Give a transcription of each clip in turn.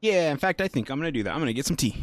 Yeah, in fact, I think I'm gonna do that. I'm gonna get some tea.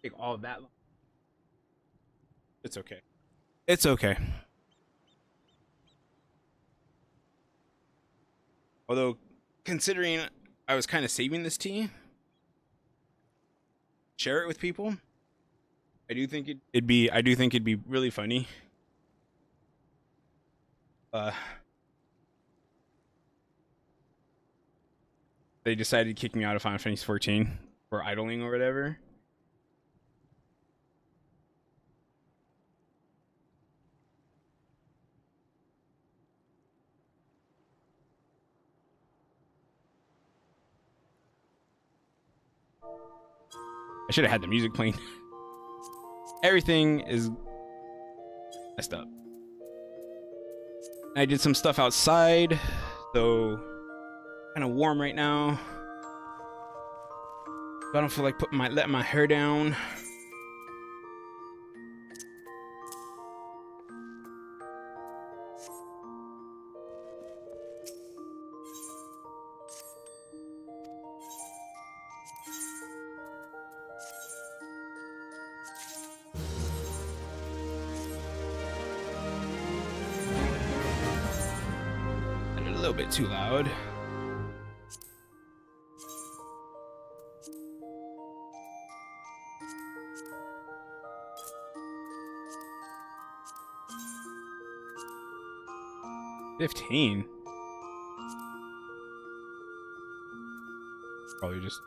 Take all of that. It's okay. It's okay. Although, considering I was kind of saving this tea, share it with people. I do think it'd be really funny. Uh, they decided to kick me out of Final Fantasy 14 for idling or whatever. I should have had the music playing. Everything is messed up. I did some stuff outside, so kind of warm right now. I don't feel like letting my hair down. And a little bit too loud. $15. Probably just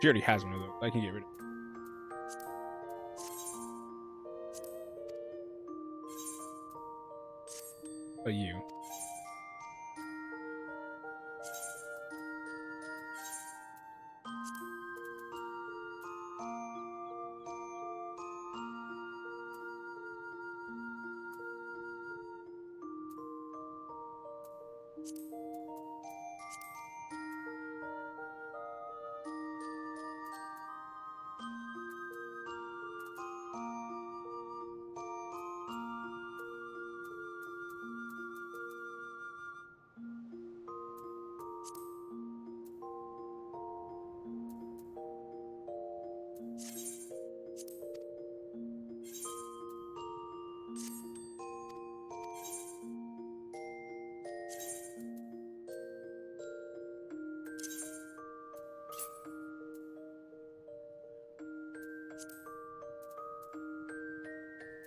She already has one of those. I can get rid of it. Oh, you.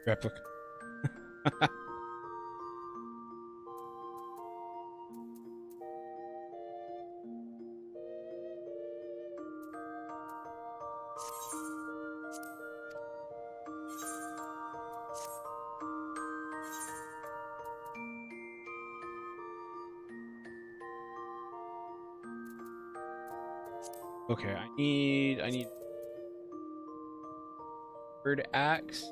Replica. Okay, I need bird axe.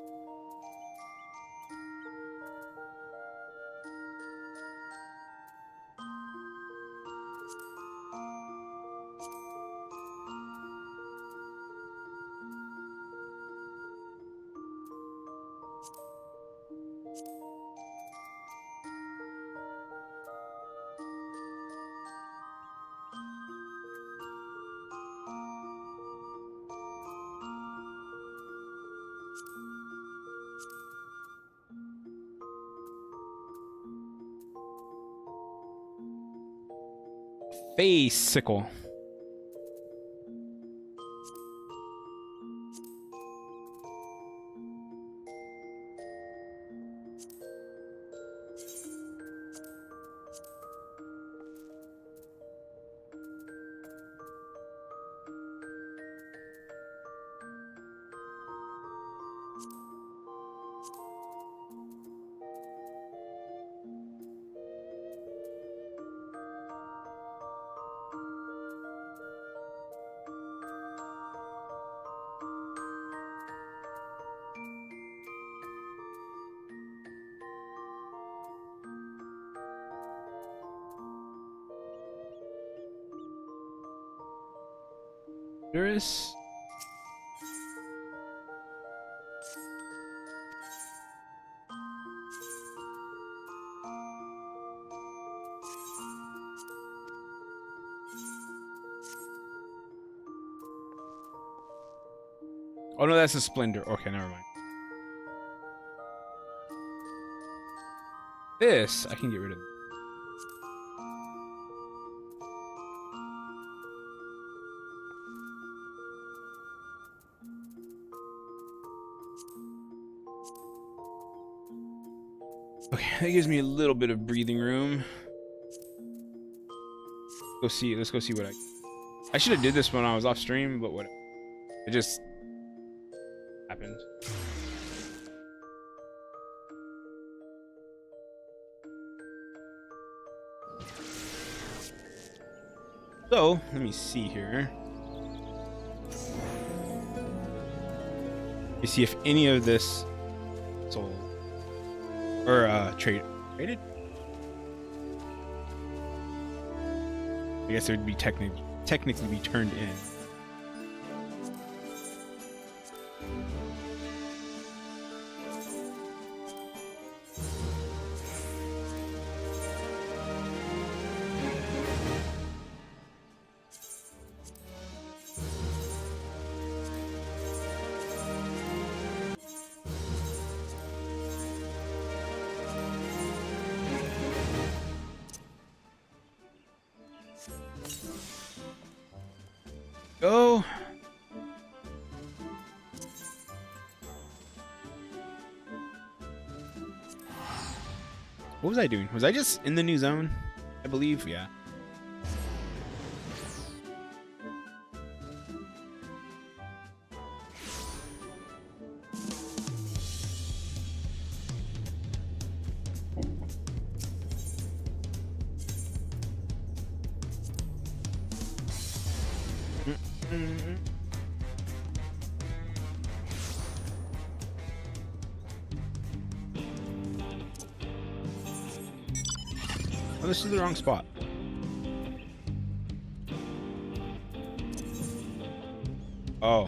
Face sickle. There is. Oh no, that's a splendor. Okay, never mind. This I can get rid of. Okay, that gives me a little bit of breathing room. Let's go see what I should have did this when I was off stream, but what it just happened. So, let me see here. You see if any of this sold or traded. I guess it would be technically be turned in. go. What was I doing? Was I just in the new zone? I believe, yeah. Oh, this is the wrong spot. Oh.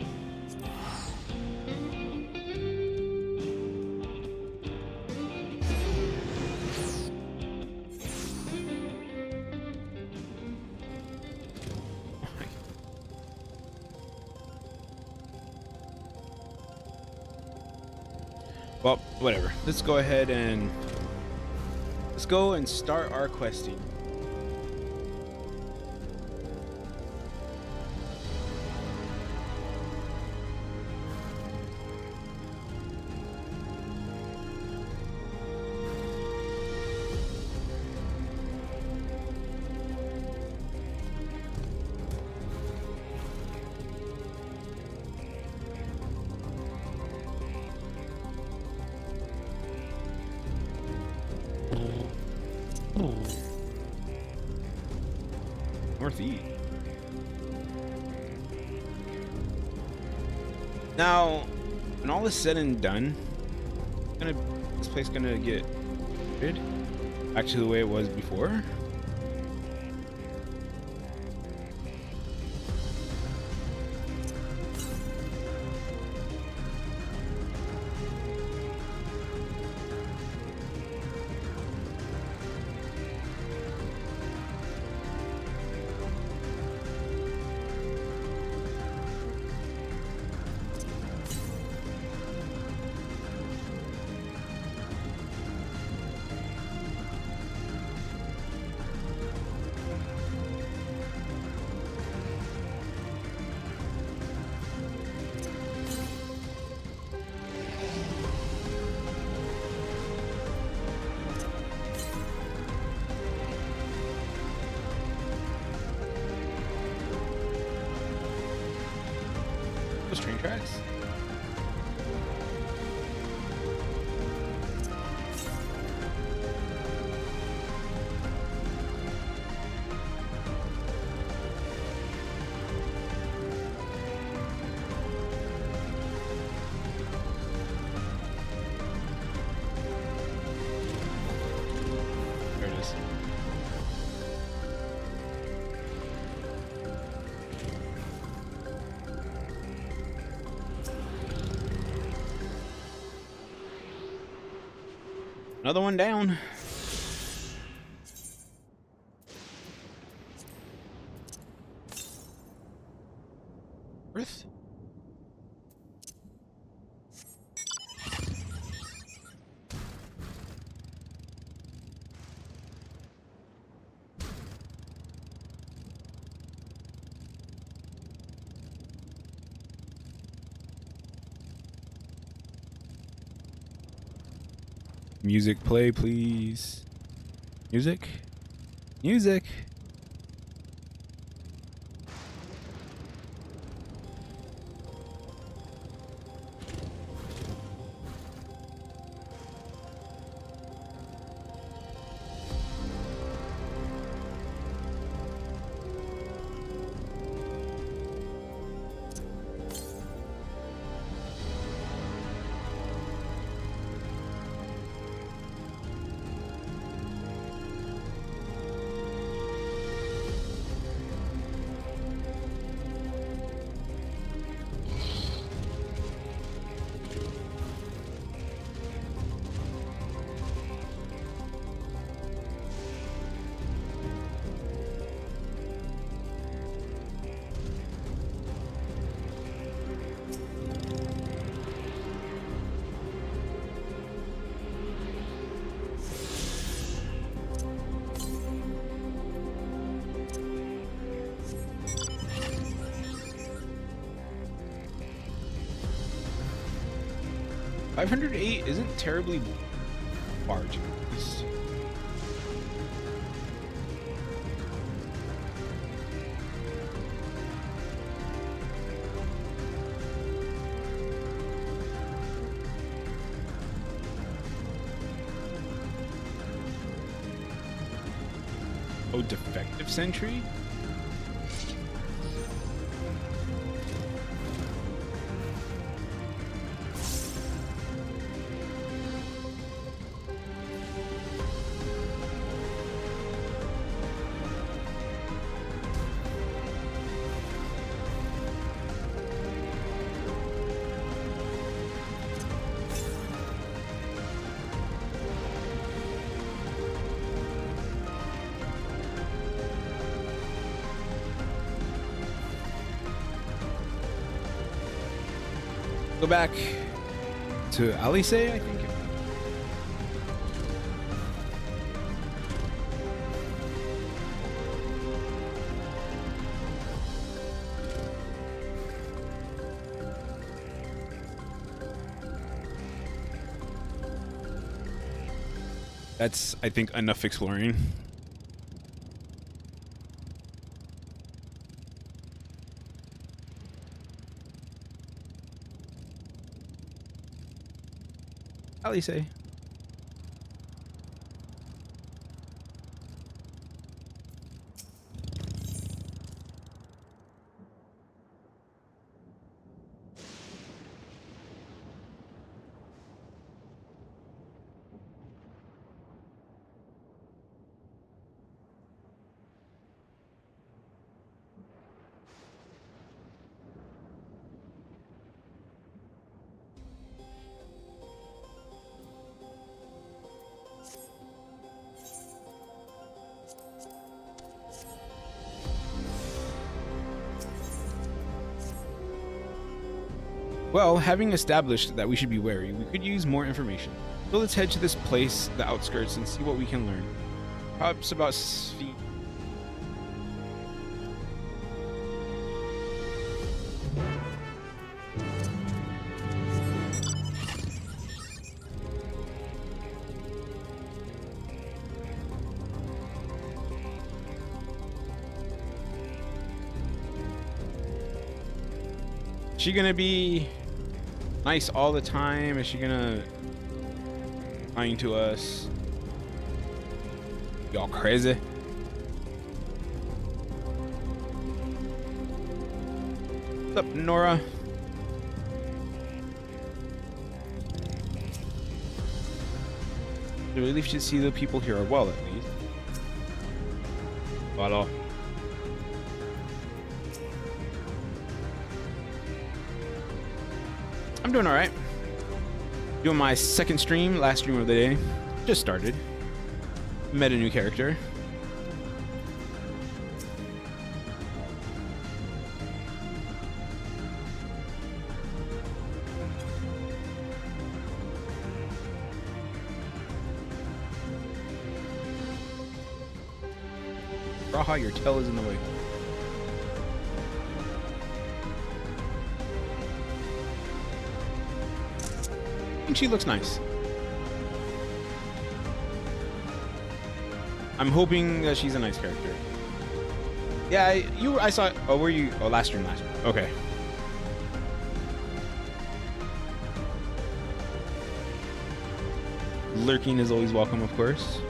Well, whatever. Let's go ahead and start our questing. Northeast. Now, when all is said and done, this place gonna get rid back to the way it was before. Those train tracks. There it is. Another one down. Earth? Music play, please. Music? Music! 508 isn't terribly large. Oh, defective sentry? Go back to Alice, I think. That's, I think, enough exploring. Alice. Well, having established that we should be wary, we could use more information. So let's head to this place, the outskirts, and see what we can learn. Perhaps about Is she gonna be nice all the time? Is she gonna lying to us? Y'all crazy? What's up, Nora? The relief should see the people here are well, at least. Voilà. I'm doing all right. Doing my second stream, last stream of the day. Just started. Met a new character. Raha, your tail is in the way. And she looks nice. I'm hoping that she's a nice character. Yeah, I saw. Oh, were you? Oh, last stream. Okay. Lurking is always welcome, of course.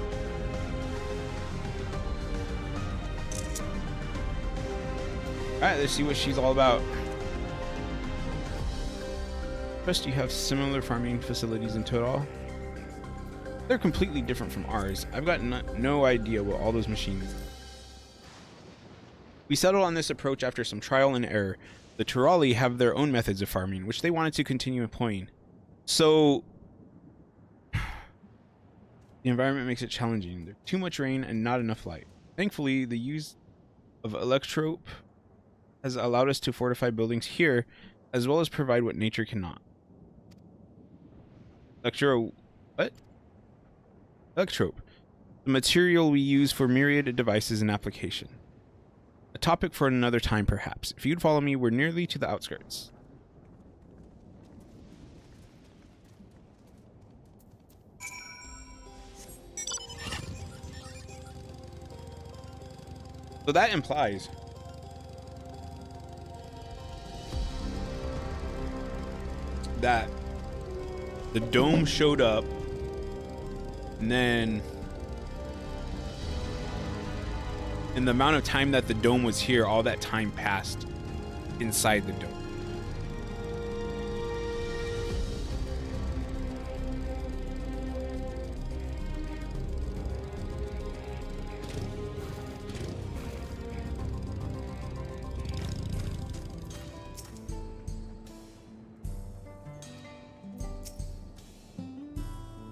All right, let's see what she's all about. First, you have similar farming facilities in Total. They're completely different from ours. I've got no idea what all those machines. We settled on this approach after some trial and error. The Turali have their own methods of farming, which they wanted to continue employing. So, the environment makes it challenging. There's too much rain and not enough light. Thankfully, the use of electrope has allowed us to fortify buildings here, as well as provide what nature cannot. What? Electrope. The material we use for myriad devices and application. A topic for another time, perhaps. If you'd follow me, we're nearly to the outskirts. So that implies that the dome showed up, and then in the amount of time that the dome was here, all that time passed inside the dome.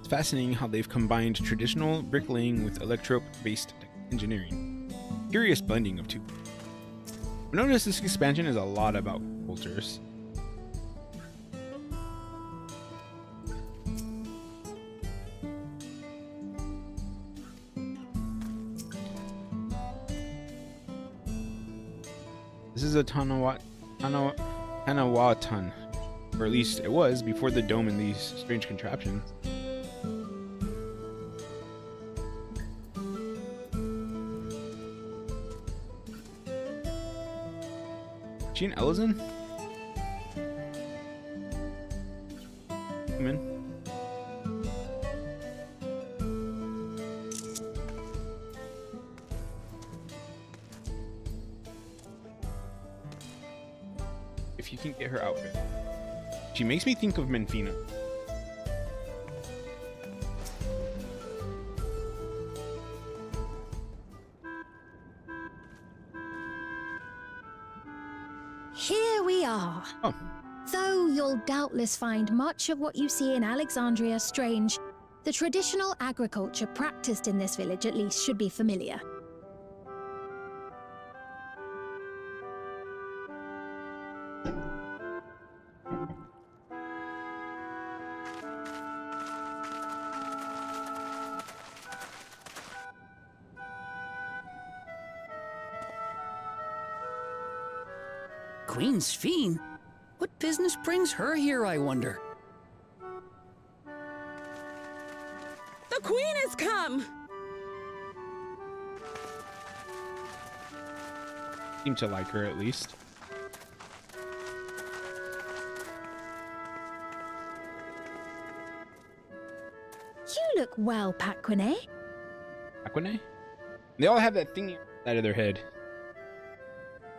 It's fascinating how they've combined traditional bricklaying with electrope-based engineering. Curious blending of two. I've noticed this expansion is a lot about cultures. This is a Tanawatan, or at least it was before the dome and these strange contraptions. She an Ellison? Come in. If you can get her outfit. She makes me think of Menfina. Here we are. Oh. Though you'll doubtless find much of what you see in Alexandria strange, the traditional agriculture practiced in this village at least should be familiar. Queen Sphene? What business brings her here, I wonder? The Queen has come! Seem to like her at least. You look well, Paquine. Aquine? They all have that thing out of their head.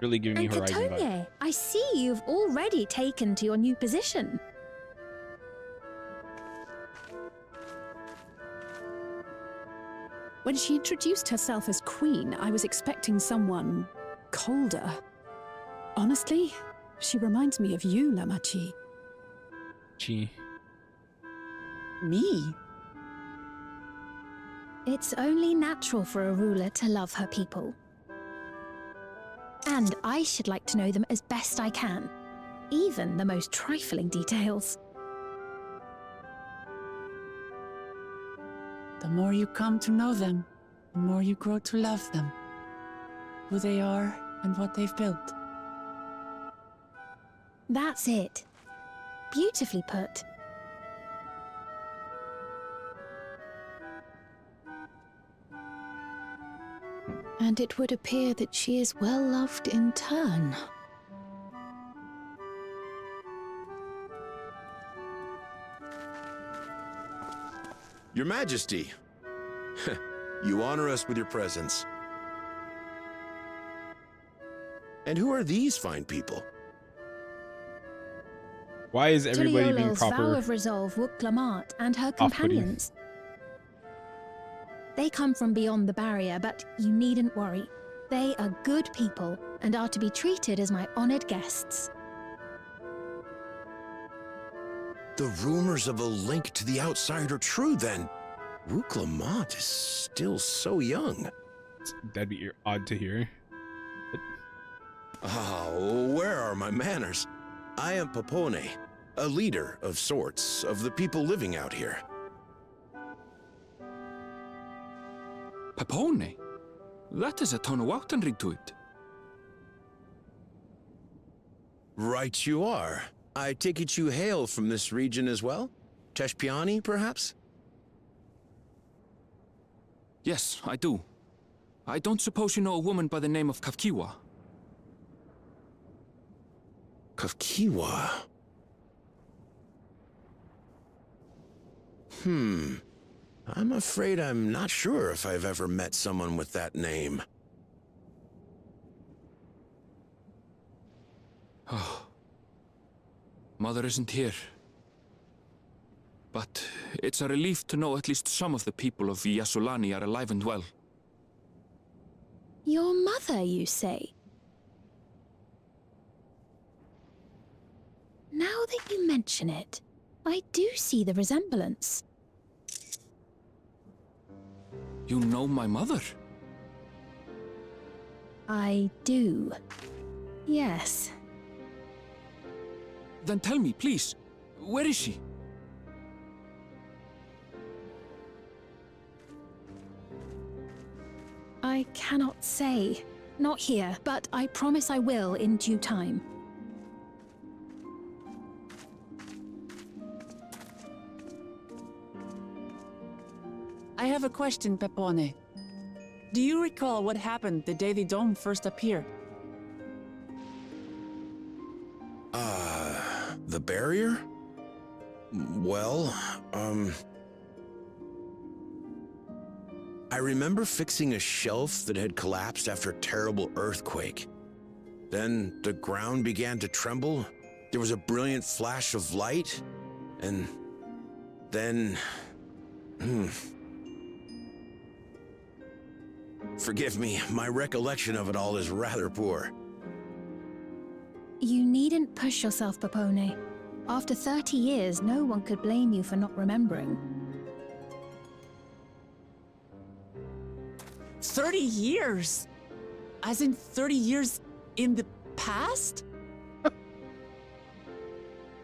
Really giving me And Horizon vibes. Catonia, I see you've already taken to your new position. When she introduced herself as Queen, I was expecting someone colder. Honestly, she reminds me of you, Lamachi. Chi. Me? It's only natural for a ruler to love her people. And I should like to know them as best I can, even the most trifling details. The more you come to know them, the more you grow to love them. Who they are and what they've built. That's it. Beautifully put. And it would appear that she is well loved in turn. Your Majesty, you honor us with your presence. And who are these fine people? Why is everybody being Tuliola's vow proper? of resolve Wuk-Lamat and her Off-putting. companions. They come from beyond the barrier, but you needn't worry. They are good people and are to be treated as my honored guests. The rumors of a link to the outside are true, then. Wuk-Lamat is still so young. That'd be odd to hear. Oh, where are my manners? I am Papone, a leader of sorts of the people living out here. Papone? That is a Tonawautan ring to it. Right you are. I take it you hail from this region as well? Teshpiani, perhaps? Yes, I do. I don't suppose you know a woman by the name of Kafkiwa? Kafkiwa. I'm afraid I'm not sure if I've ever met someone with that name. Oh. Mother isn't here. But it's a relief to know at least some of the people of Yasulani are alive and well. Your mother, you say? Now that you mention it, I do see the resemblance. You know my mother? I do. Yes. Then tell me, please, where is she? I cannot say. Not here, but I promise I will in due time. I have a question, Pepone. Do you recall what happened the day the dome first appeared? The barrier? Well, I remember fixing a shelf that had collapsed after a terrible earthquake. Then the ground began to tremble. There was a brilliant flash of light, and then... Forgive me, my recollection of it all is rather poor. You needn't push yourself, Pepone. After 30 years, no one could blame you for not remembering. 30 years? As in 30 years in the past?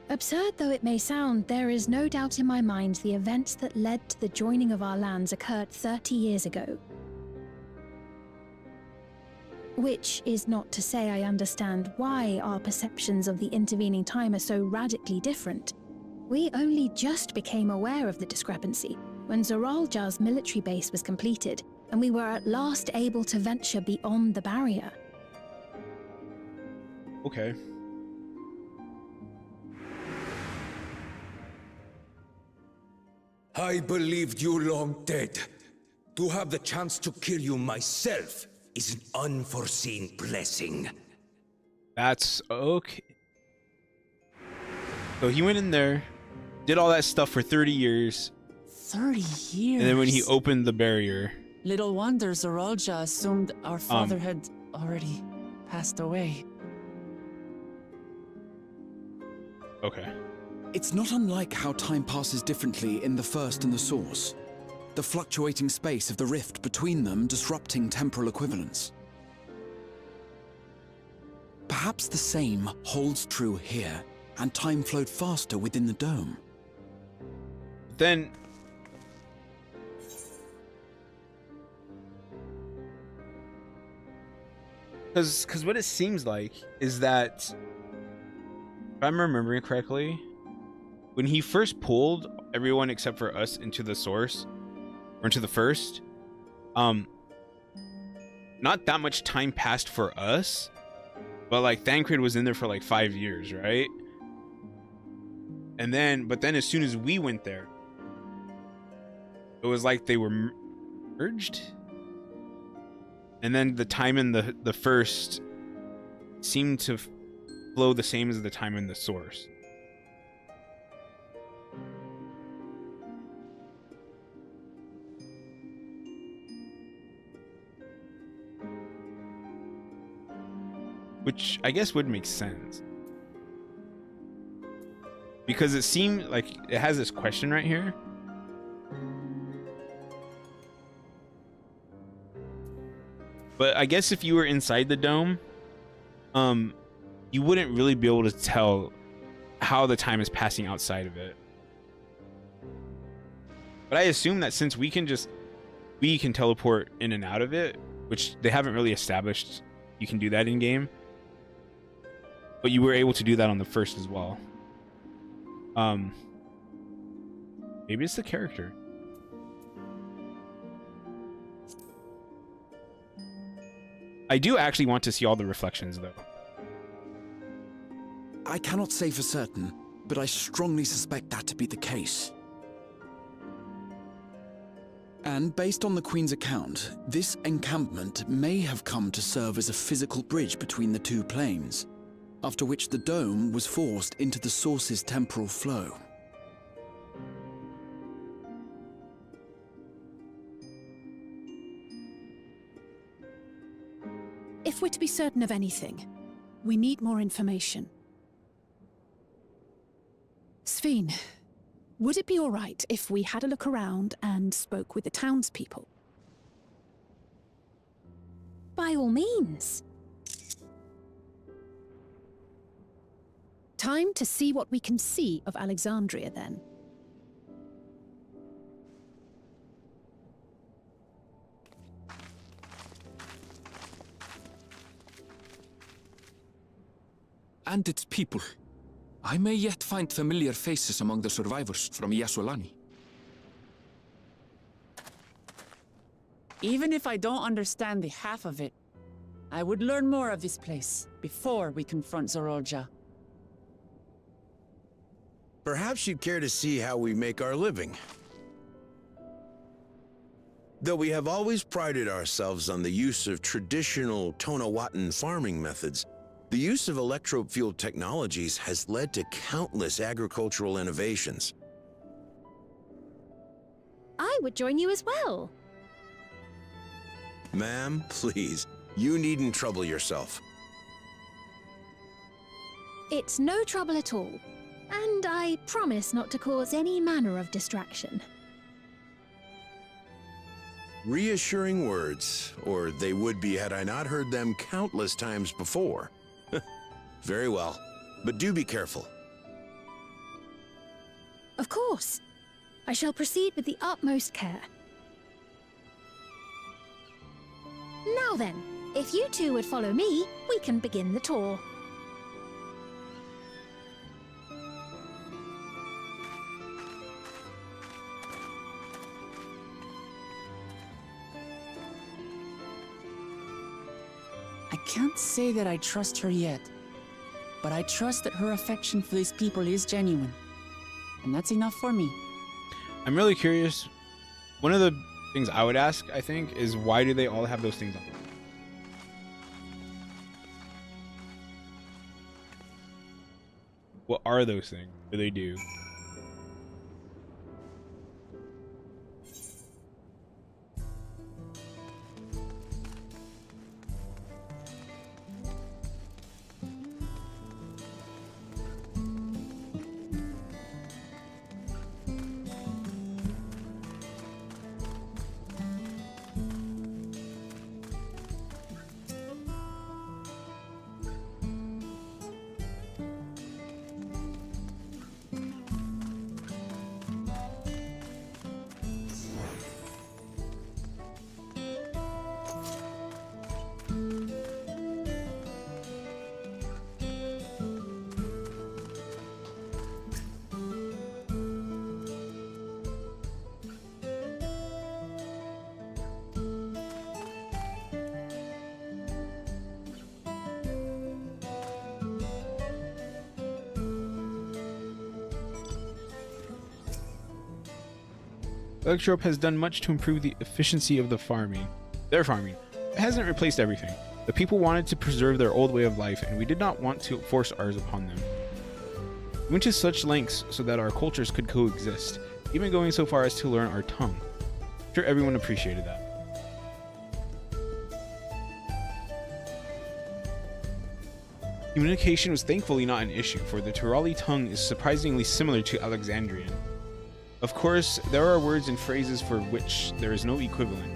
Absurd though it may sound, there is no doubt in my mind the events that led to the joining of our lands occurred 30 years ago. Which is not to say I understand why our perceptions of the intervening time are so radically different. We only just became aware of the discrepancy when Zoraljar's military base was completed, and we were at last able to venture beyond the barrier. Okay. I believed you long dead. To have the chance to kill you myself is an unforeseen blessing. That's okay. So he went in there, did all that stuff for 30 years. 30 years? And then when he opened the barrier... Little wonder Zoralja assumed our father had already passed away. Okay. It's not unlike how time passes differently in the First and the Source. The fluctuating space of the rift between them disrupting temporal equivalence. Perhaps the same holds true here, and time flowed faster within the dome. Then... Because what it seems like is that, if I'm remembering correctly, when he first pulled everyone except for us into the source, or into the first, not that much time passed for us, but like Thancred was in there for like 5 years, right? And then, but then as soon as we went there, it was like they were merged. And then the time in the first seemed to flow the same as the time in the source. Which I guess would make sense. Because it seemed like it has this question right here. But I guess if you were inside the dome, you wouldn't really be able to tell how the time is passing outside of it. But I assume that since we can teleport in and out of it, which they haven't really established you can do that in game. But you were able to do that on the first as well. Maybe it's the character. I do actually want to see all the reflections, though. I cannot say for certain, but I strongly suspect that to be the case. And based on the Queen's account, this encampment may have come to serve as a physical bridge between the two planes, after which the dome was forced into the source's temporal flow. If we're to be certain of anything, we need more information. Sphene, would it be all right if we had a look around and spoke with the townspeople? By all means. Time to see what we can see of Alexandria, then. And its people. I may yet find familiar faces among the survivors from Yasolani. Even if I don't understand the half of it, I would learn more of this place before we confront Zorolja. Perhaps you'd care to see how we make our living. Though we have always prided ourselves on the use of traditional Tonawatan farming methods, the use of electro-fueled technologies has led to countless agricultural innovations. I would join you as well. Ma'am, please, you needn't trouble yourself. It's no trouble at all. And I promise not to cause any manner of distraction. Reassuring words, or they would be had I not heard them countless times before. Very well, but do be careful. Of course. I shall proceed with the utmost care. Now then, if you two would follow me, we can begin the tour. I can't say that I trust her yet, but I trust that her affection for these people is genuine. And that's enough for me. I'm really curious. One of the things I would ask, I think, is why do they all have those things on? What are those things? What do they do? Electrope has done much to improve the efficiency of their farming. It hasn't replaced everything. The people wanted to preserve their old way of life, and we did not want to force ours upon them. We went to such lengths so that our cultures could coexist, even going so far as to learn our tongue. I'm sure everyone appreciated that. Communication was thankfully not an issue, for the Turali tongue is surprisingly similar to Alexandrian. Of course, there are words and phrases for which there is no equivalent,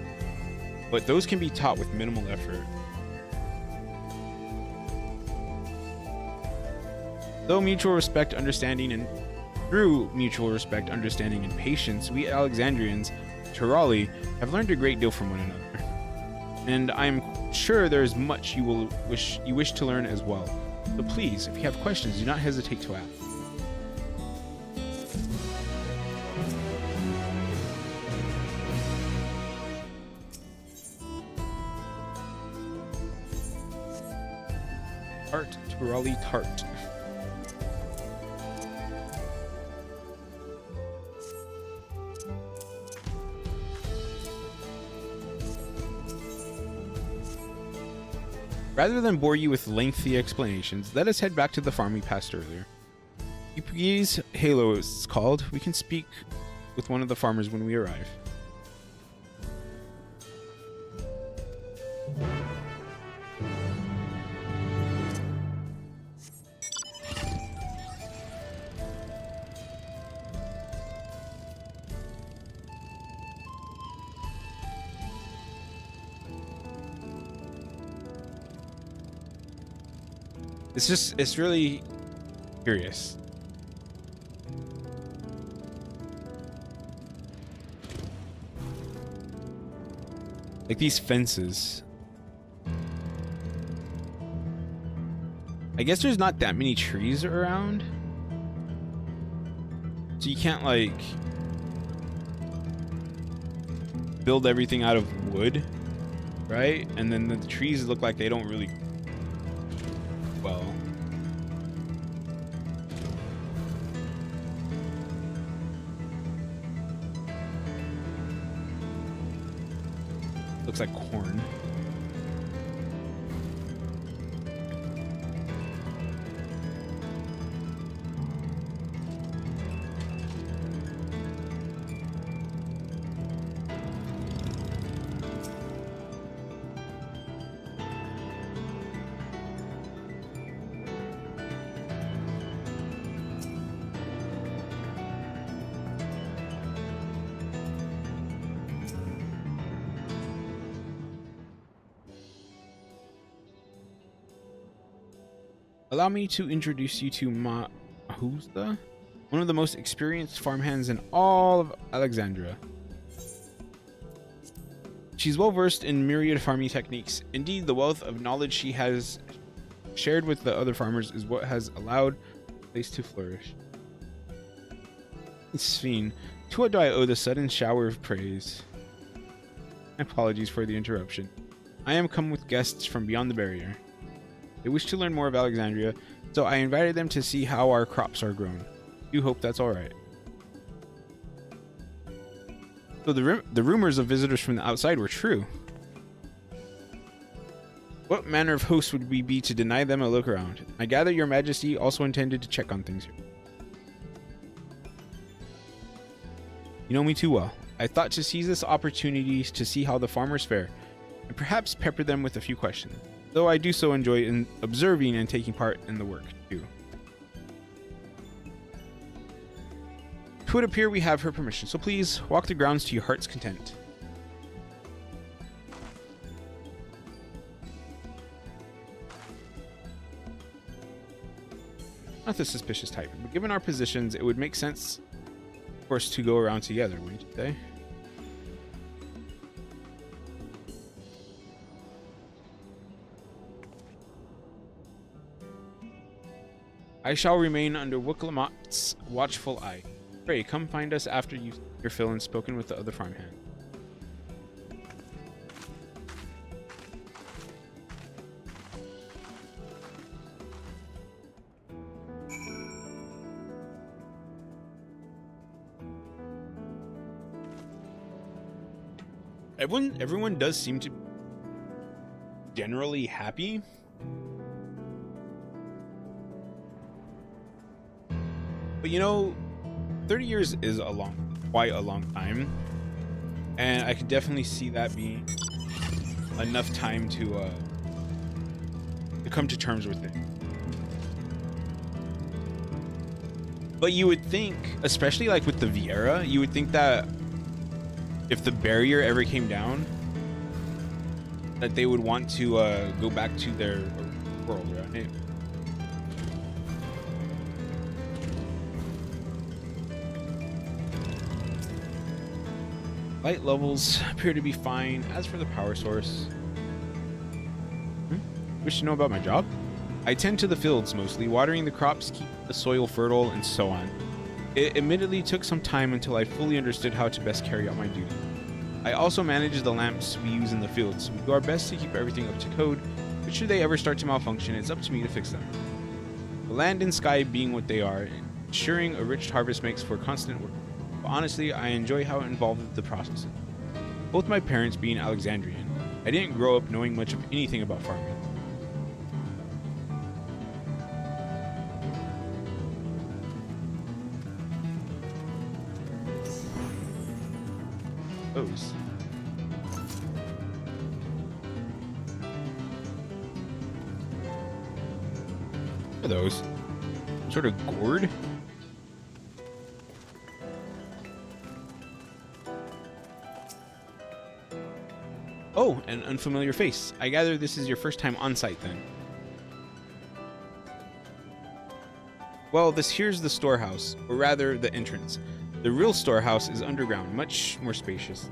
but those can be taught with minimal effort. Through mutual respect, understanding, and patience, we Alexandrians, Turali, have learned a great deal from one another. And I am sure there is much you wish to learn as well. So please, if you have questions, do not hesitate to ask. Tart, Turali tart. Rather than bore you with lengthy explanations, let us head back to the farm we passed earlier. Yupi's Halo is called. We can speak with one of the farmers when we arrive. It's really curious. Like these fences. I guess there's not that many trees around. So you can't like build everything out of wood, right? And then the trees look like they don't really well. Looks like corn. Allow me to introduce you to Mahuzda, one of the most experienced farmhands in all of Alexandria. She's well versed in myriad farming techniques. Indeed, the wealth of knowledge she has shared with the other farmers is what has allowed the place to flourish. Sphene, to what do I owe the sudden shower of praise? Apologies for the interruption. I am come with guests from beyond the barrier. They wish to learn more of Alexandria, so I invited them to see how our crops are grown. Do hope that's alright. So the rumors of visitors from the outside were true. What manner of host would we be to deny them a look around? I gather your majesty also intended to check on things here. You know me too well. I thought to seize this opportunity to see how the farmers fare, and perhaps pepper them with a few questions. Though I do so enjoy in observing and taking part in the work, too. It would appear we have her permission, so please walk the grounds to your heart's content. Not the suspicious type, but given our positions, it would make sense for us to go around together, wouldn't you say? I shall remain under Wuklamot's watchful eye. Pray, come find us after your fill and spoken with the other farmhand. Everyone does seem to be generally happy. But you know, 30 years is quite a long time, and I could definitely see that being enough time to come to terms with it. But you would think, especially like with the Viera, you would think that if the barrier ever came down, that they would want to go back to their world, right? Light levels appear to be fine. As for the power source... Wish to know about my job? I tend to the fields mostly, watering the crops, keep the soil fertile, and so on. It admittedly took some time until I fully understood how to best carry out my duty. I also manage the lamps we use in the fields. We do our best to keep everything up to code, But should they ever start to malfunction, it's up to me to fix them. The land and sky being what they are, ensuring a rich harvest makes for constant work. But honestly, I enjoy how involved the process is. Both my parents being Alexandrian, I didn't grow up knowing much of anything about farming. Those. What are those? Some sort of gourd? Oh, an unfamiliar face. I gather this is your first time on site then. Well, this here's the storehouse, or rather the entrance. The real storehouse is underground, much more spacious,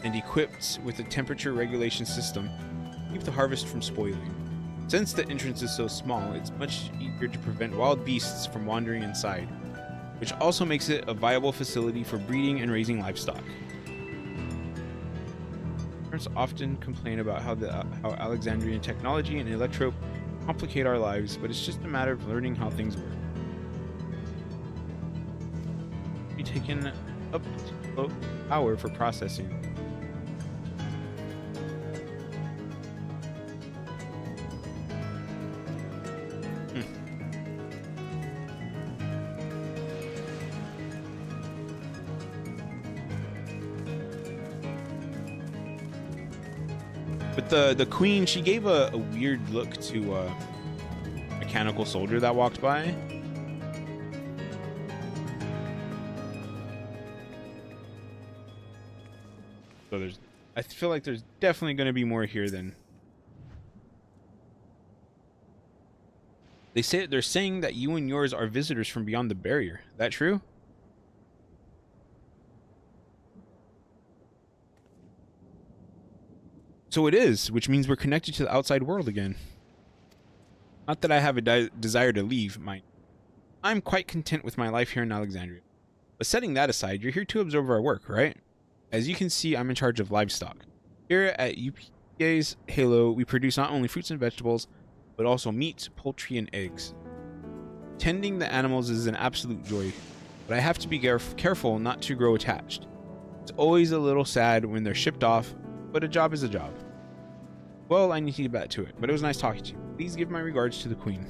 and equipped with a temperature regulation system to keep the harvest from spoiling. Since the entrance is so small, it's much easier to prevent wild beasts from wandering inside, which also makes it a viable facility for breeding and raising livestock. Parents often complain about how Alexandrian technology and electrope complicate our lives, but it's just a matter of learning how things work. Be taken up to power for processing. But the queen, she gave a weird look to a mechanical soldier that walked by. So I feel like there's definitely going to be more here than they're saying that you and yours are visitors from beyond the barrier. That true? So it is, which means we're connected to the outside world again. Not that I have a desire to leave, I'm quite content with my life here in Alexandria. But setting that aside, you're here to observe our work, right? As you can see, I'm in charge of livestock. Here at UPA's Halo, we produce not only fruits and vegetables, but also meat, poultry, and eggs. Tending the animals is an absolute joy, but I have to be careful not to grow attached. It's always a little sad when they're shipped off, but a job is a job. Well, I need to get back to it, but it was nice talking to you. Please give my regards to the queen.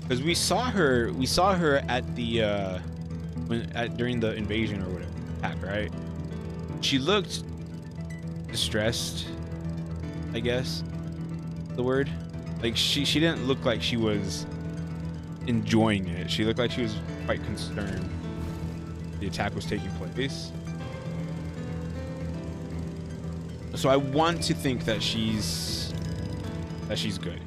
Because we saw her at the during the invasion or whatever attack, right? She looked distressed, I guess the word. Like she didn't look like she was enjoying it. She looked like she was quite concerned the attack was taking place. So I want to think that she's good.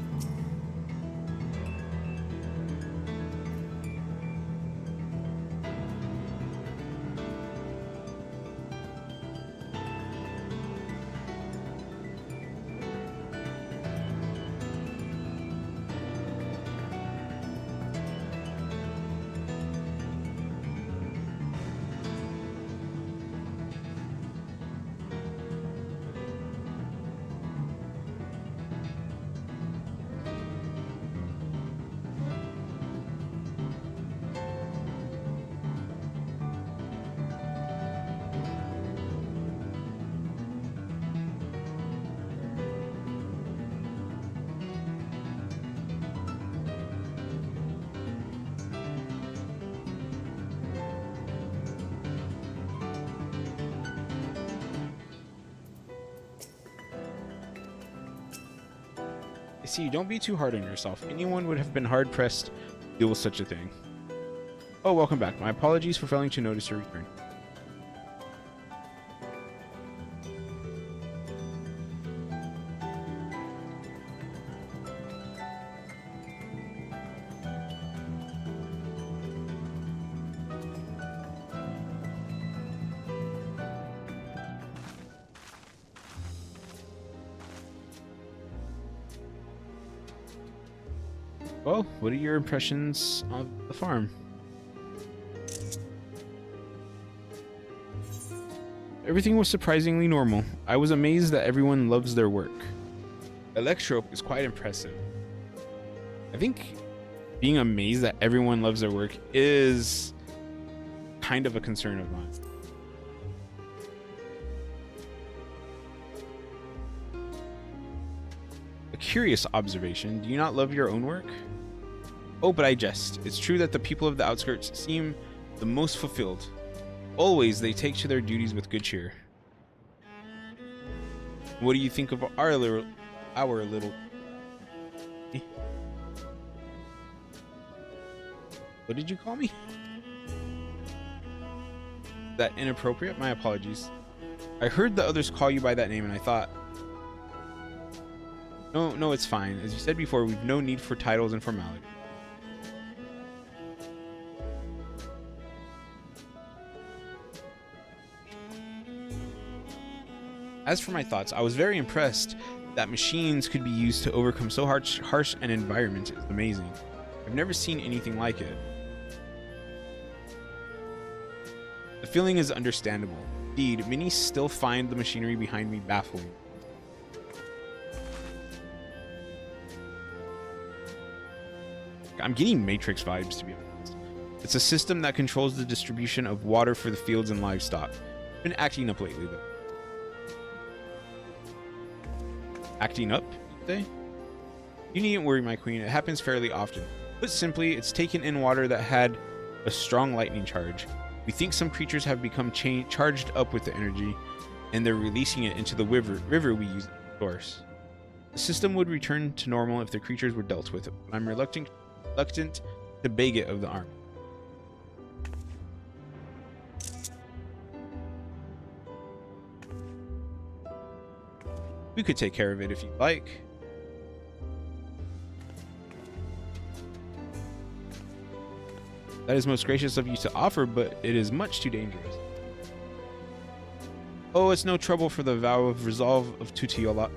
See, don't be too hard on yourself. Anyone would have been hard-pressed to deal with such a thing. Oh, welcome back. My apologies for failing to notice your return. Well, what are your impressions of the farm? Everything was surprisingly normal. I was amazed that everyone loves their work. Electrope is quite impressive. I think being amazed that everyone loves their work is kind of a concern of mine. A curious observation. Do you not love your own work? Oh, but I jest. It's true that the people of the outskirts seem the most fulfilled. Always they take to their duties with good cheer. What do you think of our little... What did you call me? That inappropriate? My apologies. I heard the others call you by that name and I thought... No, it's fine. As you said before, we've no need for titles and formality. As for my thoughts, I was very impressed that machines could be used to overcome so harsh an environment. It's amazing. I've never seen anything like it. The feeling is understandable. Indeed, many still find the machinery behind me baffling. I'm getting Matrix vibes, to be honest. It's a system that controls the distribution of water for the fields and livestock. Been acting up lately, though. Acting up, you say? You needn't worry, my queen. It happens fairly often. Put simply, it's taken in water that had a strong lightning charge. We think some creatures have become charged up with the energy, and they're releasing it into the river we use as a source. The system would return to normal if the creatures were dealt with, but I'm reluctant to beg it of the army. We could take care of it if you'd like. That is most gracious of you to offer, but it is much too dangerous. Oh, it's no trouble for the vow of resolve of Tuliyola.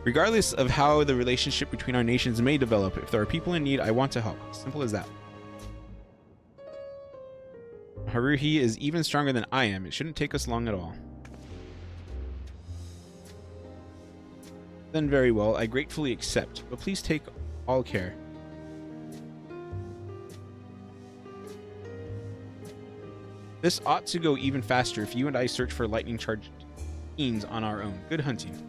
Regardless of how the relationship between our nations may develop, if there are people in need, I want to help. Simple as that. Haruhi is even stronger than I am. It shouldn't take us long at all. Then very well, I gratefully accept, but please take all care. This ought to go even faster if you and I search for lightning charged fiends on our own. Good hunting.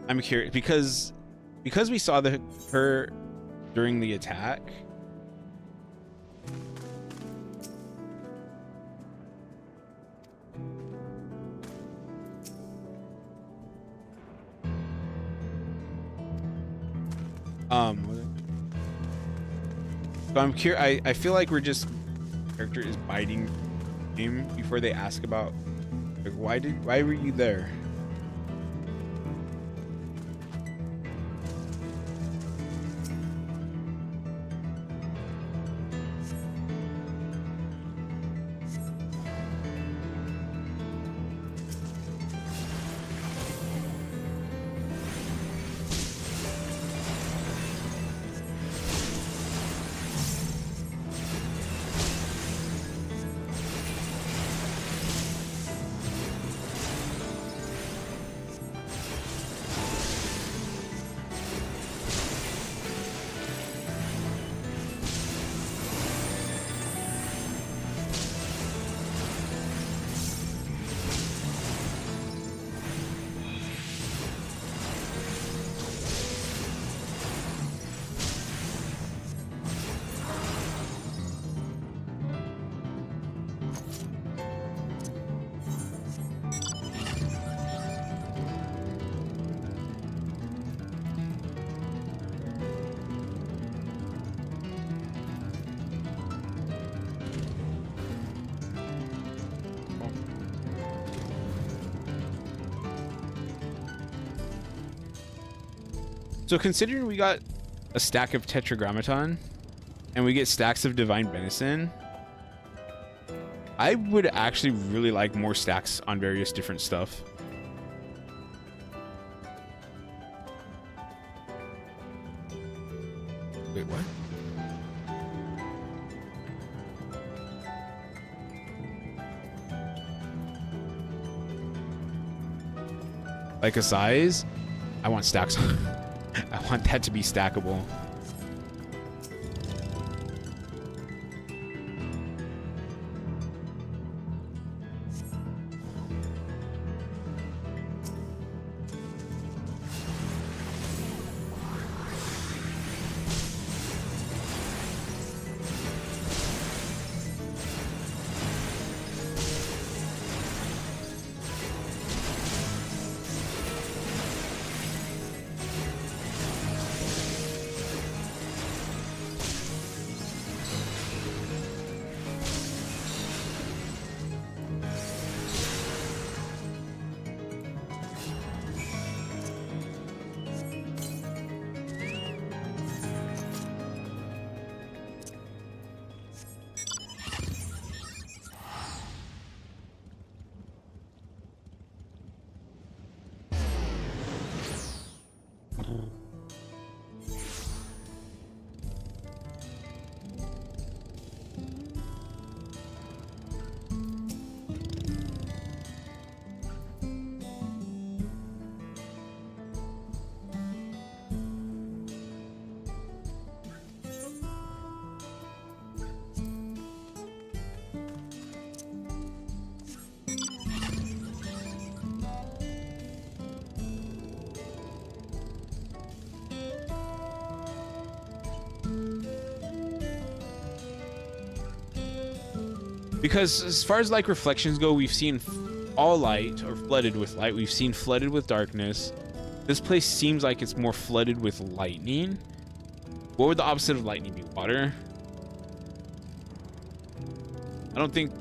I'm curious because we saw her during the attack. So I'm curious. I feel like we're just character is biting him before they ask about like why were you there? So considering we got a stack of Tetragrammaton and we get stacks of Divine Benison, I would actually really like more stacks on various different stuff. Wait, what? Like a size? I want stacks. I want that to be stackable. Because as far as like reflections go, we've seen all light or flooded with light. We've seen flooded with darkness. This place seems like it's more flooded with lightning. What would the opposite of lightning be? Water? I don't think...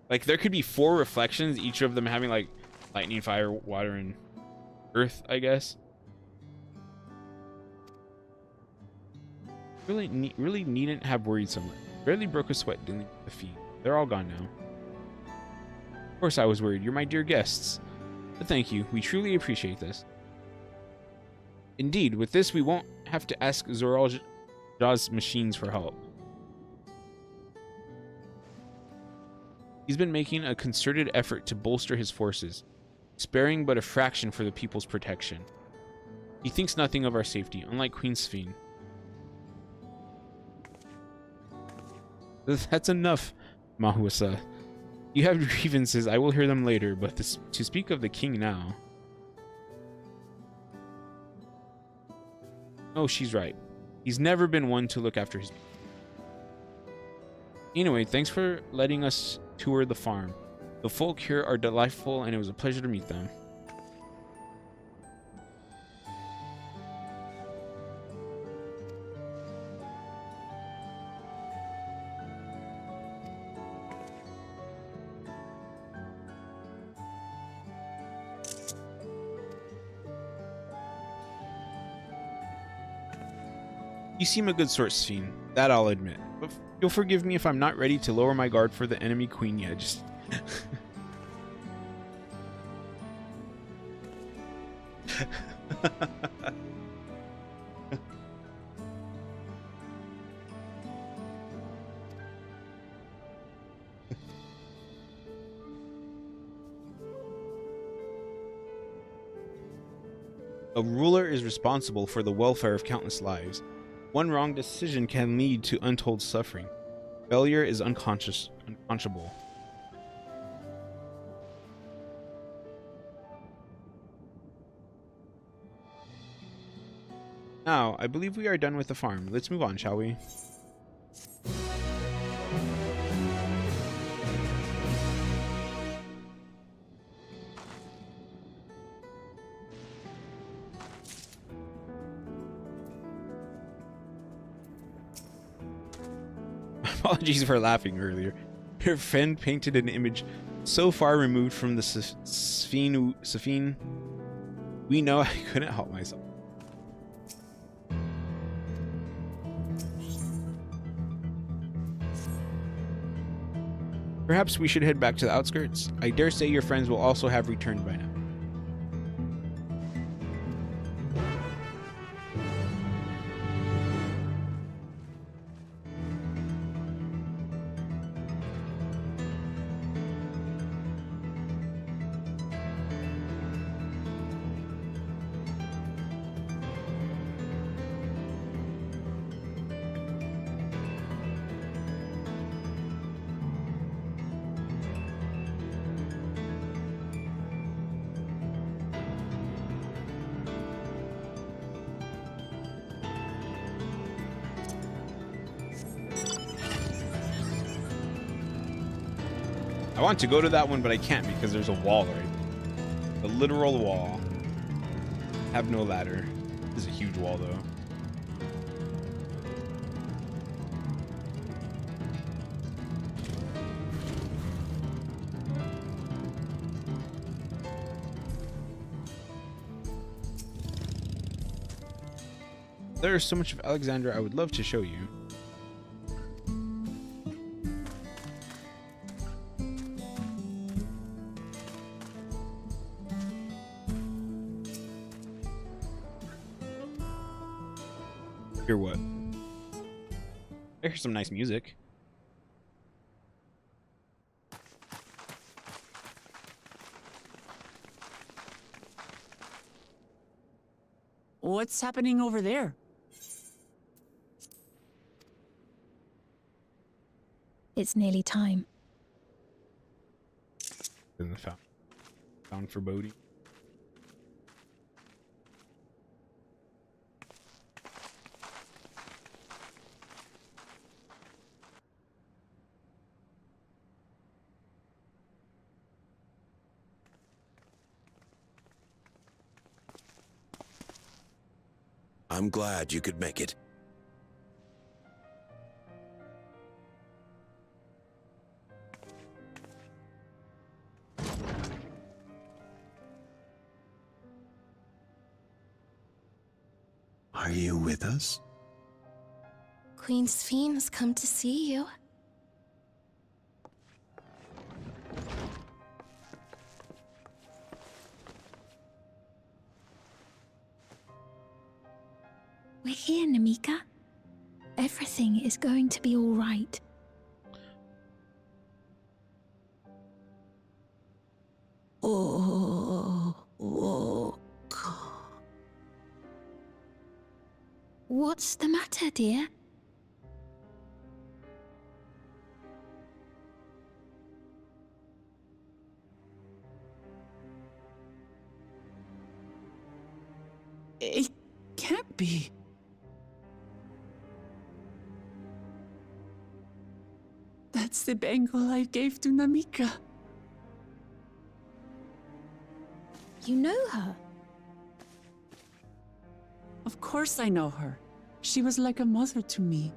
Like, there could be 4 reflections, each of them having, like, lightning, fire, water, and earth, I guess. Really needn't have worried so much. Barely broke a sweat dealing with the feet. They're all gone now. Of course I was worried. You're my dear guests. But thank you. We truly appreciate this. Indeed, with this, we won't have to ask Zoral's machines for help. He's been making a concerted effort to bolster his forces, sparing but a fraction for the people's protection. He thinks nothing of our safety, unlike Queen Sphene. That's enough, Mahuasa. You have grievances, I will hear them later, but to speak of the king now... Oh, she's right. He's never been one to look after his... Anyway, thanks for letting us tour the farm. The folk here are delightful, and it was a pleasure to meet them. You seem a good sort, Sphene. That I'll admit. But you'll forgive me if I'm not ready to lower my guard for the enemy queen yet. Just... A ruler is responsible for the welfare of countless lives. One wrong decision can lead to untold suffering. Failure is unconscionable. Now, I believe we are done with the farm. Let's move on, shall we? Apologies for laughing earlier. Your friend painted an image so far removed from the Sphene. We know I couldn't help myself. Perhaps we should head back to the outskirts. I dare say your friends will also have returned by now. I want to go to that one, but I can't because there's a wall, right? A literal wall. Have no ladder. This is a huge wall, though. There's so much of Alexandria I would love to show you. Hear what? I hear some nice music. What's happening over there? It's nearly time. In the found foreboding. I'm glad you could make it. Are you with us? Queen Sphene has come to see you. We're here, Namika. Everything is going to be all right. What's the matter, dear? It can't be. That's the bangle I gave to Namika. You know her? Of course I know her. She was like a mother to me.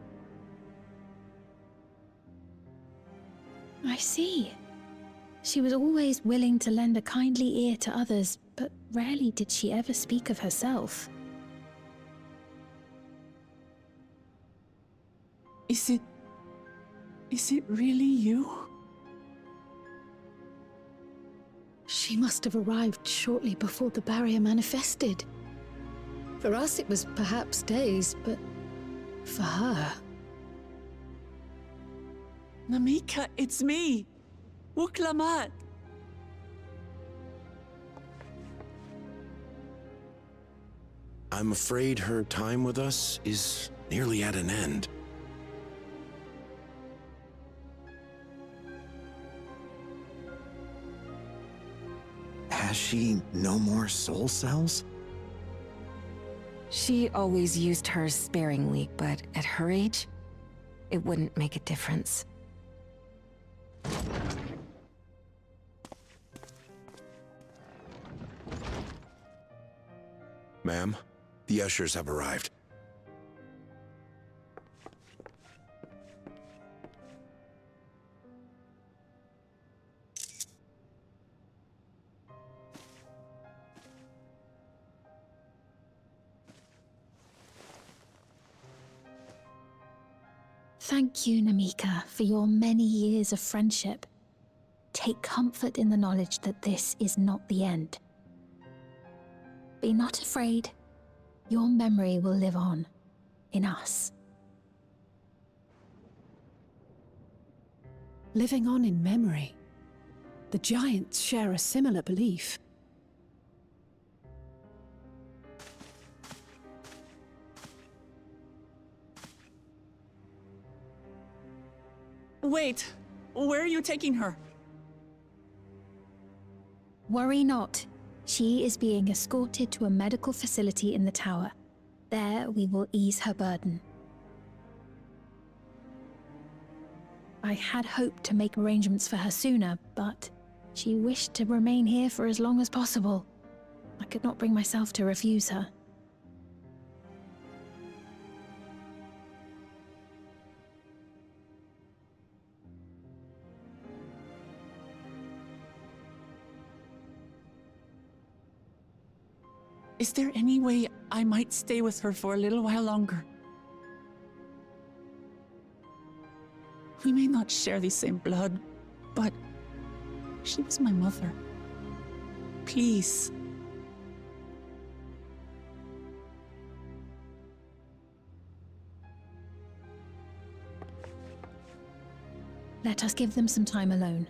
I see. She was always willing to lend a kindly ear to others, but rarely did she ever speak of herself. Is it really you? She must have arrived shortly before the barrier manifested. For us, it was perhaps days, but for her... Namika, it's me! Wuklamat! I'm afraid her time with us is nearly at an end. Has she no more soul cells? She always used hers sparingly, but at her age, it wouldn't make a difference. Ma'am, the ushers have arrived. Thank you, Namika, for your many years of friendship. take comfort in the knowledge that this is not the end. Be not afraid. Your memory will live on in us. Living on in memory. The giants share a similar belief. Wait, where are you taking her? Worry not. She is being escorted to a medical facility in the tower. There we will ease her burden. I had hoped to make arrangements for her sooner, but she wished to remain here for as long as possible. I could not bring myself to refuse her. Is there any way I might stay with her for a little while longer? We may not share the same blood, but she was my mother. Please. Let us give them some time alone.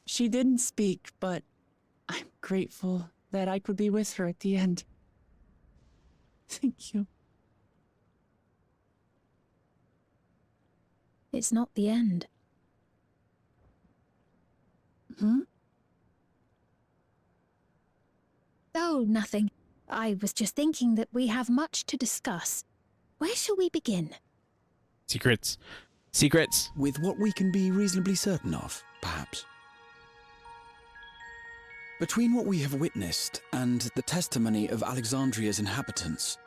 She didn't speak, but I'm grateful that I could be with her at the end. Thank you. It's not the end. Hmm? Oh, nothing. I was just thinking that we have much to discuss. Where shall we begin? Secrets. Secrets. With what we can be reasonably certain of, perhaps. Between what we have witnessed and the testimony of Alexandria's inhabitants,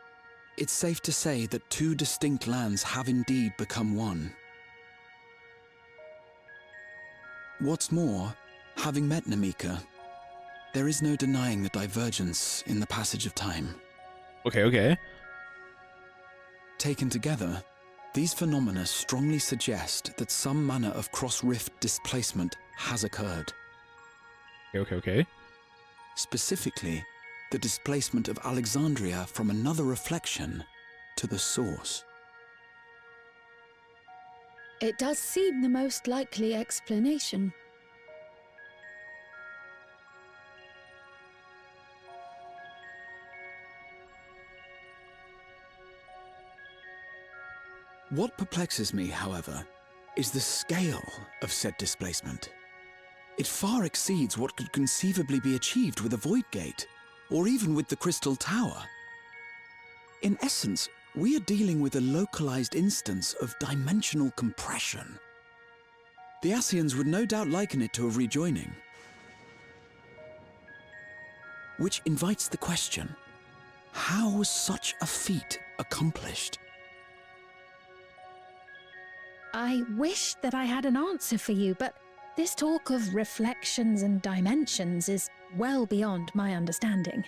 it's safe to say that two distinct lands have indeed become one. What's more, having met Namika, there is no denying the divergence in the passage of time. Okay. Taken together, these phenomena strongly suggest that some manner of cross-rift displacement has occurred. Okay. Specifically, the displacement of Alexandria from another reflection to the source. It does seem the most likely explanation. What perplexes me, however, is the scale of said displacement. It far exceeds what could conceivably be achieved with a void gate, or even with the Crystal Tower. In essence, we are dealing with a localized instance of dimensional compression. The Ascians would no doubt liken it to a rejoining. Which invites the question, how was such a feat accomplished? I wish that I had an answer for you, but this talk of reflections and dimensions is well beyond my understanding.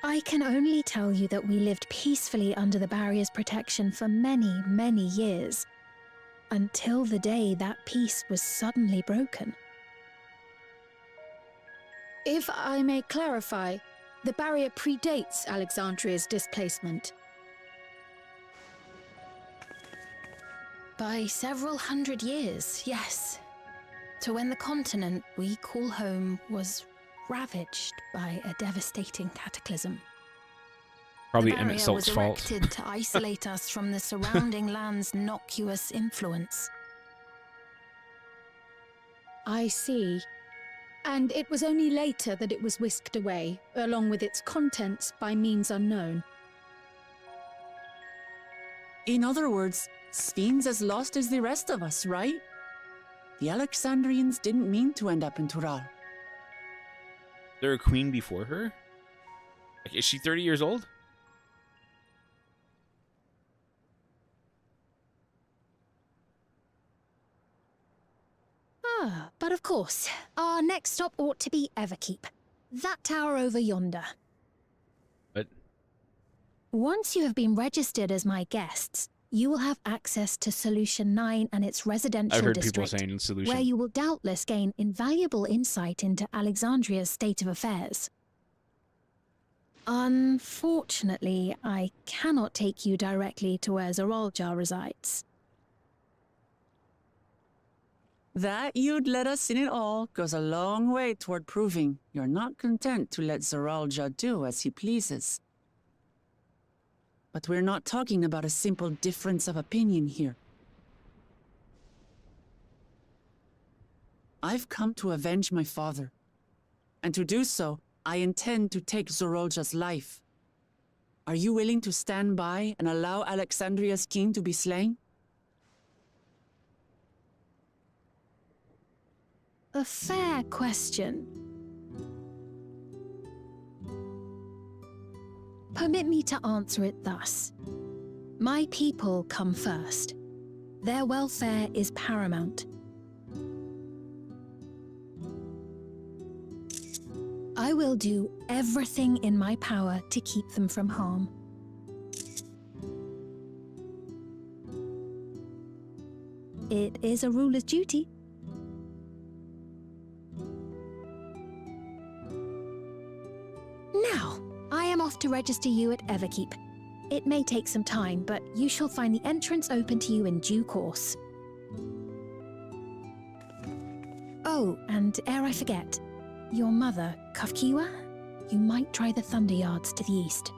I can only tell you that we lived peacefully under the barrier's protection for many, many years, until the day that peace was suddenly broken. If I may clarify, the barrier predates Alexandria's displacement. By several hundred years, yes. To when the continent we call home was ravaged by a devastating cataclysm. Probably The barrier Emmett Salt's was fault. erected to isolate us from the surrounding land's noxious influence. I see. And it was only later that it was whisked away, along with its contents, by means unknown. In other words, Sphne's as lost as the rest of us, right? The Alexandrians didn't mean to end up in Tural. There a queen before her? Like, is she 30 years old? Ah, but of course, our next stop ought to be Everkeep. That tower over yonder. But Once you have been registered as my guests, you will have access to Solution 9 and its residential I've heard district, people saying solution. where you will doubtless gain invaluable insight into Alexandria's state of affairs. Unfortunately, I cannot take you directly to where Zoraljar resides. That you'd let us in it all goes a long way toward proving you're not content to let Zoralja do as he pleases. But we're not talking about a simple difference of opinion here. I've come to avenge my father. And to do so, I intend to take Zoralja's life. Are you willing to stand by and allow Alexandria's king to be slain? A fair question. Permit me to answer it thus. My people come first. Their welfare is paramount. I will do everything in my power to keep them from harm. It is a ruler's duty. Now, I am off to register you at Everkeep. It may take some time, but you shall find the entrance open to you in due course. Oh, and ere I forget, your mother, Kafkiwa, you might try the Thunder Yards to the east.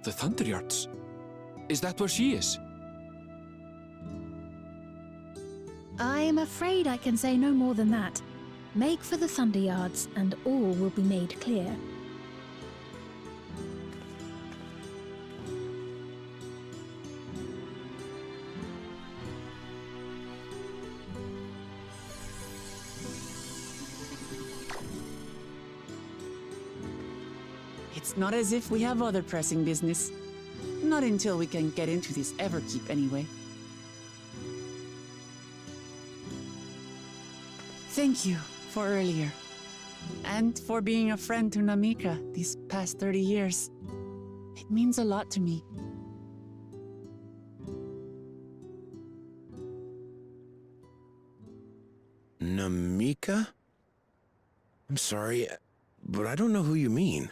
The Thunder Yards? Is that where she is? I'm afraid I can say no more than that. Make for the Thunder Yards, and all will be made clear. It's not as if we have other pressing business. Not until we can get into this Everkeep, anyway. Thank you for earlier. And for being a friend to Namika these past 30 years. It means a lot to me. Namika? I'm sorry, but I don't know who you mean.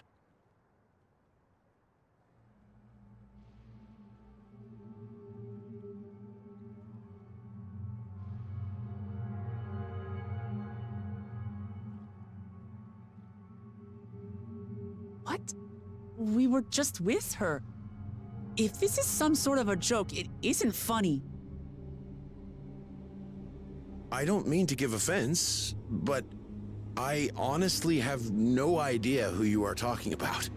What? We were just with her. If this is some sort of a joke, it isn't funny. I don't mean to give offense, but I honestly have no idea who you are talking about.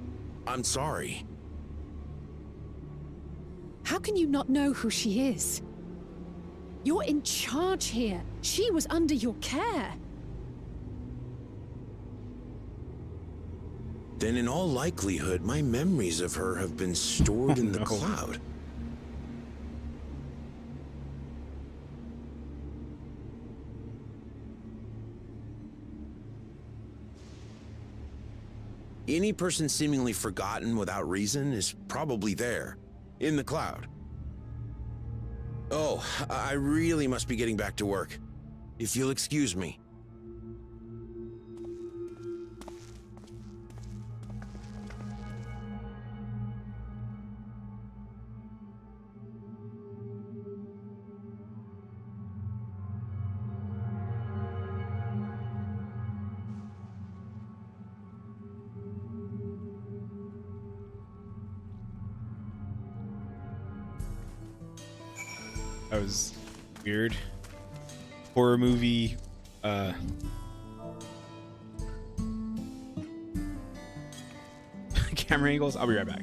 I'm sorry. How can you not know who she is? You're in charge here. She was under your care. Then in all likelihood, my memories of her have been stored in the cloud. Any person seemingly forgotten without reason is probably there, in the cloud. Oh, I really must be getting back to work. If you'll excuse me. That was weird. Horror movie. Camera angles. I'll be right back.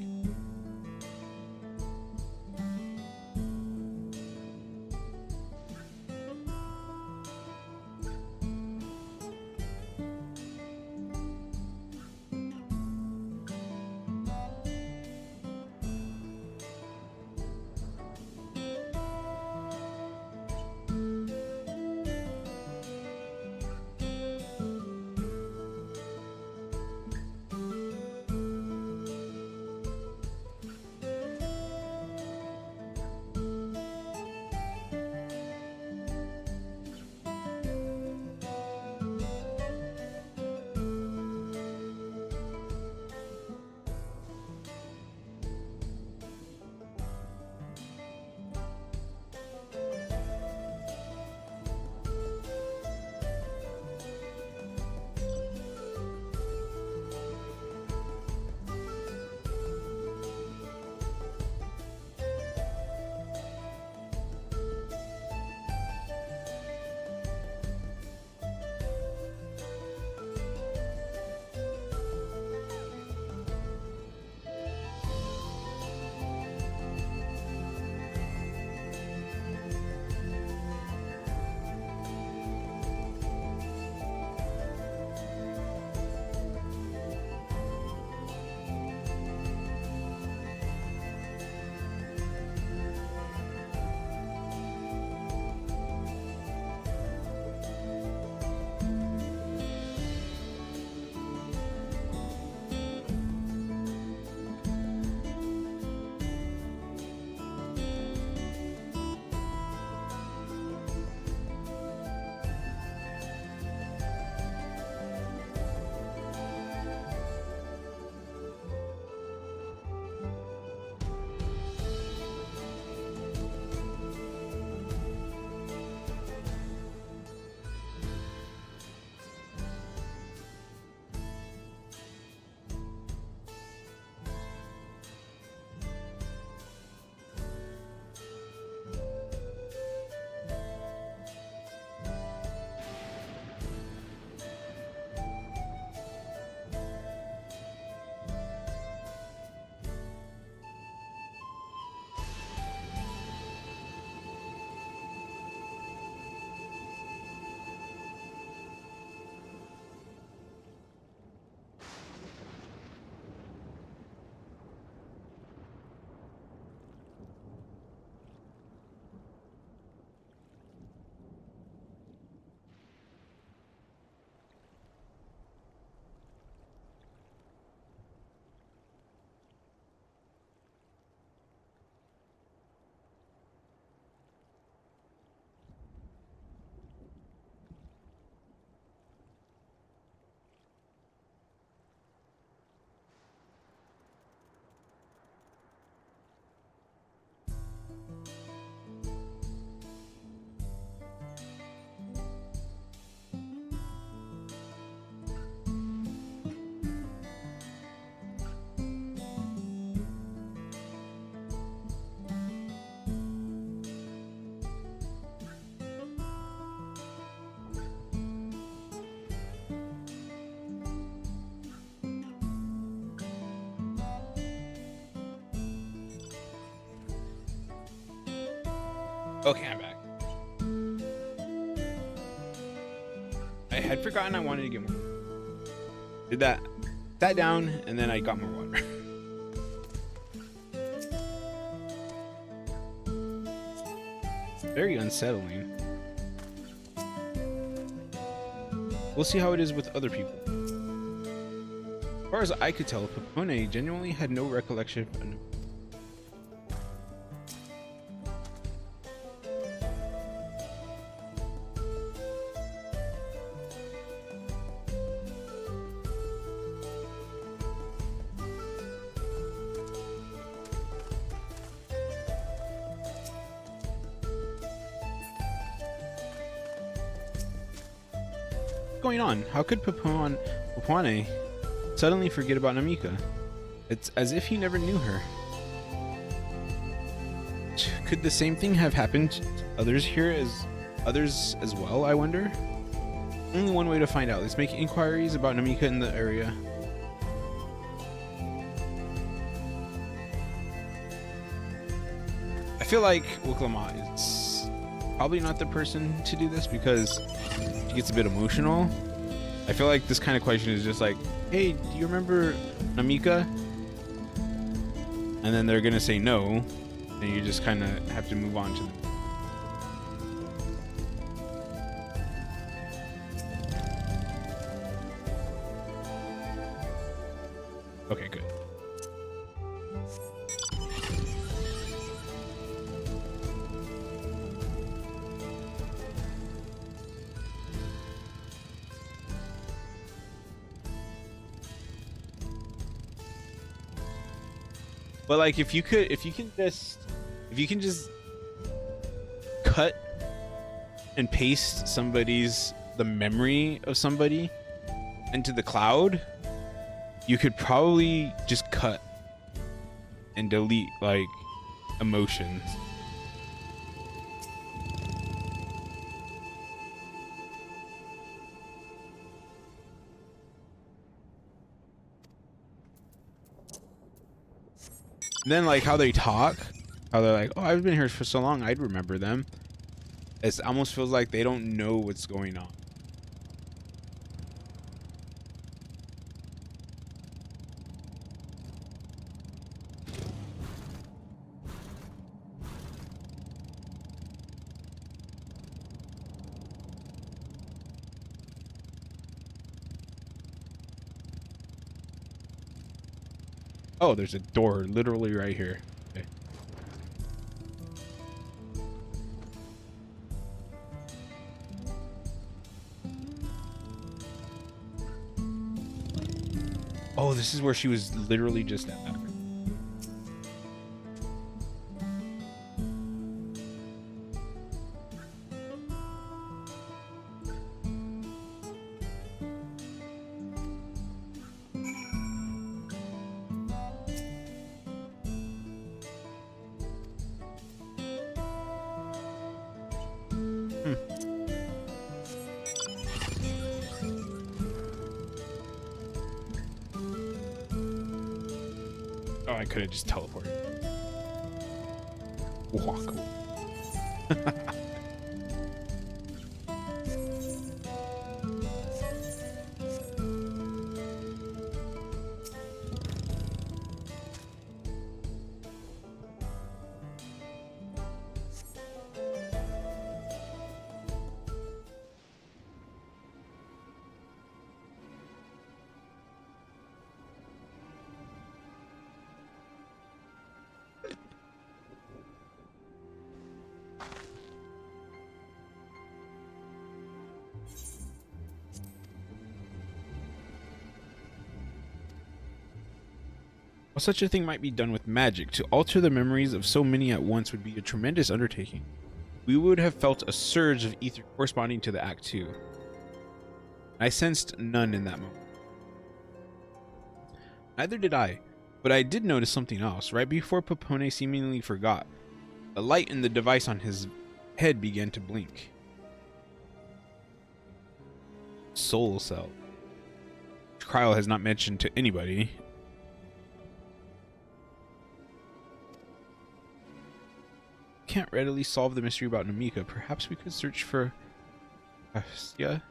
Okay, I'm back. I had forgotten I wanted to get more. Did that. Sat down, and then I got more water. Very unsettling. We'll see how it is with other people. As far as I could tell, Papone genuinely had no recollection of going on. How could Papone suddenly forget about Namika? It's as if he never knew her. Could the same thing have happened to others here as well, I wonder? Only one way to find out. Let's make inquiries about Namika in the area. I feel like Wiklama is probably not the person to do this because she gets a bit emotional. I feel like this kind of question is just like, hey, do you remember Namika? And then they're gonna say no, and you just kind of have to move on to them. Okay, good. But like, if you can just cut and paste the memory of somebody into the cloud, you could probably just cut and delete like emotions. And then like how they talk, how they're like, oh, I've been here for so long, I'd remember them. It almost feels like they don't know what's going on. Oh, there's a door literally right here. Okay. Oh, this is where she was literally just at. Oh, I could have just teleported. Walk. While such a thing might be done with magic, to alter the memories of so many at once would be a tremendous undertaking. We would have felt a surge of ether corresponding to the Act 2. I sensed none in that moment. Neither did I, but I did notice something else. Right before Papone seemingly forgot, the light in the device on his head began to blink. Soul cell. Kryle has not mentioned to anybody. can't readily solve the mystery about Namika. Perhaps we could search for Asya?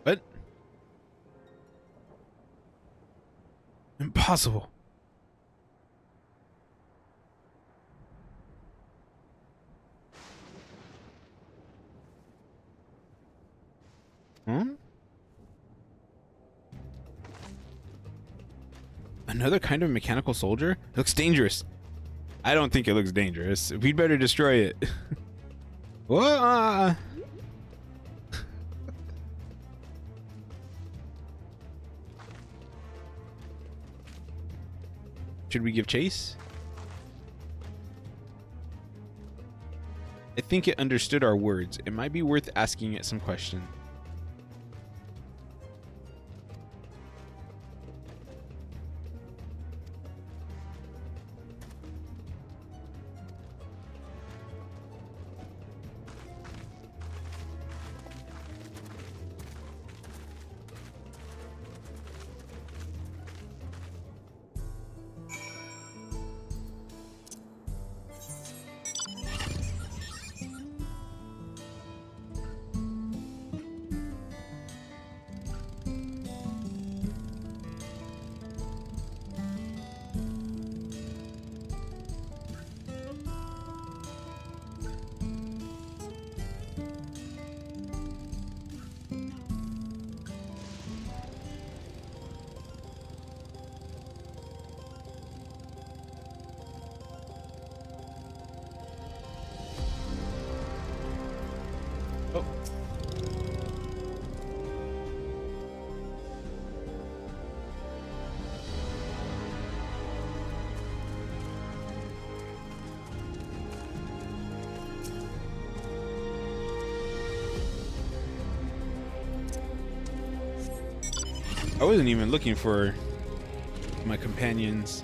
What? Impossible. Hmm? Another kind of mechanical soldier? It looks dangerous. I don't think it looks dangerous. We'd better destroy it. Whoa! Should we give chase? I think it understood our words. It might be worth asking it some questions. Oh. I wasn't even looking for my companions.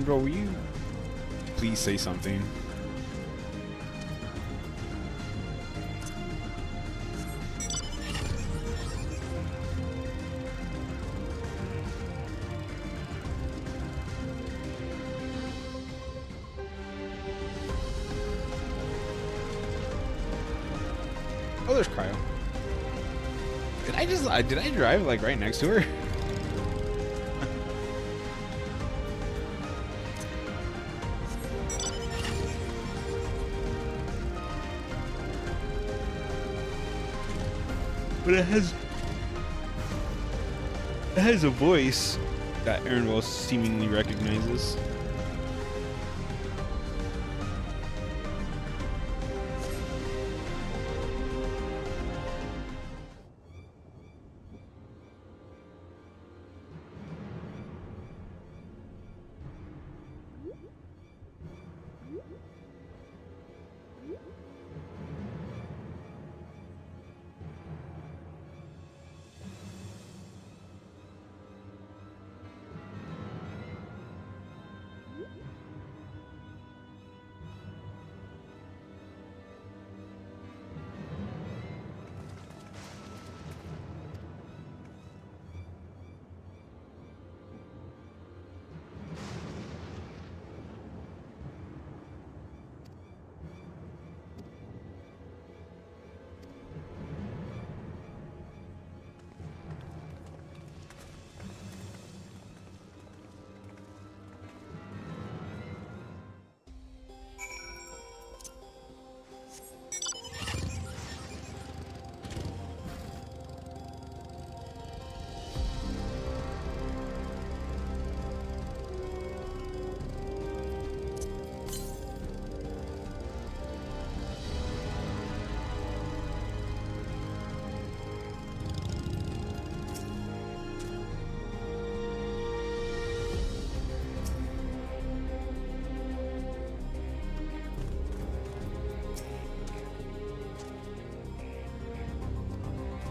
Bro, will you please say something? Oh, there's Cryo. Did I drive like right next to her? But it has a voice that Aaron Wells seemingly recognizes.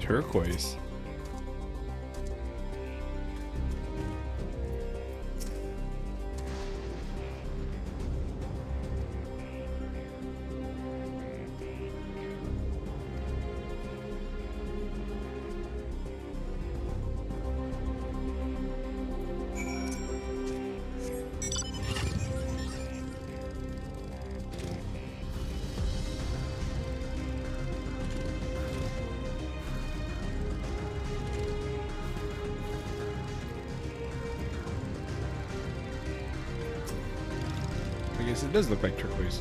Turquoise. I guess it does look like turquoise.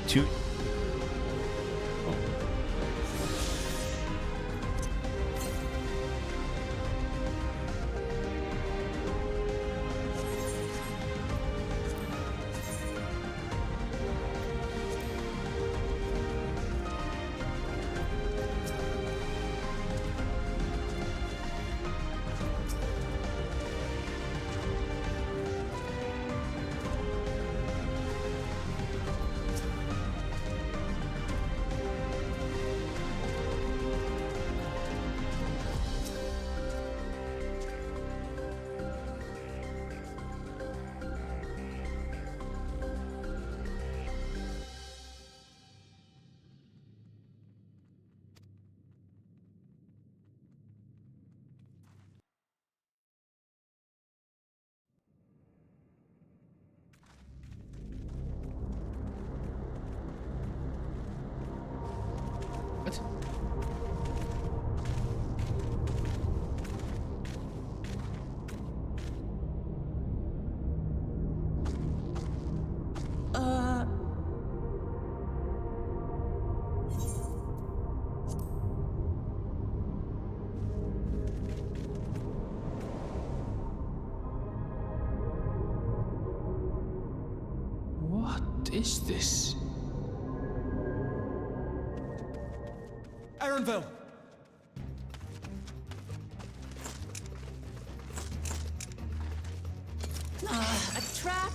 Two. What? What is this? Aaronville! A trap?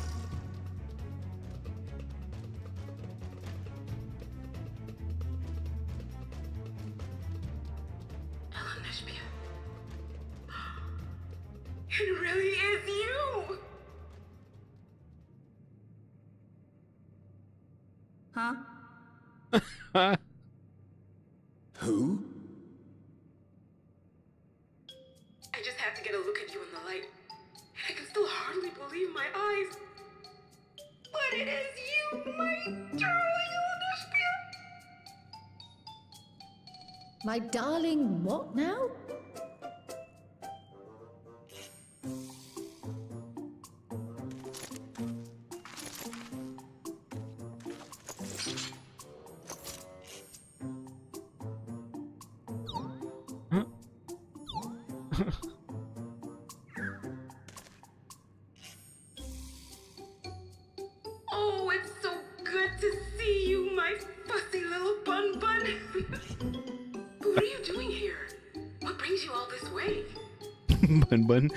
It really is you! Huh? Who? I just have to get a look at you in the light. And I can still hardly believe my eyes. But it is you, my darling Olympia! My darling, what now? Oh, it's so good to see you, my fussy little bun bun. What are you doing here? What brings you all this way? Bun bun.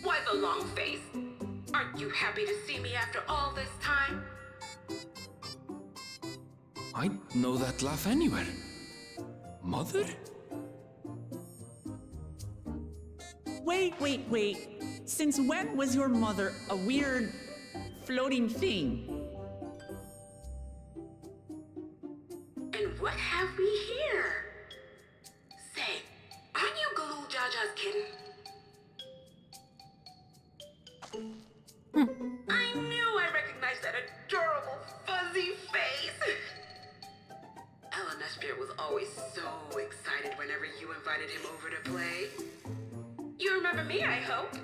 Why the long face? Aren't you happy to see me after all this time? I know that laugh anywhere. Mother? Wait. Since when was your mother a weird floating thing? And what have we here? Say, aren't you Galul Jaja's kitten? I knew I recognized that adorable fuzzy face. Ellen Spirit was always so excited whenever you invited him over to play. You remember me, I hope.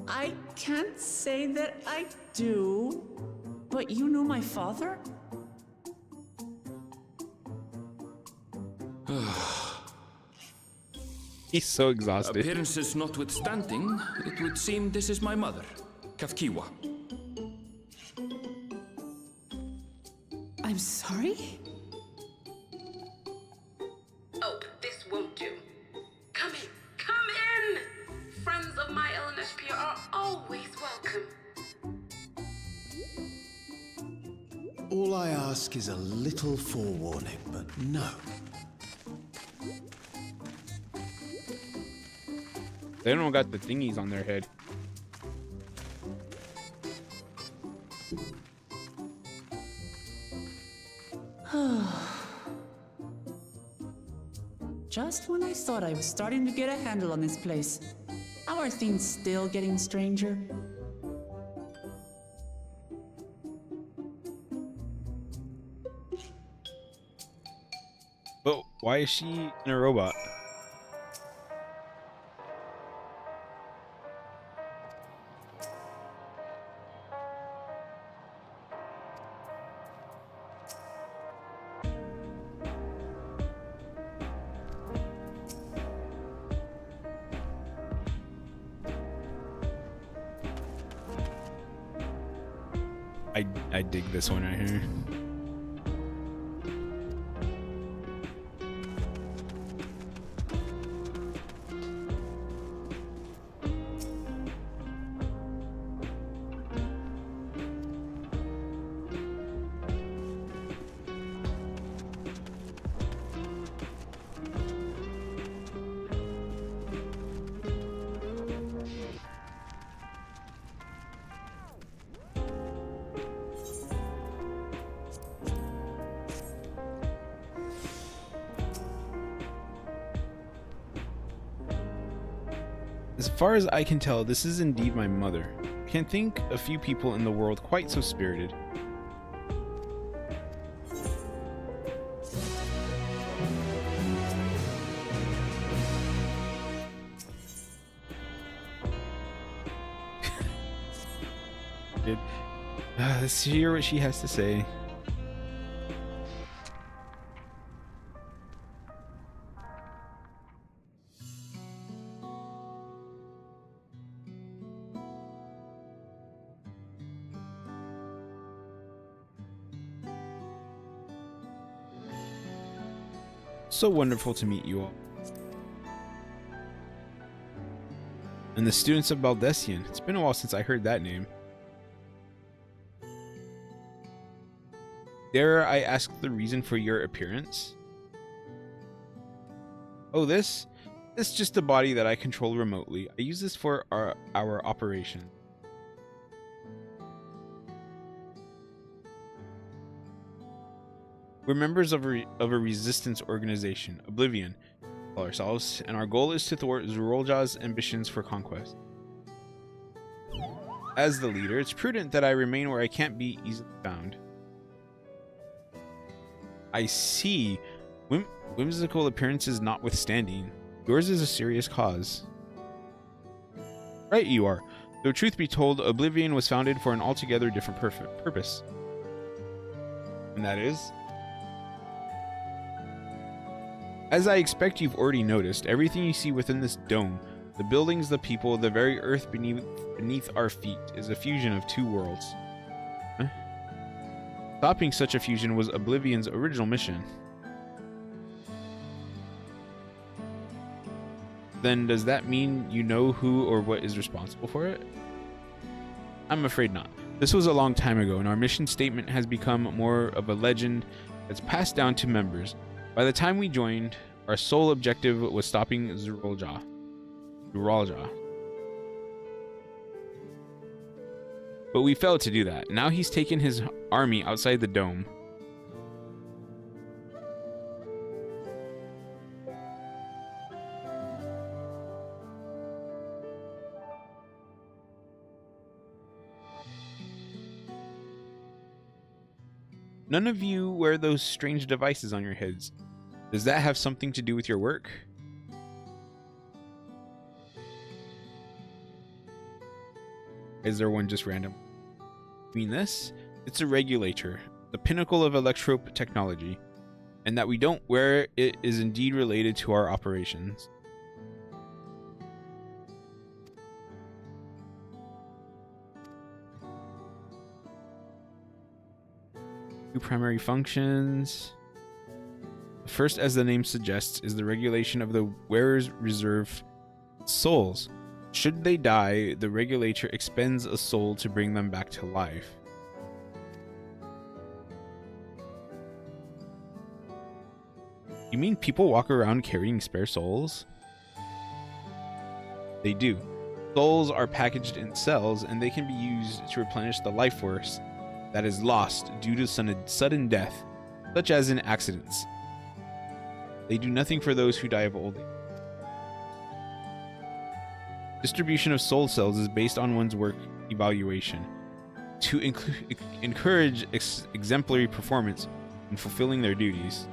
I can't say that I do. But you knew my father? He's so exhausted. Appearances notwithstanding, it would seem this is my mother, Kafkiwa. I'm sorry? Oh, this won't do. Come in. Come in! Friends of my LNSP are always welcome. All I ask is a little forewarning, but no. They don't got the thingies on their head. Just when I thought I was starting to get a handle on this place. How are things still getting stranger? But why is she in a robot? I dig this one right here. As far as I can tell, this is indeed my mother. I can't think a few people in the world quite so spirited. Dude, let's hear what she has to say. So wonderful to meet you all. And the students of Baldessian. It's been a while since I heard that name. Dare I ask the reason for your appearance? Oh, this? This is just a body that I control remotely. I use this for our operation. We're members of a resistance organization, Oblivion, call ourselves, and our goal is to thwart Zorolja's ambitions for conquest. As the leader, it's prudent that I remain where I can't be easily found. I see. Whimsical appearances notwithstanding, yours is a serious cause. Right you are. Though truth be told, Oblivion was founded for an altogether different purpose. And that is? As I expect you've already noticed, everything you see within this dome, the buildings, the people, the very earth beneath our feet, is a fusion of two worlds. Huh? Stopping such a fusion was Oblivion's original mission. Then does that mean you know who or what is responsible for it? I'm afraid not. This was a long time ago, and our mission statement has become more of a legend that's passed down to members. By the time we joined, our sole objective was stopping Zorolja. But we failed to do that. Now he's taken his army outside the dome. None of you wear those strange devices on your heads. Does that have something to do with your work? Is there one just random? I mean this? It's a regulator, the pinnacle of electrope technology, and that we don't wear it is indeed related to our operations. Two primary functions. The first, as the name suggests, is the regulation of the wearer's reserve souls. Should they die, the regulator expends a soul to bring them back to life. You mean people walk around carrying spare souls? They do. Souls are packaged in cells, and they can be used to replenish the life force that is lost due to sudden death, such as in accidents. They do nothing for those who die of old age. Distribution of soul cells is based on one's work evaluation to encourage exemplary performance in fulfilling their duties.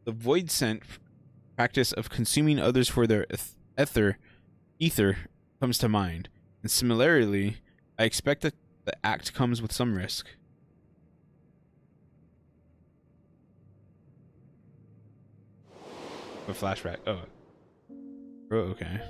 The void scent practice of consuming others for their ether comes to mind, and similarly, I expect that the act comes with some risk. A flashback. Oh, okay.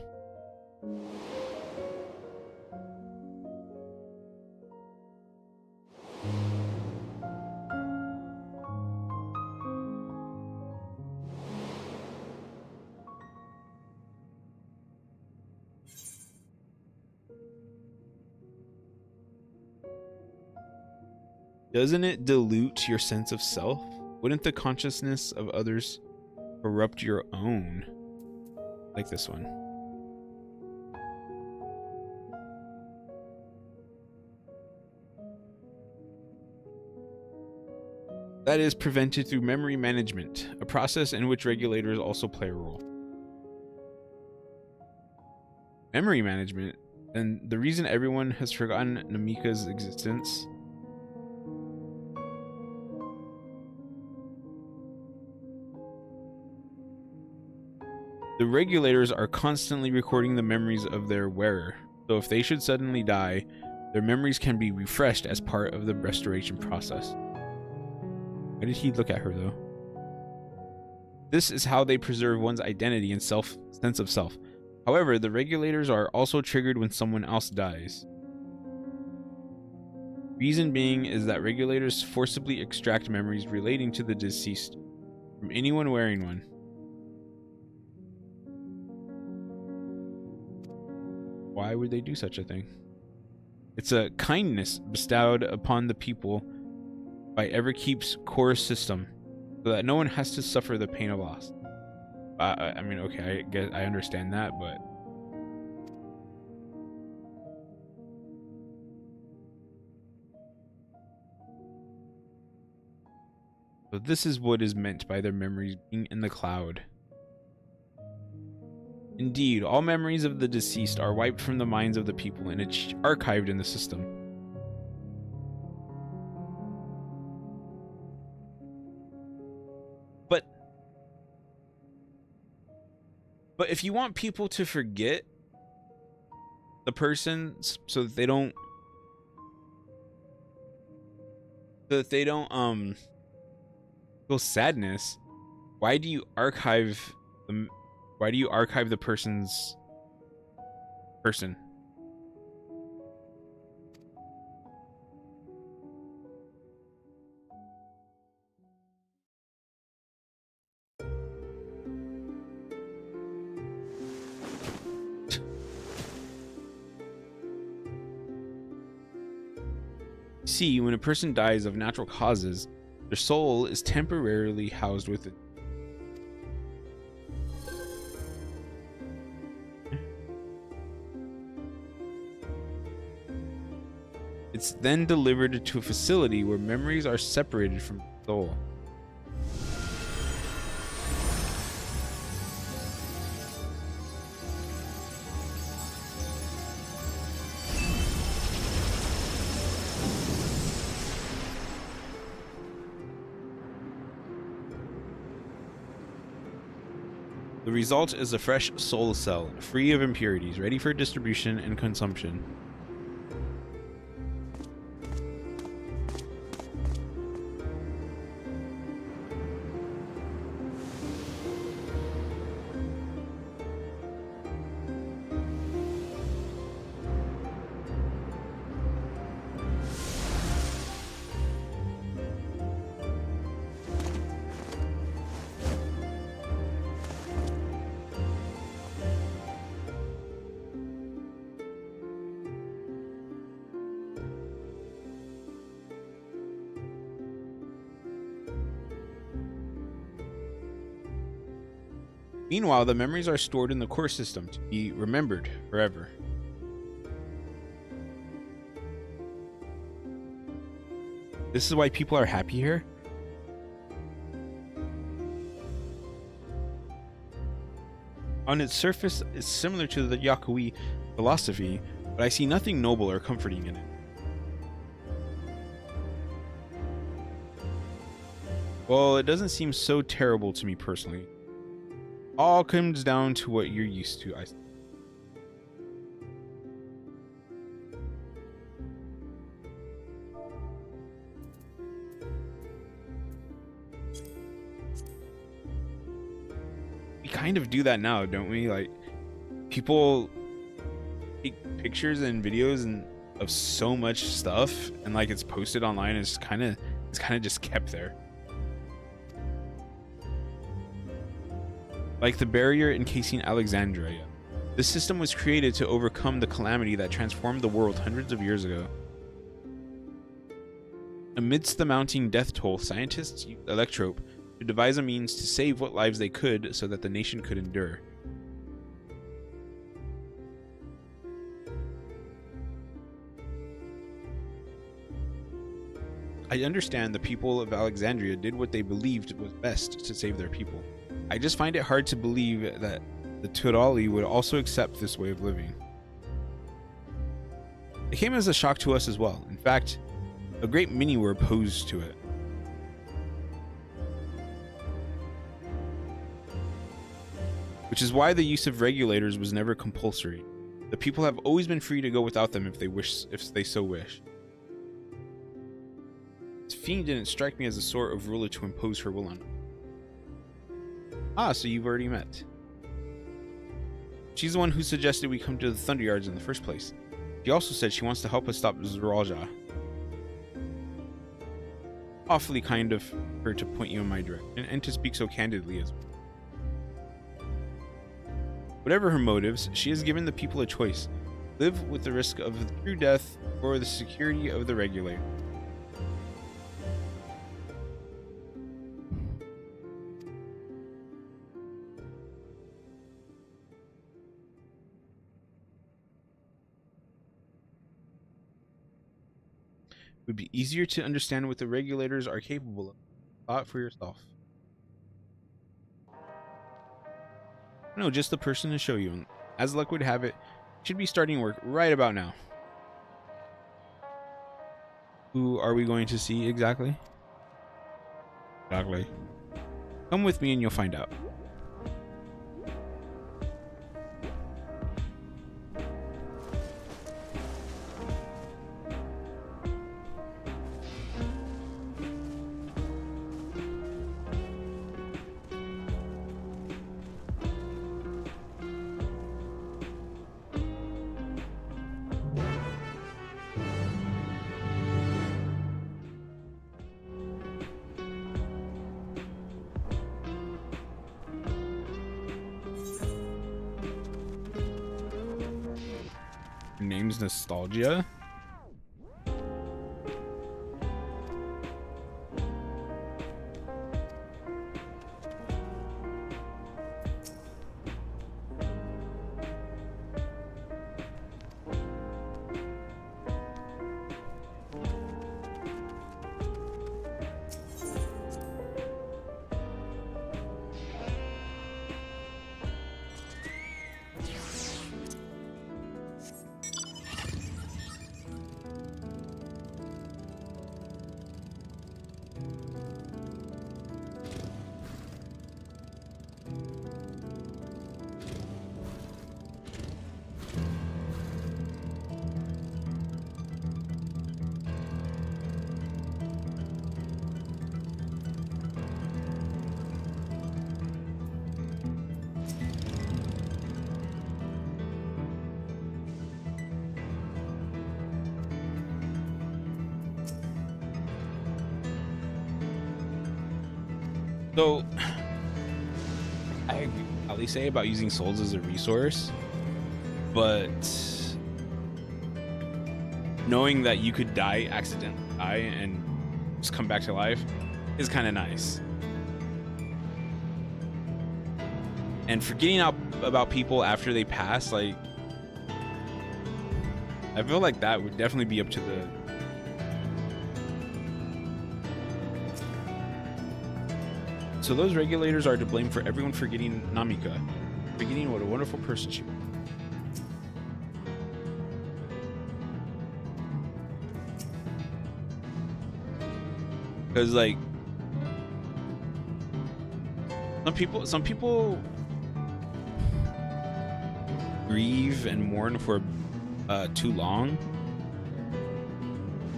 Doesn't it dilute your sense of self? Wouldn't the consciousness of others corrupt your own? Like this one. That is prevented through memory management, a process in which regulators also play a role. Memory management? And the reason everyone has forgotten Namika's existence? The regulators are constantly recording the memories of their wearer, so if they should suddenly die, their memories can be refreshed as part of the restoration process. Why did he look at her, though? This is how they preserve one's identity and sense of self. However, the regulators are also triggered when someone else dies. Reason being is that regulators forcibly extract memories relating to the deceased from anyone wearing one. Why would they do such a thing? It's a kindness bestowed upon the people by Everkeep's core system, so that no one has to suffer the pain of loss. I mean, okay, I understand that, but so this is what is meant by their memories being in the cloud. Indeed, all memories of the deceased are wiped from the minds of the people and it's archived in the system. But if you want people to forget the person so that they don't feel sadness, why do you archive the person's person? See, when a person dies of natural causes, their soul is temporarily housed with it. It's then delivered to a facility where memories are separated from the soul. The result is a fresh soul cell, free of impurities, ready for distribution and consumption. Meanwhile, the memories are stored in the core system to be remembered forever. This is why people are happy here? On its surface, it's similar to the Yakui philosophy, but I see nothing noble or comforting in it. Well, it doesn't seem so terrible to me personally. All comes down to what you're used to, I suppose. We kind of do that now, don't we? Like, people take pictures and videos and of so much stuff, and like it's posted online. It's kind of just kept there. Like the barrier encasing Alexandria. This system was created to overcome the calamity that transformed the world hundreds of years ago. Amidst the mounting death toll, scientists used Electrope to devise a means to save what lives they could so that the nation could endure. I understand the people of Alexandria did what they believed was best to save their people. I just find it hard to believe that the Turali would also accept this way of living. It came as a shock to us as well. In fact, a great many were opposed to it. Which is why the use of regulators was never compulsory. The people have always been free to go without them if they so wish. This fiend didn't strike me as the sort of ruler to impose her will on them. Ah, so you've already met. She's the one who suggested we come to the Thunder Yards in the first place. She also said she wants to help us stop Zoralja. Awfully kind of her to point you in my direction, and to speak so candidly as well. Whatever her motives, she has given the people a choice. Live with the risk of true death or the security of the regulator. It would be easier to understand what the regulators are capable of. Thought for yourself. No, just the person to show you. And as luck would have it, should be starting work right about now. Who are we going to see exactly? Exactly. Come with me and you'll find out. Name's Nostalgia. So I at least say about using souls as a resource, but knowing that you could accidentally die and just come back to life is kind of nice. And forgetting about people after they pass, like, I feel like that would definitely be up to the... So those regulators are to blame for everyone forgetting Namika, forgetting what a wonderful person she was. Because, like, some people grieve and mourn for too long,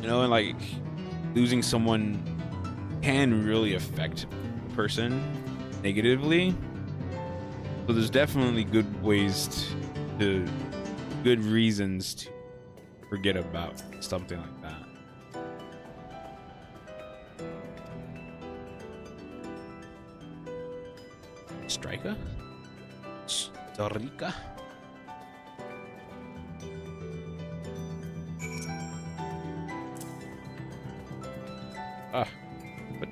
you know, and like losing someone can really affect a person negatively. So there's definitely good reasons to forget about something like that. Striker? Storica? Ah, but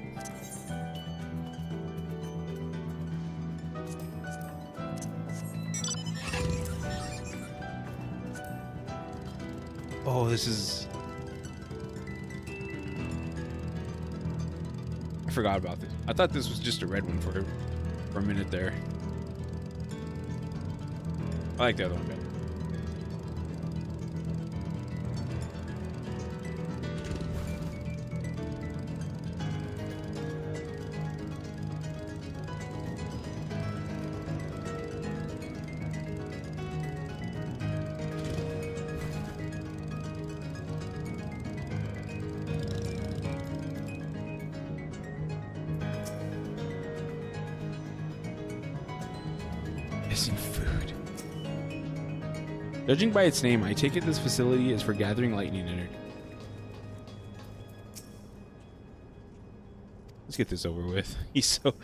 oh, this is... I forgot about this. I thought this was just a red one for a minute there. I like the other one better. Missing food. Judging by its name, I take it this facility is for gathering lightning energy. Let's get this over with. He's so...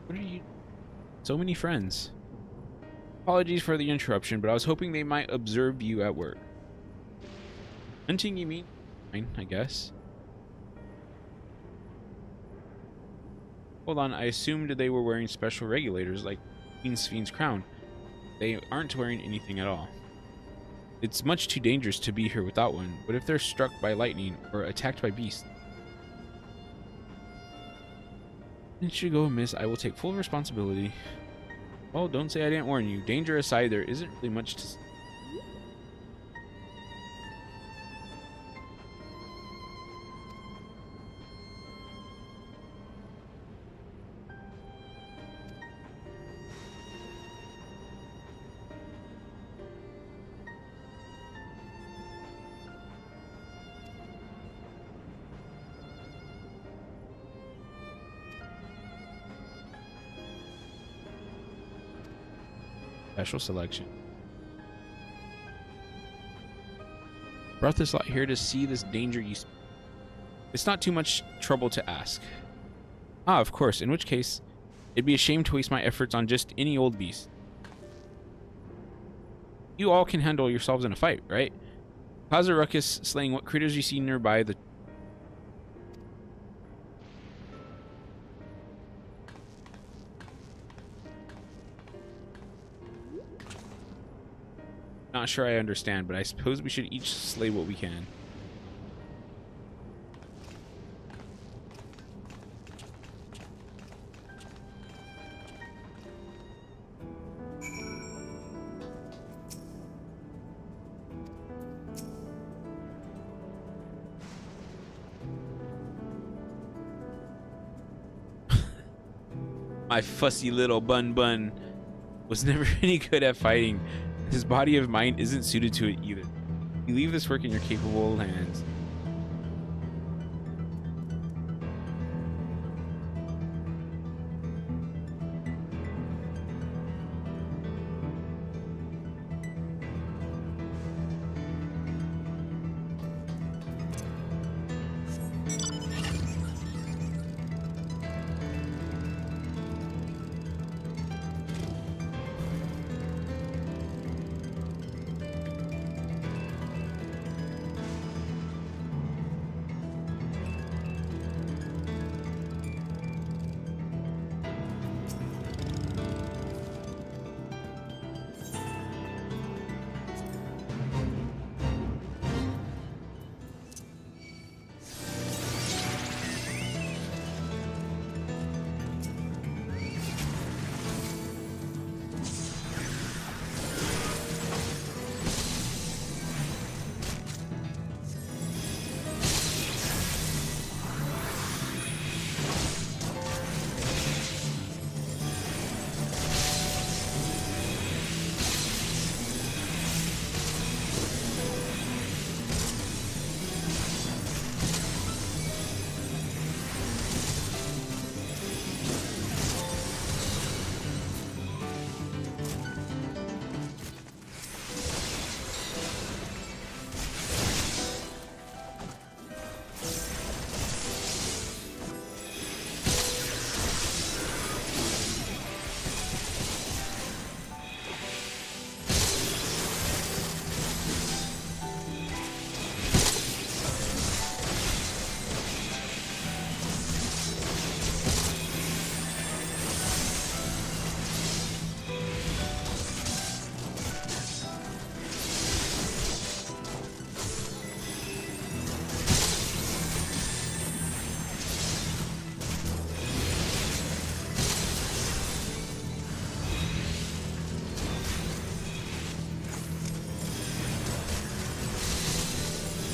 What are you... So many friends. Apologies for the interruption, but I was hoping they might observe you at work. Hunting, you mean? Fine, I guess. Hold on, I assumed they were wearing special regulators like Queen Sphne's crown. They aren't wearing anything at all. It's much too dangerous to be here without one. What if they're struck by lightning or attacked by beasts? It should go amiss. I will take full responsibility. Oh, don't say I didn't warn you. Danger aside, there isn't really much to... Special selection. Brought this lot here to see this danger you... It's not too much trouble to ask. Ah, of course, in which case, it'd be a shame to waste my efforts on just any old beast. You all can handle yourselves in a fight, right? Cause a ruckus, slaying what critters you see nearby. The not sure I understand, but I suppose we should each slay what we can. My fussy little bun was never any good at fighting. His body of mine isn't suited to it either. You leave this work in your capable hands.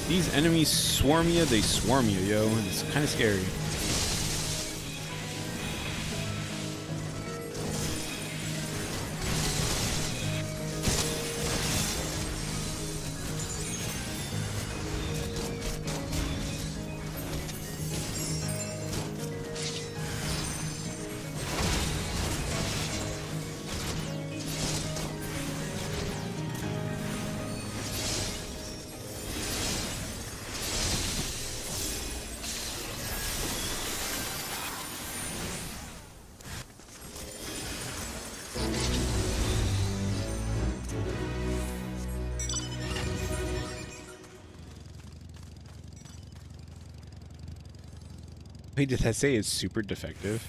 These enemies swarm you, they swarm you, yo. It's kind of scary. Wait, did that say it's super defective?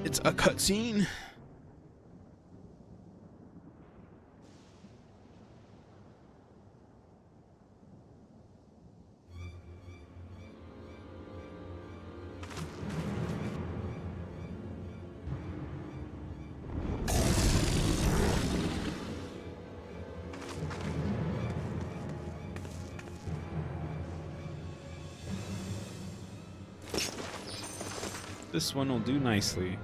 It's a cutscene. This one will do nicely.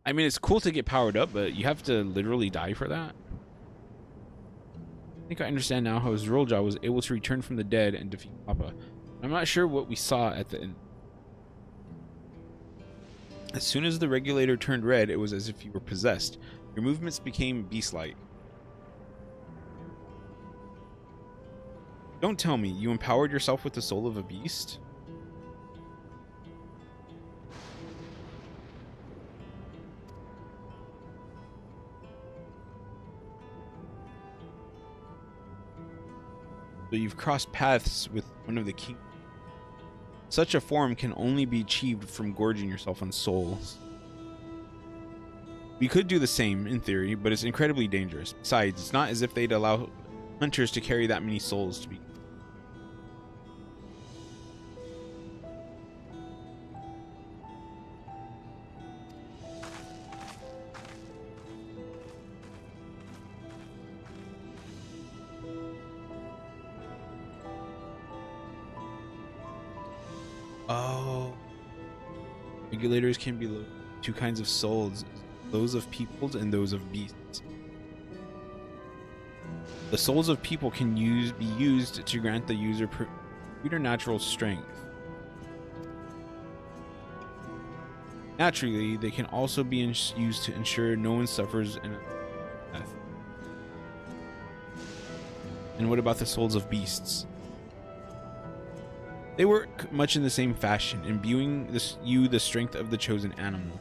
I mean, it's cool to get powered up, but you have to literally die for that. I think I understand now how Zrolja was able to return from the dead and defeat Papa. I'm not sure what we saw at the end. As soon as the regulator turned red, it was as if you were possessed. Your movements became beast-like. Don't tell me, you empowered yourself with the soul of a beast? So you've crossed paths with one of the kings. Such a form can only be achieved from gorging yourself on souls. We could do the same, in theory, but it's incredibly dangerous. Besides, it's not as if they'd allow hunters to carry that many souls to be. Oh. Regulators can be two kinds of souls, those of peoples and those of beasts. The souls of people can be used to grant the user preternatural strength. Naturally, they can also be used to ensure no one suffers death. And what about the souls of beasts? They work much in the same fashion, imbuing you the strength of the chosen animal.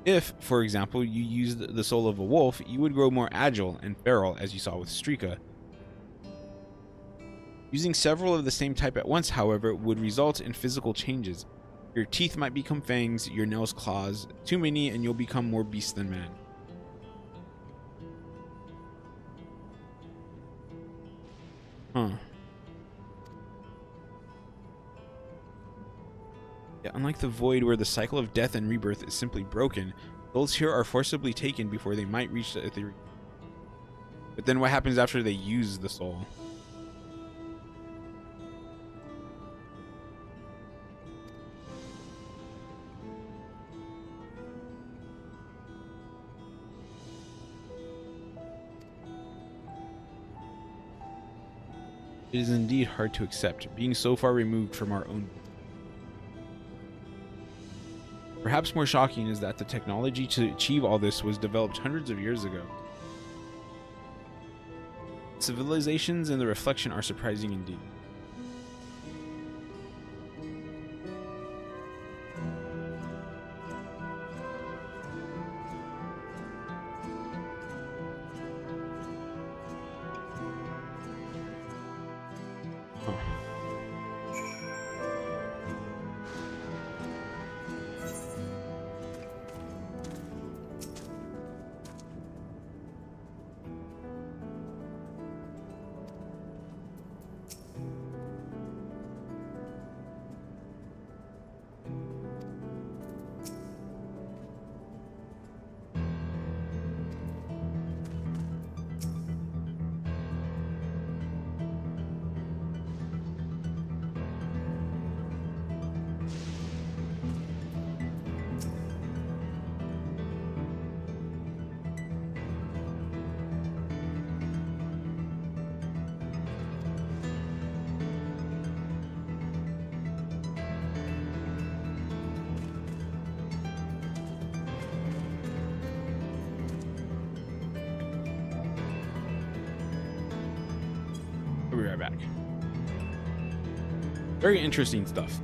If, for example, you used the soul of a wolf, you would grow more agile and feral, as you saw with Strika. Using several of the same type at once, however, would result in physical changes. Your teeth might become fangs, your nails claws. Too many and you'll become more beast than man. Huh. Yeah, unlike the void where the cycle of death and rebirth is simply broken, souls here are forcibly taken before they might reach the aether. But then what happens after they use the soul? It is indeed hard to accept, being so far removed from our own. Perhaps more shocking is that the technology to achieve all this was developed hundreds of years ago. Civilizations in the reflection are surprising indeed. We'll be right back. Very interesting stuff.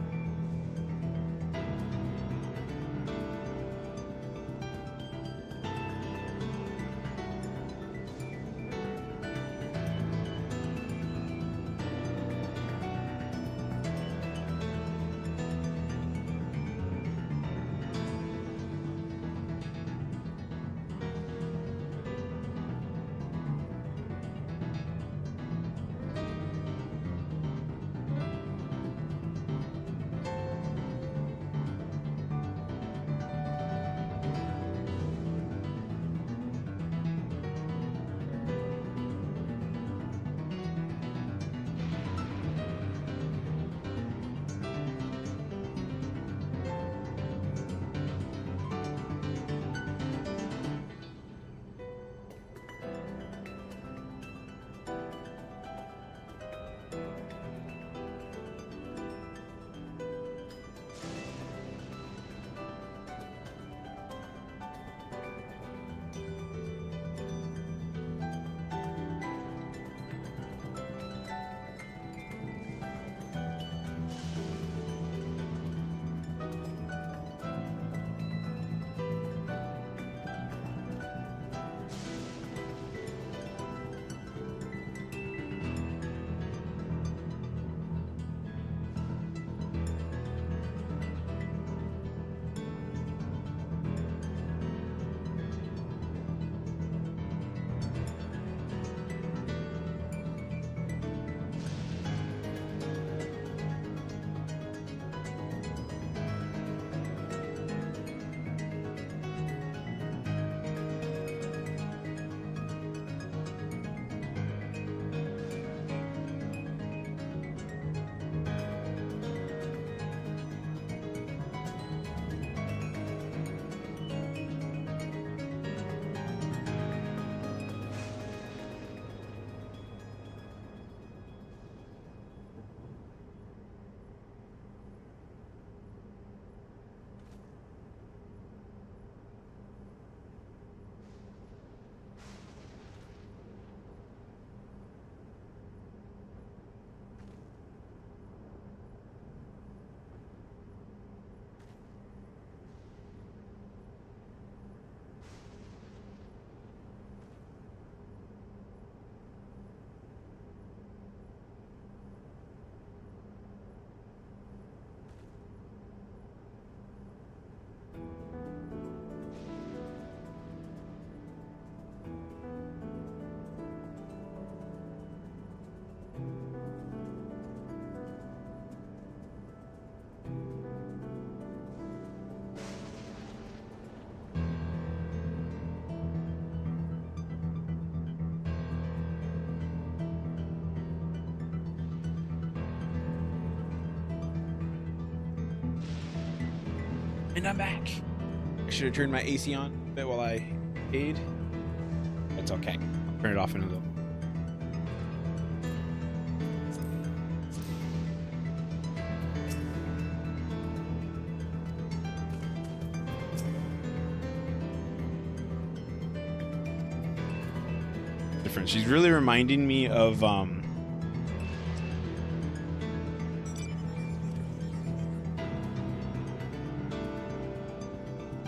And I'm back. I should have turned my AC on a bit while I ate. It's okay. I'll turn it off in a little. Different. She's really reminding me of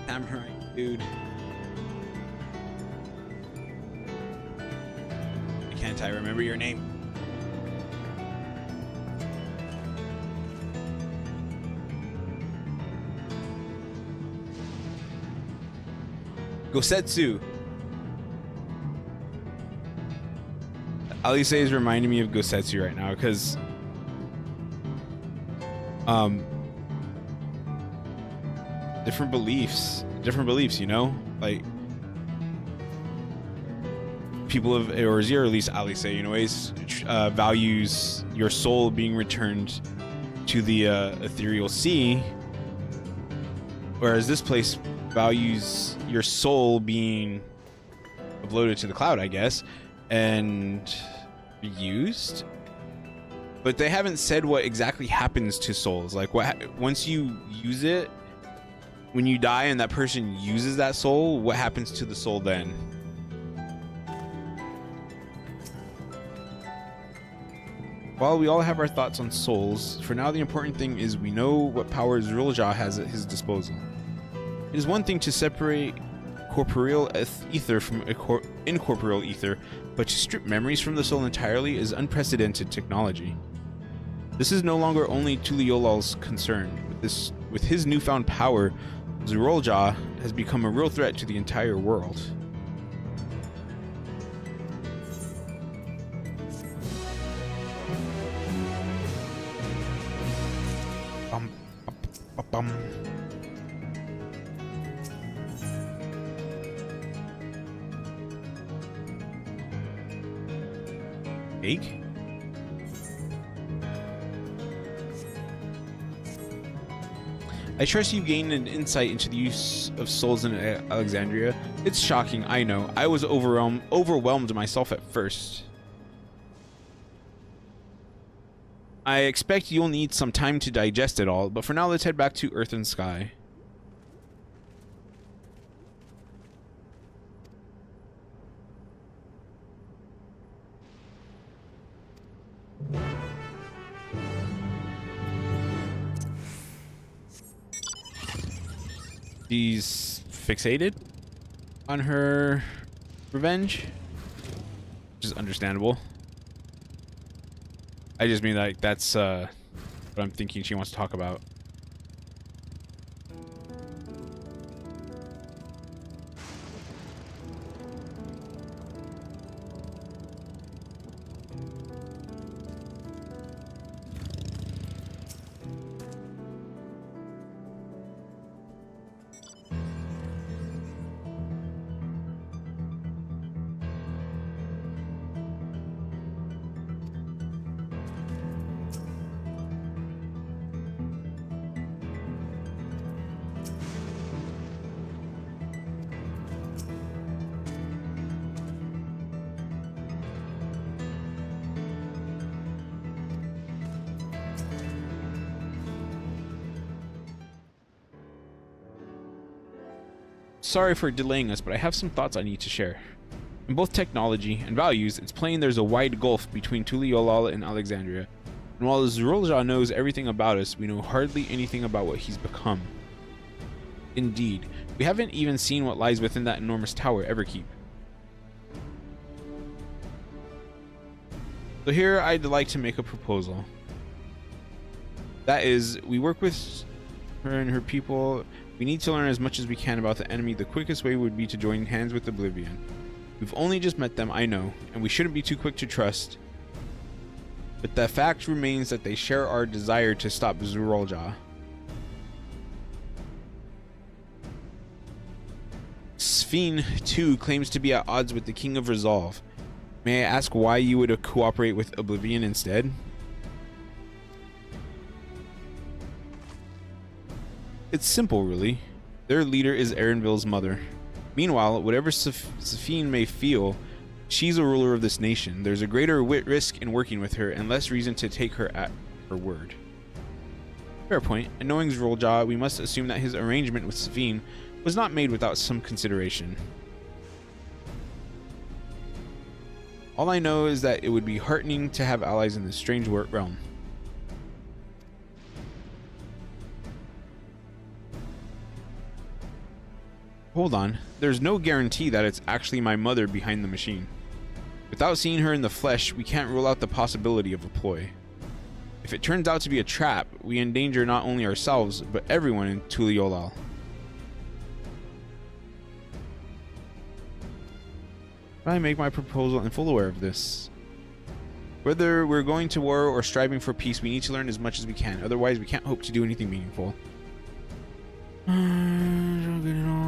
Samurai dude. Can't I remember your name? Gosetsu. Alice is reminding me of Gosetsu right now because different beliefs, you know, like people of, or Zero, at least Alice, you know, values your soul being returned to the ethereal sea, whereas this place values your soul being uploaded to the cloud, I guess, and used. But they haven't said what exactly happens to souls. Like, what once you use it, when you die and that person uses that soul, what happens to the soul then? While we all have our thoughts on souls, for now the important thing is we know what power Zul'jah has at his disposal. It is one thing to separate corporeal ether from incorporeal ether, but to strip memories from the soul entirely is unprecedented technology. This is no longer only Tuliyolal's concern. With his newfound power, Zul'jah has become a real threat to the entire world. Egg? I trust you've gained an insight into the use of souls in Alexandria. It's shocking, I know. I was overwhelmed myself at first. I expect you'll need some time to digest it all, but for now let's head back to Earth and Sky. She's fixated on her revenge, which is understandable. I just mean, like, that's what I'm thinking she wants to talk about. Sorry for delaying us, but I have some thoughts I need to share. In both technology and values, it's plain there's a wide gulf between Tuliyollal and Alexandria. And while Zul'jah knows everything about us, we know hardly anything about what he's become. Indeed, we haven't even seen what lies within that enormous tower Everkeep. So here I'd like to make a proposal. That is, we work with her and her people. We need to learn as much as we can about the enemy. The quickest way would be to join hands with Oblivion. We've only just met them, I know, and we shouldn't be too quick to trust. But the fact remains that they share our desire to stop Zul'jah. Sphene, too, claims to be at odds with the King of Resolve. May I ask why you would cooperate with Oblivion instead? It's simple, really. Their leader is Erenville's mother. Meanwhile, whatever Safine may feel, she's a ruler of this nation. There's a greater risk in working with her, and less reason to take her at her word. Fair point. And knowing Zrolja, we must assume that his arrangement with Safine was not made without some consideration. All I know is that it would be heartening to have allies in this strange realm. Hold on, there's no guarantee that it's actually my mother behind the machine. Without seeing her in the flesh, we can't rule out the possibility of a ploy. If it turns out to be a trap, we endanger not only ourselves, but everyone in Tuliolal. I make my proposal and full aware of this. Whether we're going to war or striving for peace, we need to learn as much as we can. Otherwise, we can't hope to do anything meaningful. Don't get it all.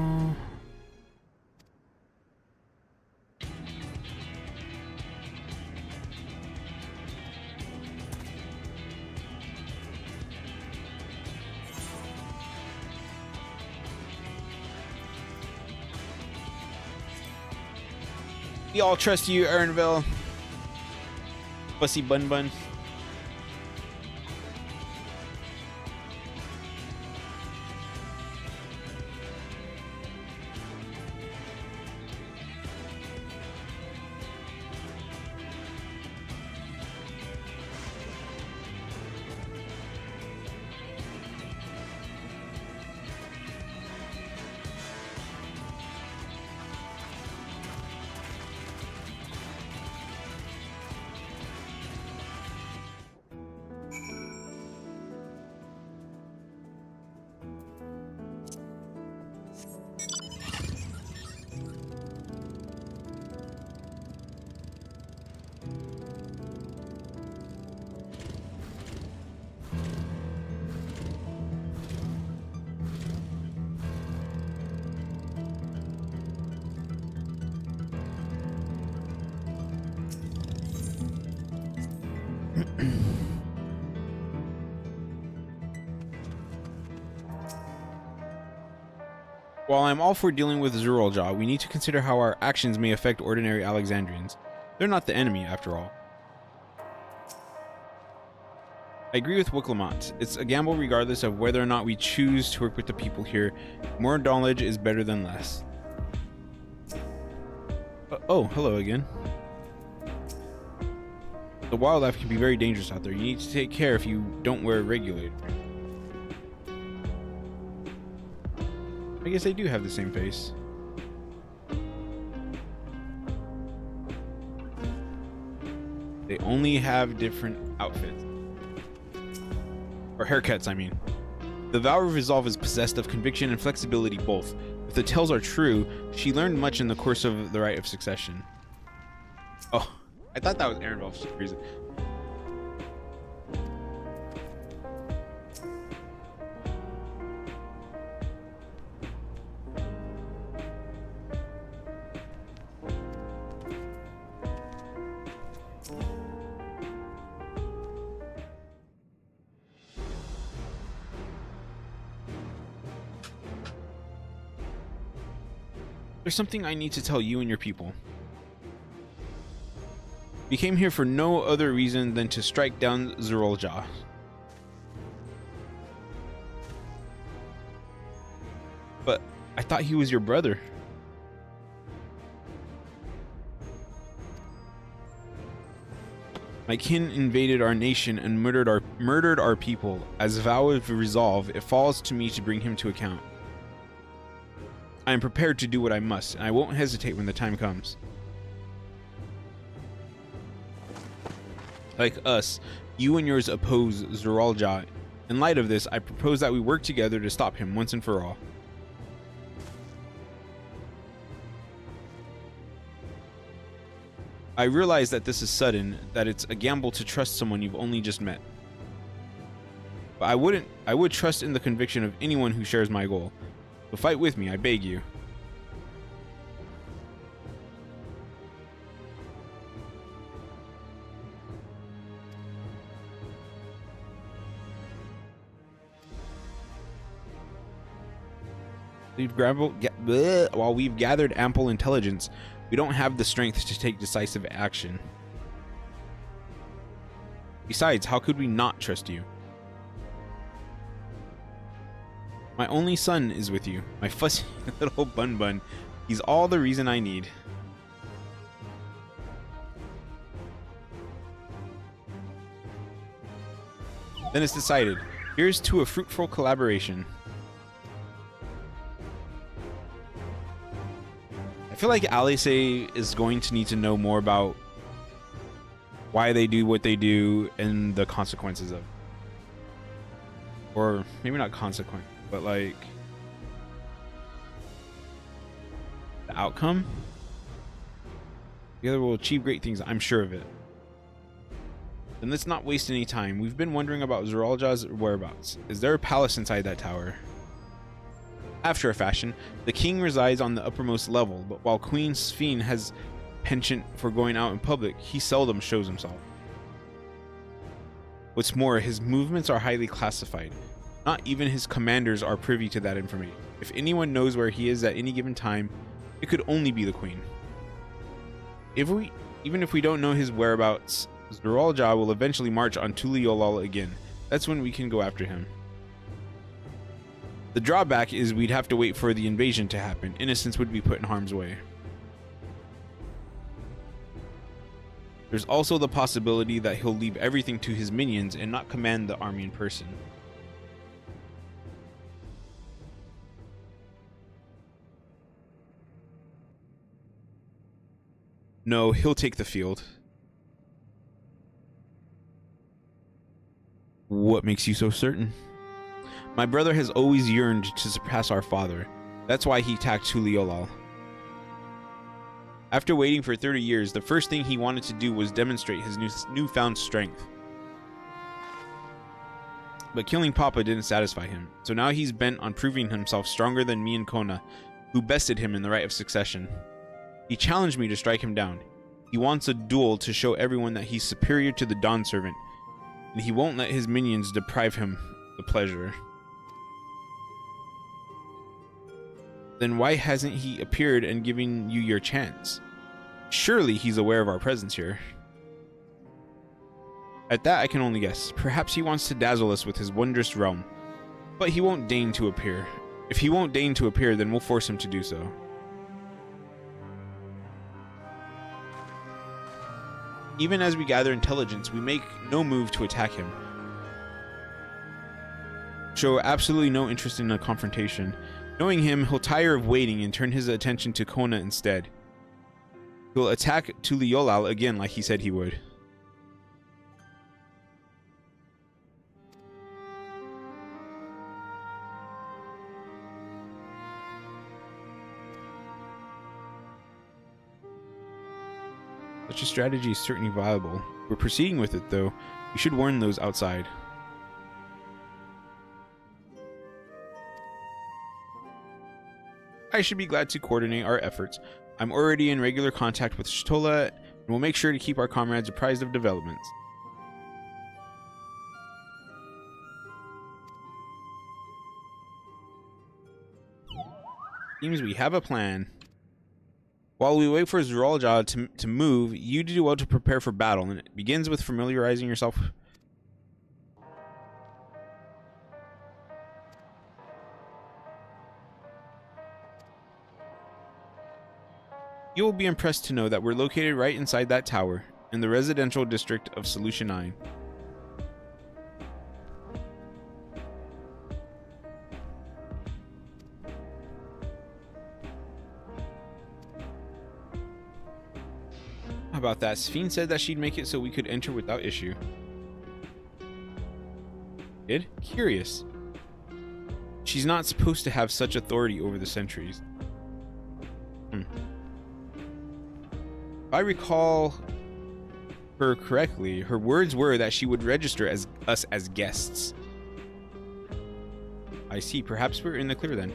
We all trust you, Erenville. Pussy Bun Bun. While I'm all for dealing with Zrolja, we need to consider how our actions may affect ordinary Alexandrians. They're not the enemy, after all. I agree with Wiclamont. It's a gamble regardless of whether or not we choose to work with the people here. More knowledge is better than less. Oh, hello again. The wildlife can be very dangerous out there. You need to take care if you don't wear a regulator. I guess they do have the same face. They only have different outfits. Or haircuts, I mean. The vow of resolve is possessed of conviction and flexibility both. If the tales are true, she learned much in the course of the rite of succession. Oh, I thought that was Erenville for some reason. There's something I need to tell you and your people. We came here for no other reason than to strike down Zrolja. But I thought he was your brother. My kin invaded our nation and murdered our people. As a vow of resolve, it falls to me to bring him to account. I am prepared to do what I must, and I won't hesitate when the time comes. Like us, you and yours oppose Zrolja. In light of this, I propose that we work together to stop him once and for all. I realize that this is sudden, that it's a gamble to trust someone you've only just met. But I would trust in the conviction of anyone who shares my goal. So fight with me, I beg you. While we've gathered ample intelligence, we don't have the strength to take decisive action. Besides, how could we not trust you? My only son is with you, my fussy little bun. He's all the reason I need. Then it's decided. Here's to a fruitful collaboration. I feel like Alice is going to need to know more about why they do what they do and the consequences of it. Or maybe not consequence, but like the outcome. Together we'll achieve great things, I'm sure of it. Then let's not waste any time. We've been wondering about Zoralja's whereabouts. Is there a palace inside that tower? After a fashion, the king resides on the uppermost level, but while Queen Sphene has penchant for going out in public, he seldom shows himself. What's more, his movements are highly classified. Not even his commanders are privy to that information. If anyone knows where he is at any given time, it could only be the queen. Even if we don't know his whereabouts, Zoralja will eventually march on Tuliyollal again. That's when we can go after him. The drawback is we'd have to wait for the invasion to happen. Innocents would be put in harm's way. There's also the possibility that he'll leave everything to his minions and not command the army in person. No, he'll take the field. What makes you so certain? My brother has always yearned to surpass our father. That's why he attacked Tuliyollal. After waiting for 30 years, the first thing he wanted to do was demonstrate his newfound strength. But killing Papa didn't satisfy him, so now he's bent on proving himself stronger than me and Kona, who bested him in the right of succession. He challenged me to strike him down. He wants a duel to show everyone that he's superior to the Dawn Servant, and he won't let his minions deprive him the pleasure. Then why hasn't he appeared and given you your chance? Surely he's aware of our presence here. At that I can only guess. Perhaps he wants to dazzle us with his wondrous realm, but he won't deign to appear. If he won't deign to appear, then we'll force him to do so. Even as we gather intelligence, we make no move to attack him. Show absolutely no interest in a confrontation. Knowing him, he'll tire of waiting and turn his attention to Kona instead. He'll attack Tuliyollal again like he said he would. Such a strategy is certainly viable. We're proceeding with it, though. We should warn those outside. I should be glad to coordinate our efforts. I'm already in regular contact with Shtola, and we'll make sure to keep our comrades apprised of developments. Seems we have a plan. While we wait for Zoralja to move, you do well to prepare for battle, and it begins with familiarizing yourself. You will be impressed to know that we're located right inside that tower, in the residential district of Solution 9. How about that? Sphene said that she'd make it so we could enter without issue. Kid? Curious. She's not supposed to have such authority over the sentries. If I recall her correctly, her words were that she would register us as guests. I see. Perhaps we're in the clear then.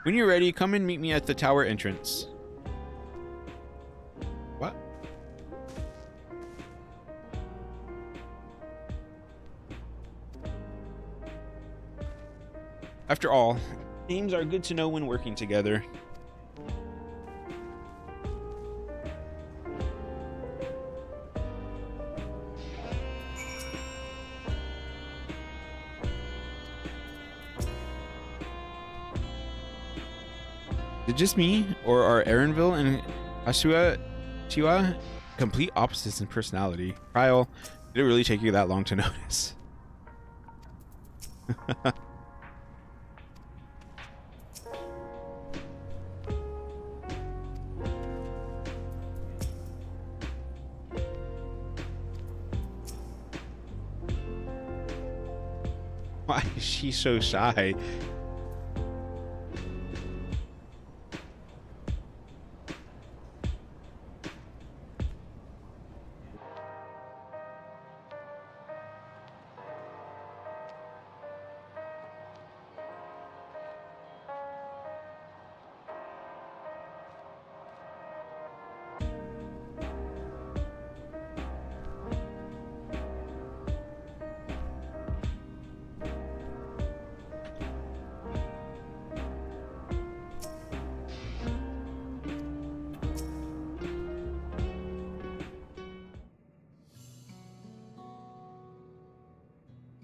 When you're ready, come and meet me at the tower entrance. What? After all, names are good to know when working together. Is it just me, or are Aaronville and Asua Chiwa complete opposites in personality? Kyle, did it really take you that long to notice? Why is she so shy?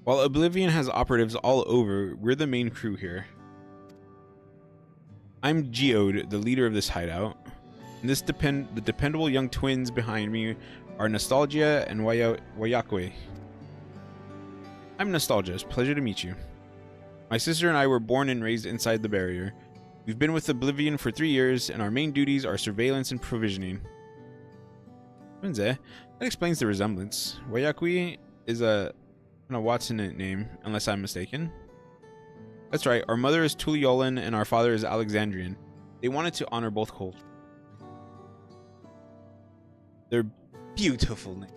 While Oblivion has operatives all over, we're the main crew here. I'm Geode, the leader of this hideout. And the dependable young twins behind me are Nostalgia and Wayakwe. I'm Nostalgia. It's a pleasure to meet you. My sister and I were born and raised inside the barrier. We've been with Oblivion for 3 years, and our main duties are surveillance and provisioning. That explains the resemblance. Wayakwe is a Watson name, unless I'm mistaken. That's right, our mother is Tuliolan and our father is Alexandrian. They wanted to honor both cultures. They're beautiful names.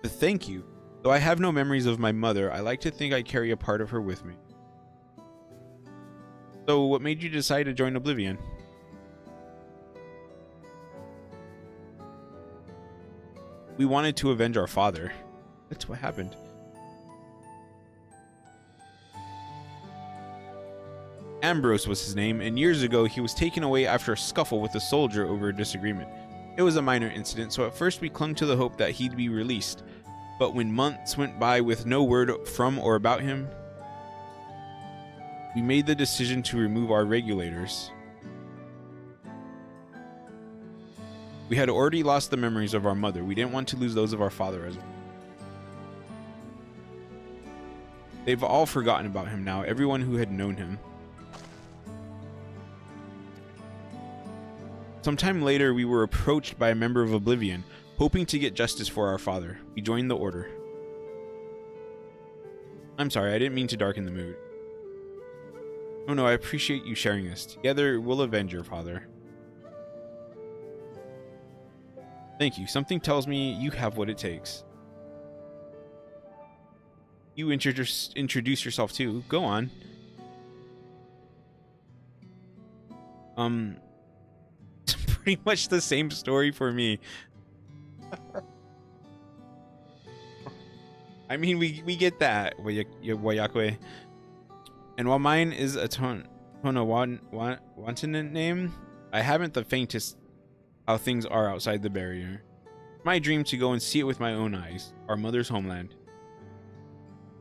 But thank you. Though I have no memories of my mother, I like to think I carry a part of her with me. So, what made you decide to join Oblivion? We wanted to avenge our father. That's what happened. Ambrose was his name, and years ago he was taken away after a scuffle with a soldier over a disagreement. It was a minor incident, so at first we clung to the hope that he'd be released. But when months went by with no word from or about him, we made the decision to remove our regulators. We had already lost the memories of our mother. We didn't want to lose those of our father as well. They've all forgotten about him now, everyone who had known him. Sometime later, we were approached by a member of Oblivion, hoping to get justice for our father. We joined the Order. I'm sorry, I didn't mean to darken the mood. Oh no, I appreciate you sharing this. Together, we'll avenge your father. Thank you. Something tells me you have what it takes. You introduce yourself too. Go on. It's pretty much the same story for me. I mean, we get that, Wayakwe. And while mine is a Tonawantinen name, I haven't the faintest how things are outside the barrier. My dream to go and see it with my own eyes, our mother's homeland.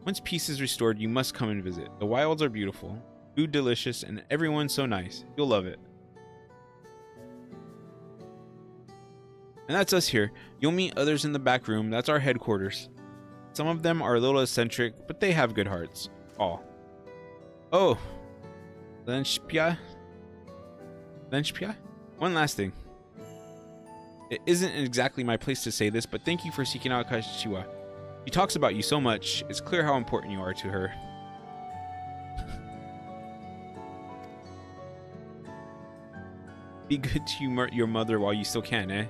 Once peace is restored, you must come and visit. The wilds are beautiful, food delicious, and everyone's so nice. You'll love it. And that's us here. You'll meet others in the back room. That's our headquarters. Some of them are a little eccentric, but they have good hearts. All. Oh. Lenspia? One last thing. It isn't exactly my place to say this, but thank you for seeking out Kashiwa. She talks about you so much. It's clear how important you are to her. Be good to your mother while you still can, eh?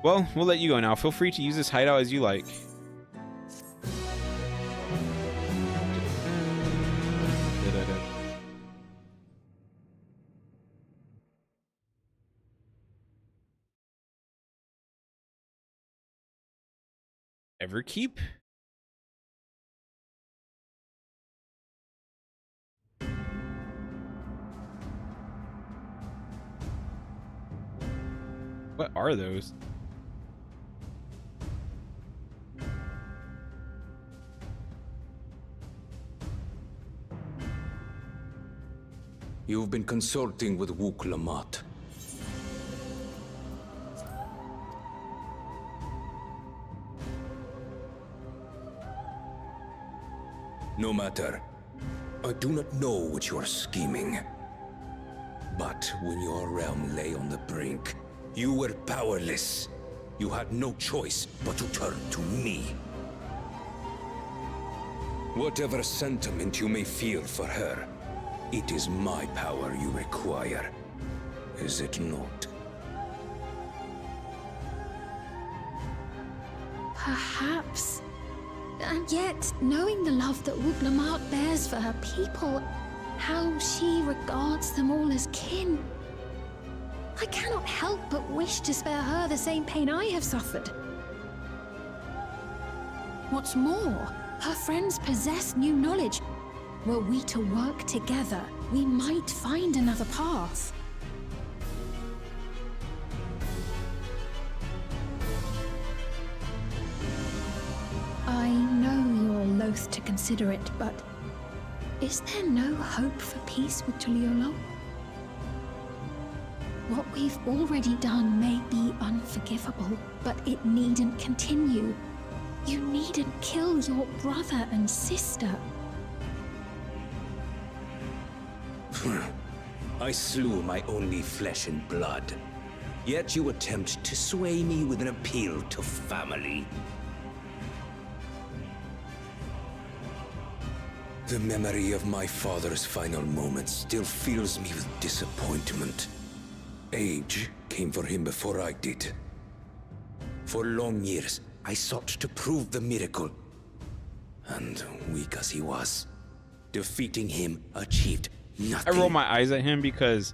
Well, we'll let you go now. Feel free to use this hideout as you like. Ever keep? What are those? You've been consulting with Wook Lamat. No matter. I do not know what you are scheming. But when your realm lay on the brink, you were powerless. You had no choice but to turn to me. Whatever sentiment you may feel for her, it is my power you require, is it not? Perhaps. And yet, knowing the love that Wooglamat bears for her people, how she regards them all as kin, I cannot help but wish to spare her the same pain I have suffered. What's more, her friends possess new knowledge. Were we to work together, we might find another path. I know you're loath to consider it, but is there no hope for peace with Tuliolo? What we've already done may be unforgivable, but it needn't continue. You needn't kill your brother and sister. I slew my only flesh and blood. Yet you attempt to sway me with an appeal to family. The memory of my father's final moments still fills me with disappointment. Age came for him before I did. For long years, I sought to prove the miracle. And weak as he was, defeating him achieved I nothing. roll my eyes at him because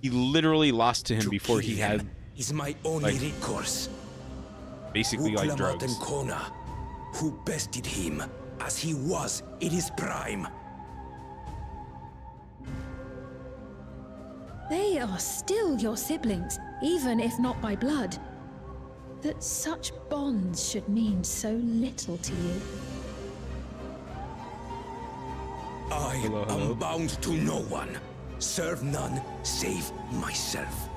he literally lost to him before he had is my only recourse. basically like Wooglamat drugs. and Kona, who bested him as he was in his prime. They are still your siblings, even if not by blood. That such bonds should mean so little to you. I Hello. am bound to no one. Serve none save myself.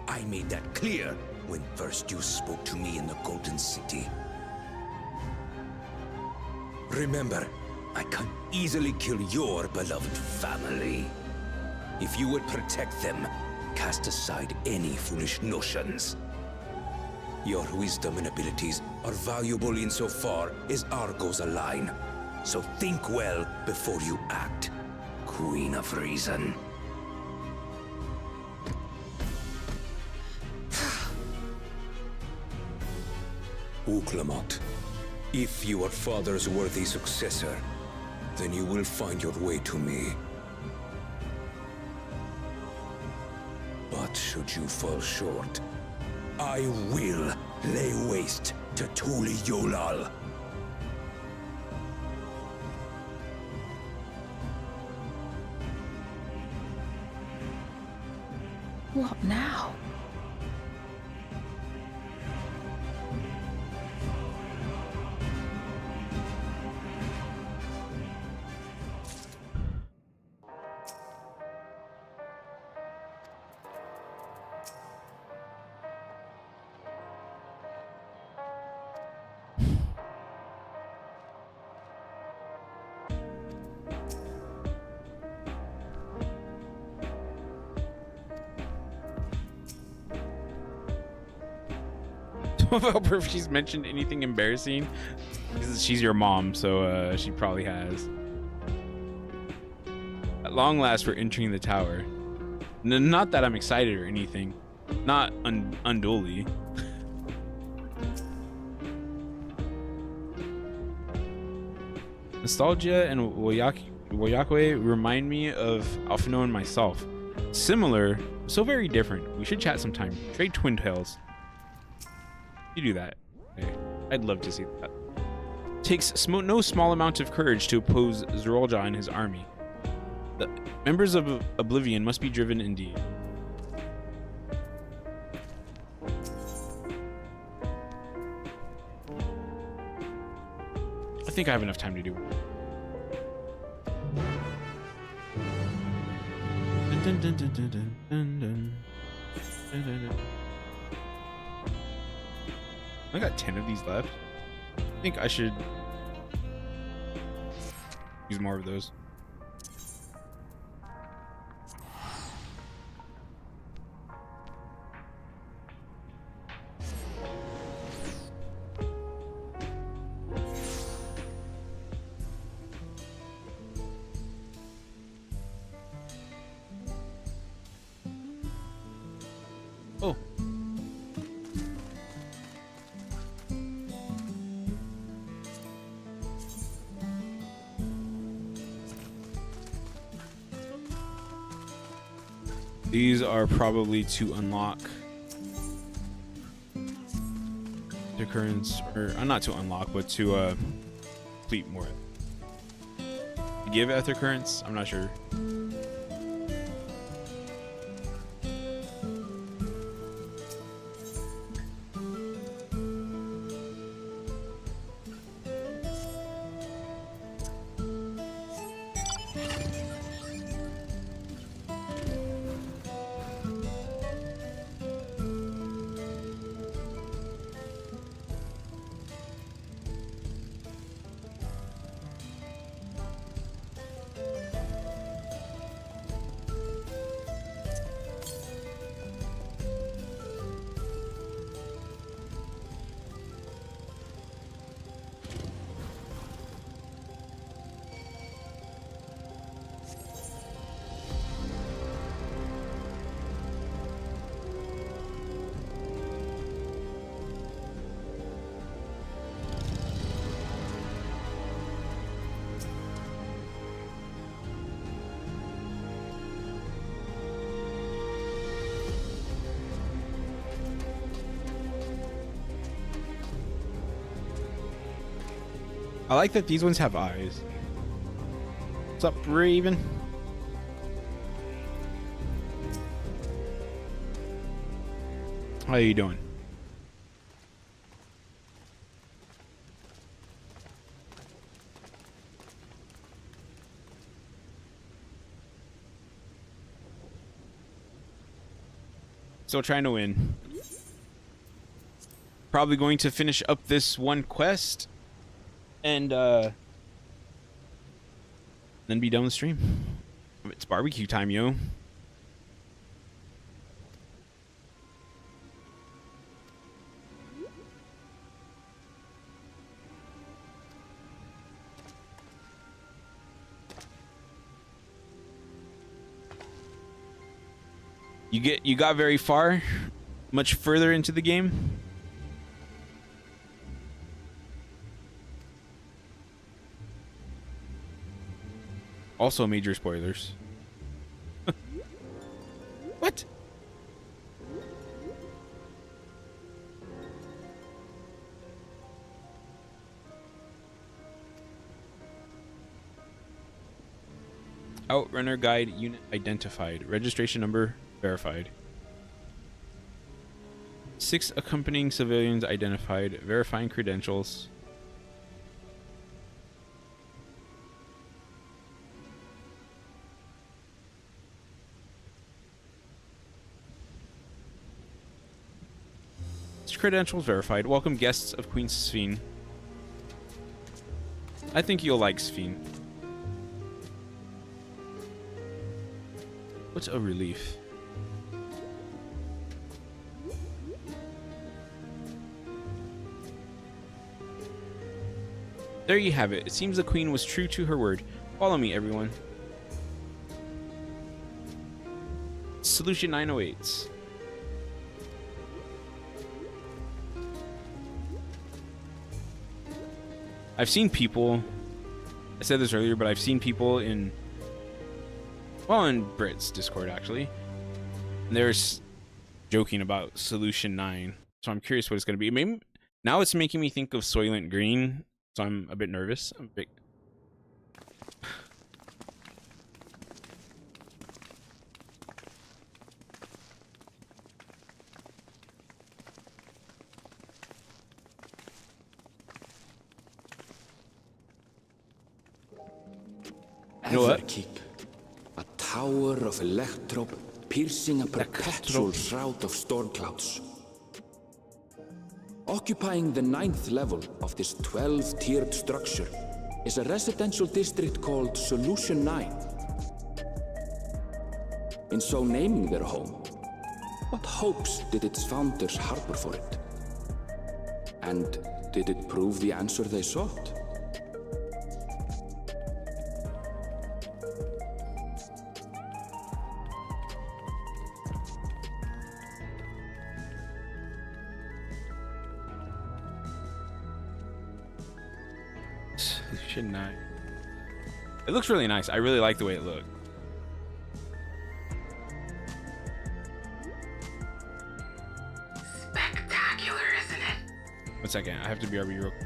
I made that clear when first you spoke to me in the Golden City. Remember, I can easily kill your beloved family. If you would protect them, cast aside any foolish notions. Your wisdom and abilities are valuable insofar as our goals align. So think well before you act, Queen of Reason. Wooglamat, if you are father's worthy successor, then you will find your way to me. But should you fall short, I will lay waste to Tuliolal. What now? If she's mentioned anything embarrassing, because she's your mom, so she probably has. At long last, we're entering the tower. Not that I'm excited or anything, not unduly. Nostalgia and Woyakwe remind me of Alphino and myself. Similar, so very different. We should chat sometime. Trade twin tales. You do that. Okay. I'd love to see that. Takes no small amount of courage to oppose Zerolja and his army. The members of Oblivion must be driven indeed. think I have enough time to do it. Dun, dun, dun, dun, dun, dun, dun. Dun, dun, dun. I got 10 of these left. I think I should use more of those. Oh. These are probably to unlock the currents, or not to unlock, but to complete more. Give ether currents? I'm not sure. I like that these ones have eyes. What's up, Raven? How you doing? Still trying to win. Probably going to finish up this one quest and then be done with the stream. It's barbecue time, yo. You got very far, much further into the game. Also major spoilers. What? Outrunner guide unit identified. Registration number verified. 6 accompanying civilians identified. Verifying credentials. Credentials verified. Welcome guests of Queen Sphene. I think you'll like Sphene. What's a relief? There you have it. It seems the Queen was true to her word. Follow me, everyone. Solution 908. I've seen people, I said this earlier, but I've seen people in, well, in Brit's Discord actually, and they're joking about Solution 9, so I'm curious what it's going to be. Maybe now it's making me think of Soylent Green, so I'm a bit nervous. I'm a bit... know what? Netherkeep. A tower of electrope piercing a perpetual shroud of storm clouds. Occupying the 9th level of this 12-tiered structure is a residential district called Solution 9. In so naming their home, what hopes did its founders harbor for it? And did it prove the answer they sought? Solution 9. It looks really nice. I really like the way it looked. Spectacular, isn't it? 1 second. I have to BRB real quick.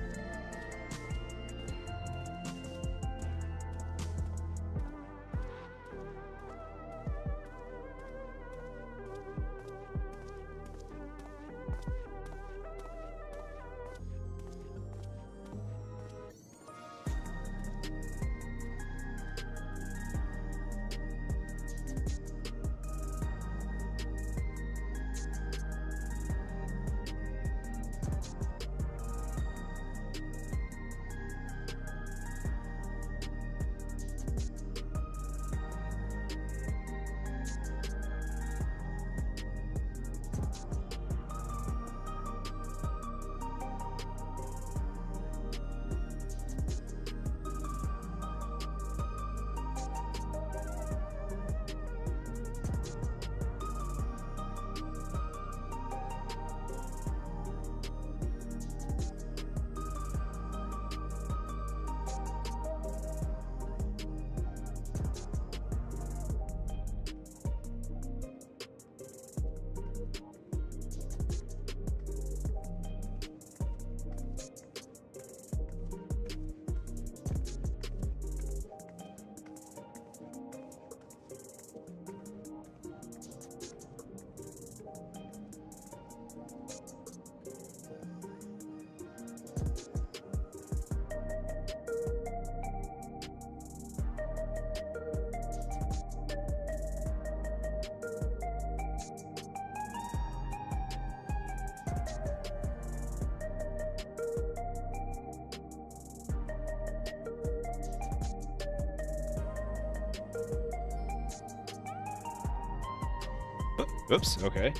Oops, okay.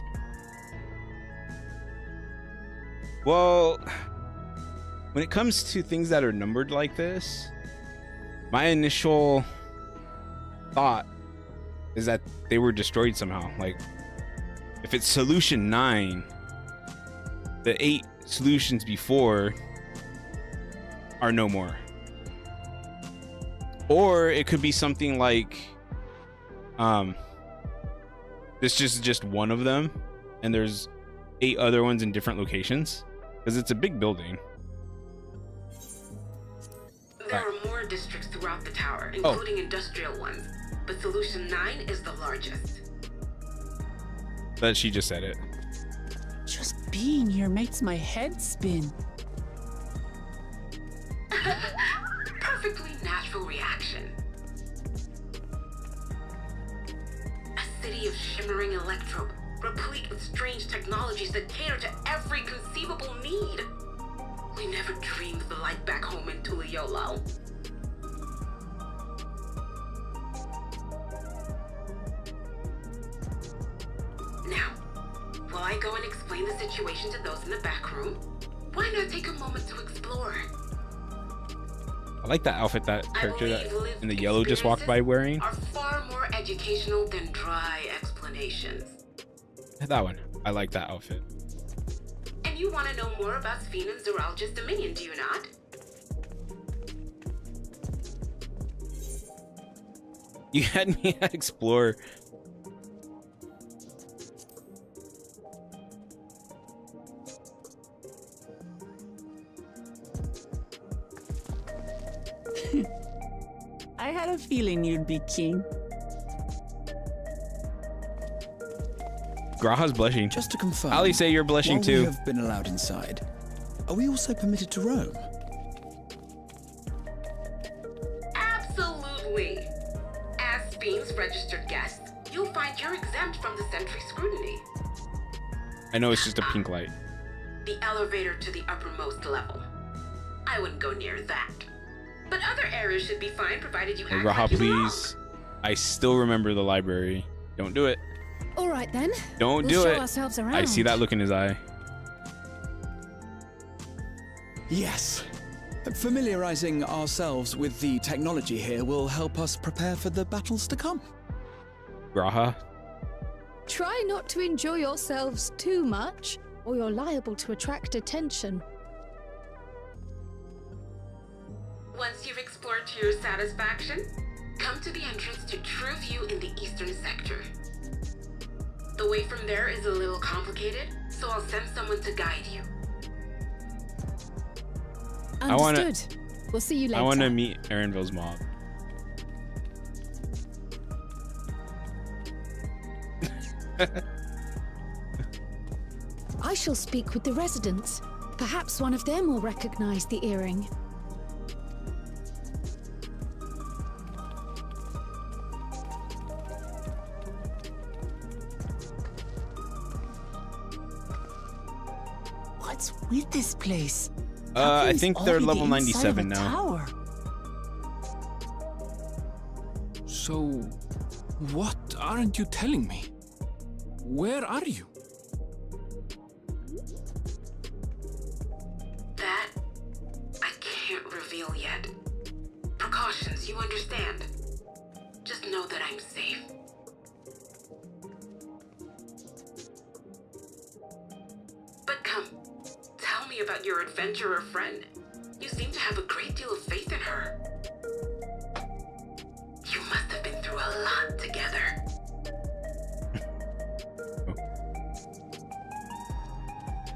Well, when it comes to things that are numbered like this, my initial thought is that they were destroyed somehow. Like, if it's solution 9, the 8 solutions before are no more. Or it could be something like, this is just one of them, and there's 8 other ones in different locations, because it's a big building. There are more districts throughout the tower, including industrial ones, but Solution 9 is the largest. But she just said it. Just being here makes my head spin. Perfectly natural reaction. A city of shimmering electrope, replete with strange technologies that cater to every conceivable need. We never dreamed of the light back home in Tuliolo. Now, while I go and explain the situation to those in the back room, why not take a moment to explore? I like that outfit that character that in the yellow just walked by wearing. Are far more educational than dry explanations. That one. I like that outfit. And you want to know more about Sphene and Zoralja's dominion, do you not? You had me at explore. I had a feeling you'd be king. Graha's blushing. Just to confirm, Ali, say you're blushing while too. We have been allowed inside. Are we also permitted to roam? Absolutely. exempt from the sentry scrutiny. I know it's just a pink light. The elevator to the uppermost level. I wouldn't go near that. But other areas should be fine provided you act Raha, like you belong. please. I still remember the library. Don't do it. All right then. Don't we'll do show it. ourselves around. I see that look in his eye. Yes. Familiarizing ourselves with the technology here will help us prepare for the battles to come. Raha. Try not to enjoy yourselves too much, or you're liable to attract attention. Once you've explored to your satisfaction, come to the entrance to True View in the eastern sector. The way from there is a little complicated, so I'll send someone to guide you. Understood. We'll see you later. I want to meet Erenville's mob. I shall speak with the residents. Perhaps one of them will recognize the earring. What's with this place? How I can this think all they're be the level inside of a 97 now. tower? So, what aren't you telling me? Where are you? That I can't reveal yet. Precautions, you understand. Just know that I'm safe. But come, tell me about your adventurer friend. You seem to have a great deal of faith in her. You must have been through a lot together.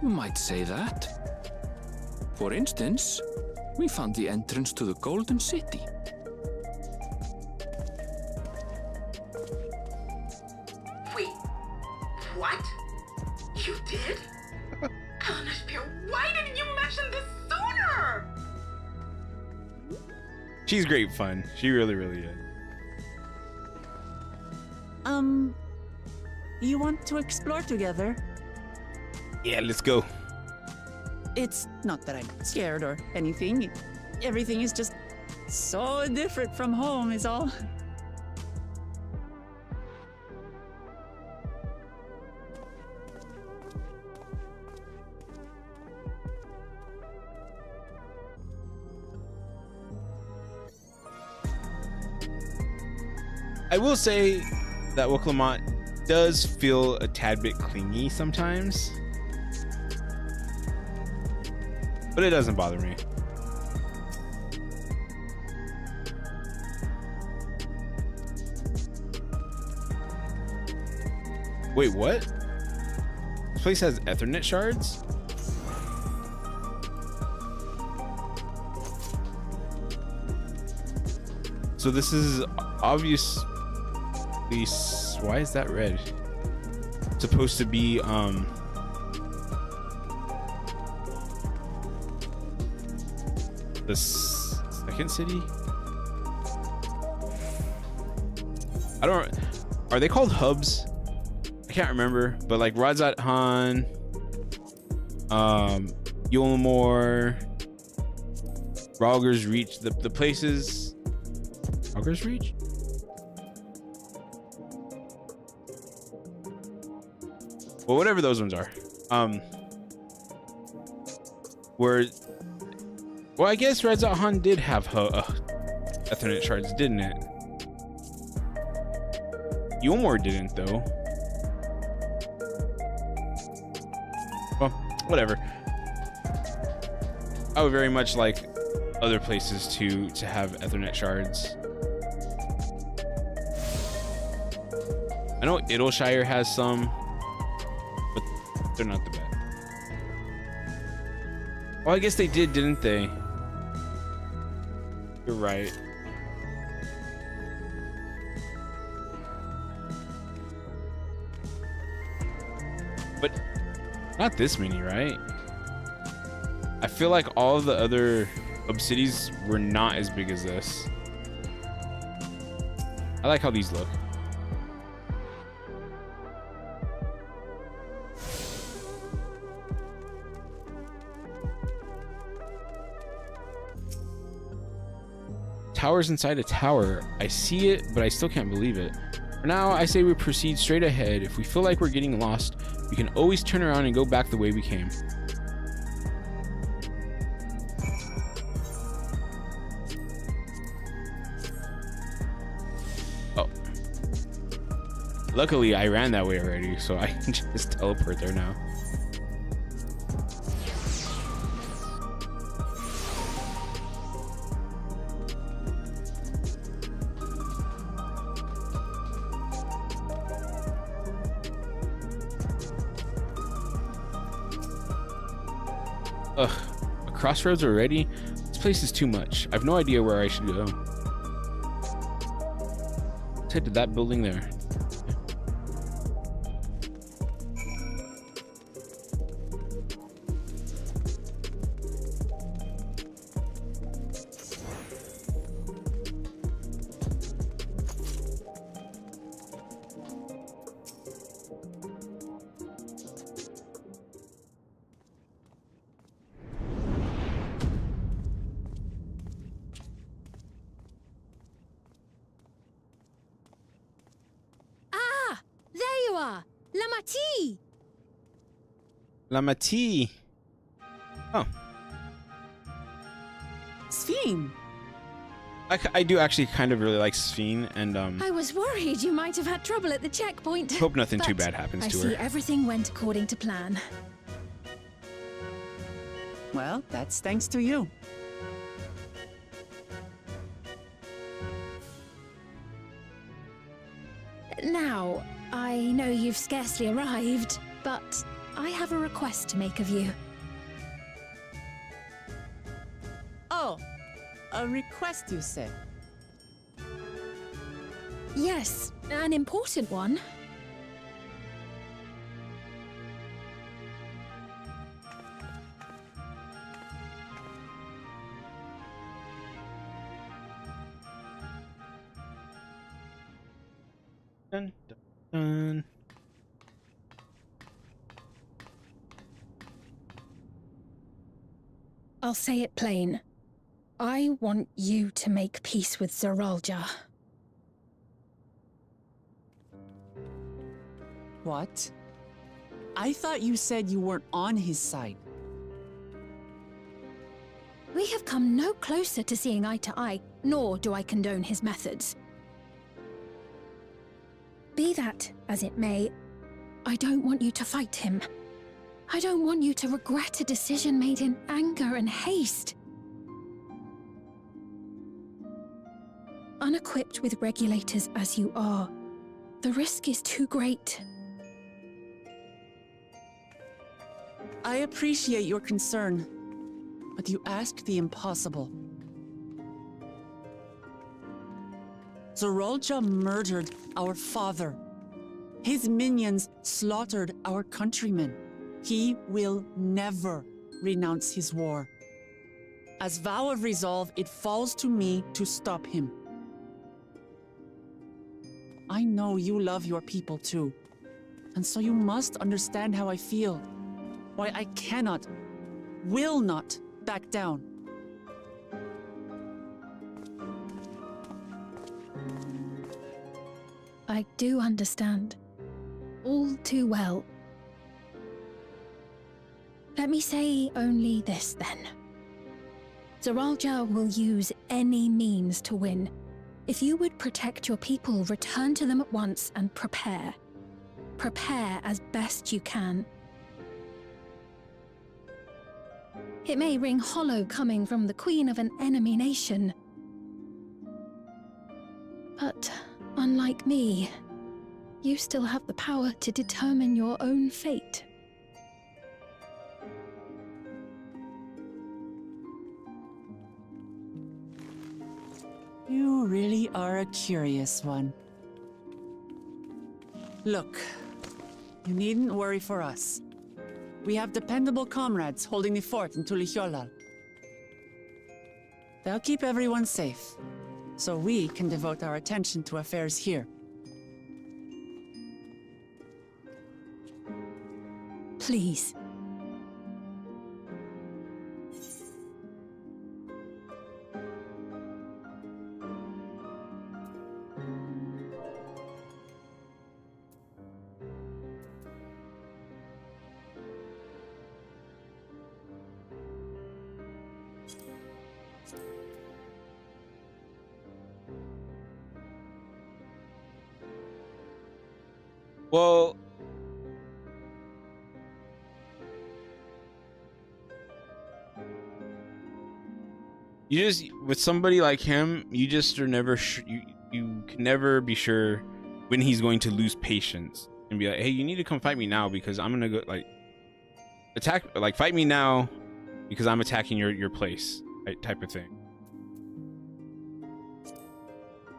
You might say that. For instance, we found the entrance to the Golden City. Wait, what? You did? Eleanor Spear, why didn't you mention this sooner? She's great fun. She really, really is. You want to explore together? Yeah, let's go. It's not that I'm scared or anything. Everything is just so different from home is all. I will say that Woklamont does feel a tad bit clingy sometimes, but it doesn't bother me. Wait, what? This place has Ethernet shards? So this is obvious. Why is that red? It's supposed to be the second city. I don't. Are they called hubs? I can't remember. But like Radzat Han, Yulmore, Rauger's Reach, the places. Rauger's Reach. Well, whatever those ones are, where, well, I guess Radzat Han did have Ethernet shards, didn't it? Yulmore didn't, though. Well, whatever. I would very much like other places to have Ethernet shards. I know Idleshire has some. They're not the best. Well, I guess they did, didn't they? You're right. But not this many, right? I feel like all of the other hub cities were not as big as this. I like how these look. tower's inside a tower. I see it, but I still can't believe it. For now, I say we proceed straight ahead. If we feel like we're getting lost, we can always turn around and go back the way we came. Oh. Luckily, I ran that way already, so I can just teleport there now. Ugh, a crossroads already? This place is too much. I've no idea where I should go. Let's head to that building there. Lamati! Lamati. Oh. Sphene! I do actually kind of really like Sphene, and I was worried you might have had trouble at the checkpoint. hope nothing too But bad happens to I her. see everything went according to plan. Well, that's thanks to you. Now, I know you've scarcely arrived, but I have a request to make of you. Oh, a request, you say? Yes, an important one. Dun, dun, dun. I'll say it plain. I want you to make peace with Zeralja. What? I thought you said you weren't on his side. We have come no closer to seeing eye to eye, nor do I condone his methods. Be that as it may, I don't want you to fight him. I don't want you to regret a decision made in anger and haste. Unequipped with regulators as you are, the risk is too great. I appreciate your concern, but you asked the impossible. Zeralja murdered our father. His minions slaughtered our countrymen. He will never renounce his war. As vow of resolve, it falls to me to stop him. I know you love your people too, and so you must understand how I feel. Why I cannot, will not back down. I do understand. All too well. Let me say only this, then. Zeralja will use any means to win. If you would protect your people, return to them at once and prepare. Prepare as best you can. It may ring hollow coming from the queen of an enemy nation. But unlike me, you still have the power to determine your own fate. You really are a curious one. Look, you needn't worry for us. We have dependable comrades holding the fort in Tulihyolal. They'll keep everyone safe, so we can devote our attention to affairs here. Please. Well, you just, with somebody like him, you just are never you can never be sure when he's going to lose patience and be like, hey, you need to come fight me now because I'm gonna go like attack, like fight me now because I'm attacking your place, right, type of thing.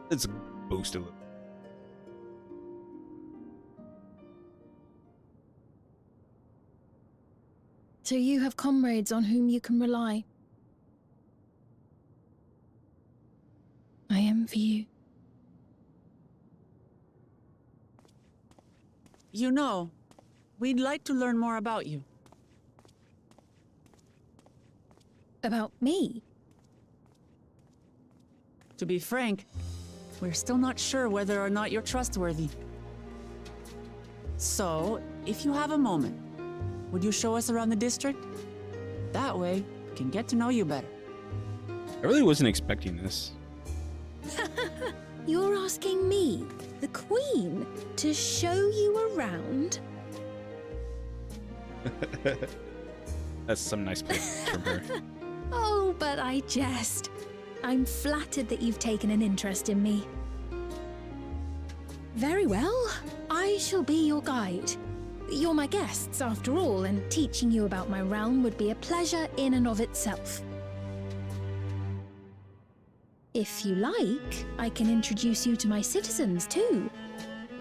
Let's boost a little. So you have comrades on whom you can rely. I envy you. You know, we'd like to learn more about you. About me? To be frank, we're still not sure whether or not you're trustworthy. So, if you have a moment, would you show us around the district? That way, we can get to know you better. I really wasn't expecting this. You're asking me, the Queen, to show you around? That's some nice place from her. Oh, but I jest. I'm flattered that you've taken an interest in me. Very well. I shall be your guide. You're my guests, after all, and teaching you about my realm would be a pleasure in and of itself. If you like, I can introduce you to my citizens, too.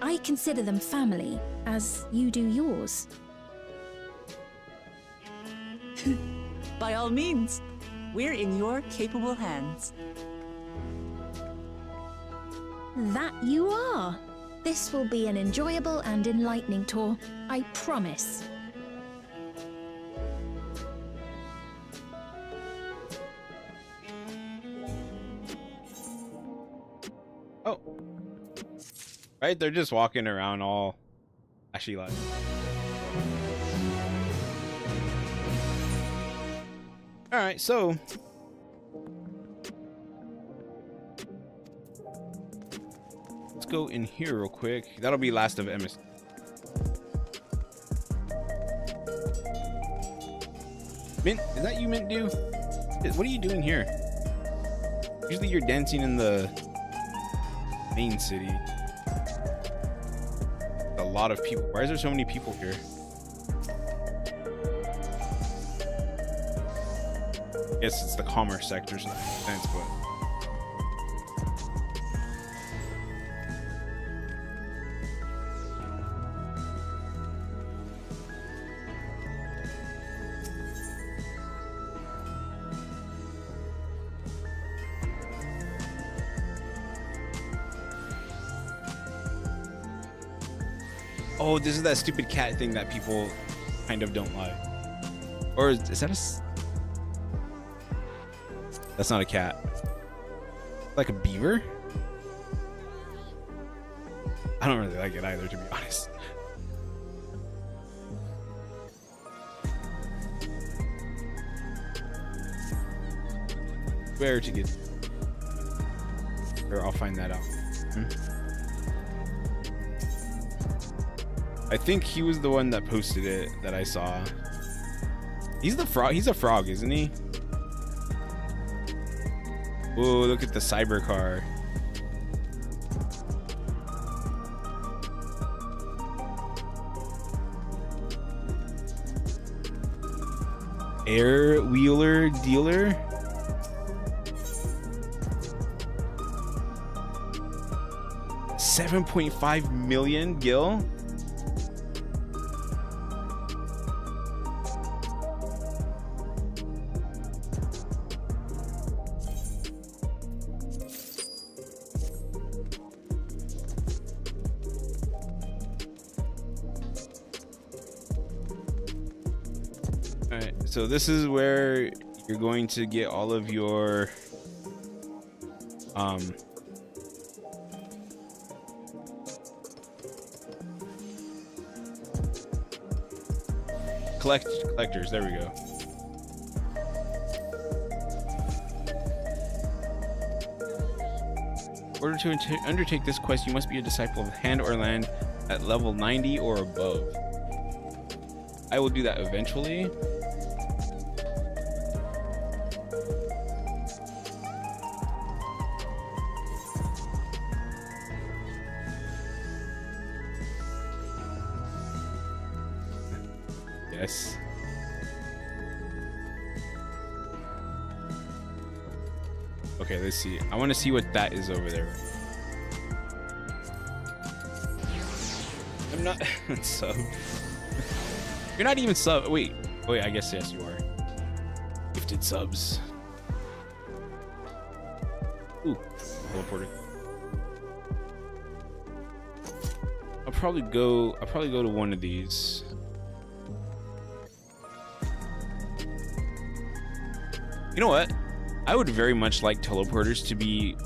I consider them family, as you do yours. By all means, we're in your capable hands. That you are. This will be an enjoyable and enlightening tour, I promise. Oh. Right, they're just walking around all ashy like. Alright, so let's go in here real quick. That'll be last of MS. Mint, is that you, Mint Do? What are you doing here? Usually you're dancing in the main city. A lot of people. Why is there so many people here? I guess it's the commerce sector, so that makes sense, but oh, this is that stupid cat thing that people kind of don't like. Or is that that's not a cat. Like a beaver? I don't really like it either, to be honest. Where to get? Or I'll find that out. I think he was the one that posted it that I saw. He's the frog. He's a frog, isn't he? Oh, look at the cyber car. Air wheeler dealer. $7.5 million, Gil. So this is where you're going to get all of your collectors. There we go. In order to undertake this quest, you must be a disciple of Hand or Land, at level 90 or above. I will do that eventually. Yes. Okay, let's see. I want to see what that is over there. I'm not sub. You're not even sub. Wait, I guess yes, you are. Gifted subs. Ooh, teleported. I'll probably go to one of these. You know what? I would very much like teleporters to be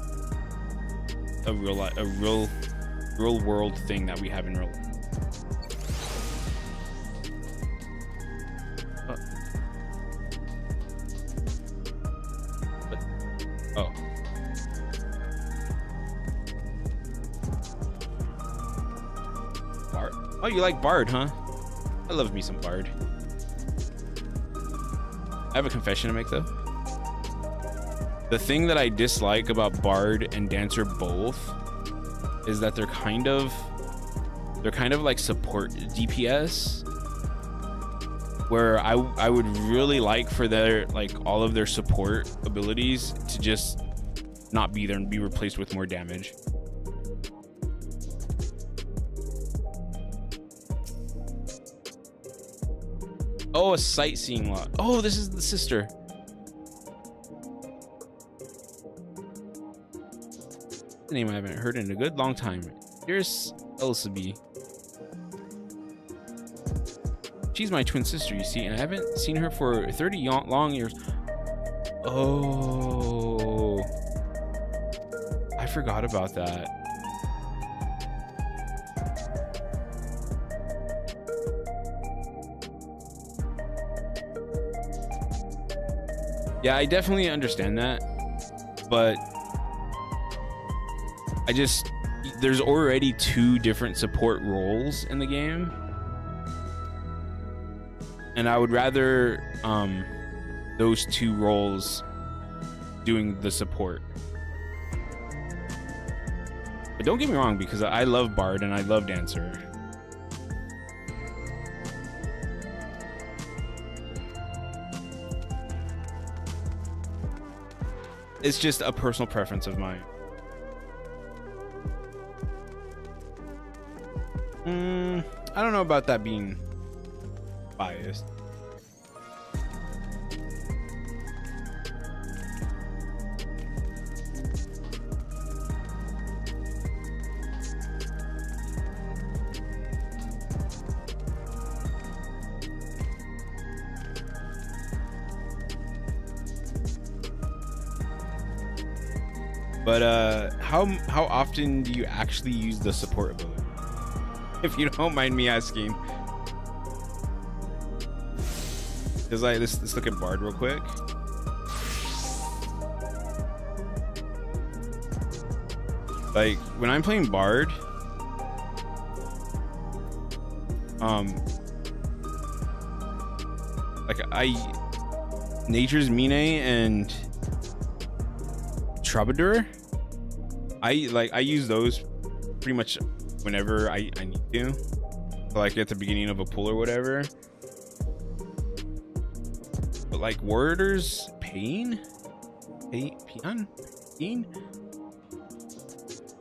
a real world thing that we have in real life. Oh. Bard? Oh, you like Bard, huh? I love me some Bard. I have a confession to make though. The thing that I dislike about Bard and Dancer both is that they're kind of like support DPS, where I would really like for their all of their support abilities to just not be there and be replaced with more damage. Oh, a sightseeing lot. Oh, this is the sister. The name I haven't heard in a good long time. Here's Elsabe. She's my twin sister, you see, and I haven't seen her for 30 long years. Oh, I forgot about that. Yeah, I definitely understand that, but there's already 2 different support roles in the game, and I would rather those 2 roles doing the support. But don't get me wrong, because I love Bard and I love Dancer. It's just a personal preference of mine. I don't know about that being biased. But how often do you actually use the support ability? If you don't mind me asking. Because let's look at Bard real quick. Like when I'm playing Bard, Nature's Mine and Troubadour, I use those pretty much whenever I need to, like at the beginning of a pull or whatever. But like Warrior's Pain,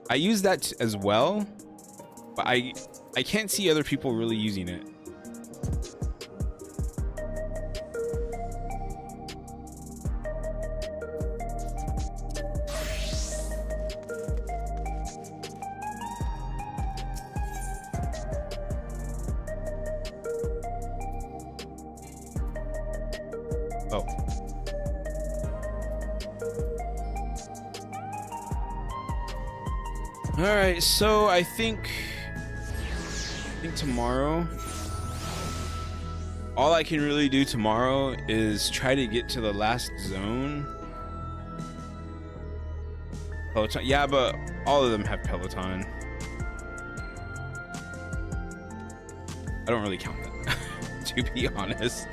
I use that as well, but I can't see other people really using it. Alright, so I think tomorrow, all I can really do tomorrow is try to get to the last zone. Peloton, yeah, but all of them have Peloton. I don't really count that, to be honest.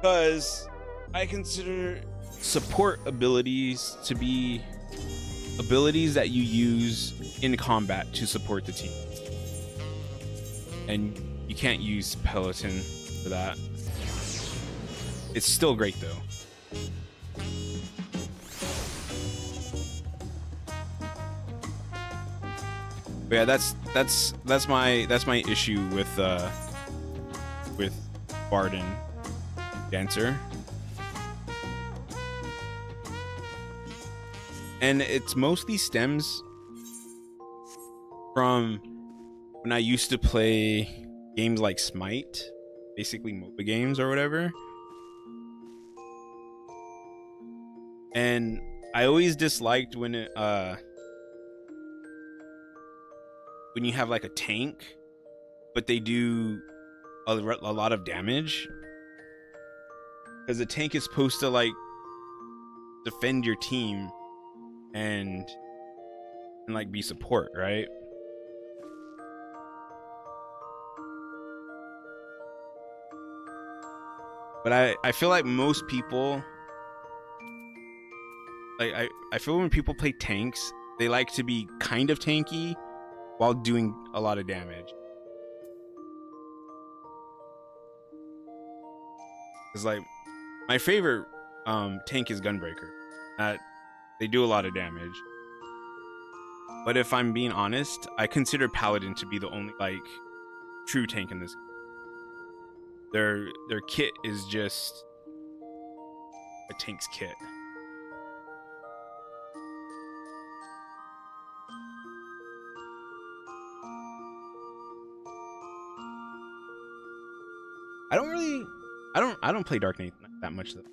Because I consider support abilities to be abilities that you use in combat to support the team. And you can't use Peloton for that. It's still great though. But yeah, that's my issue with Barden Dancer. And it's mostly stems from when I used to play games like Smite, basically MOBA games or whatever. And I always disliked when it, when you have like a tank, but they do a lot of damage. Because the tank is supposed to like defend your team and like be support, right? But I feel like most people, like I feel when people play tanks, they like to be kind of tanky while doing a lot of damage. It's like my favorite tank is Gunbreaker. They do a lot of damage. But if I'm being honest, I consider Paladin to be the only like true tank in this game. Their kit is just a tank's kit. I don't play Dark Knight that much though.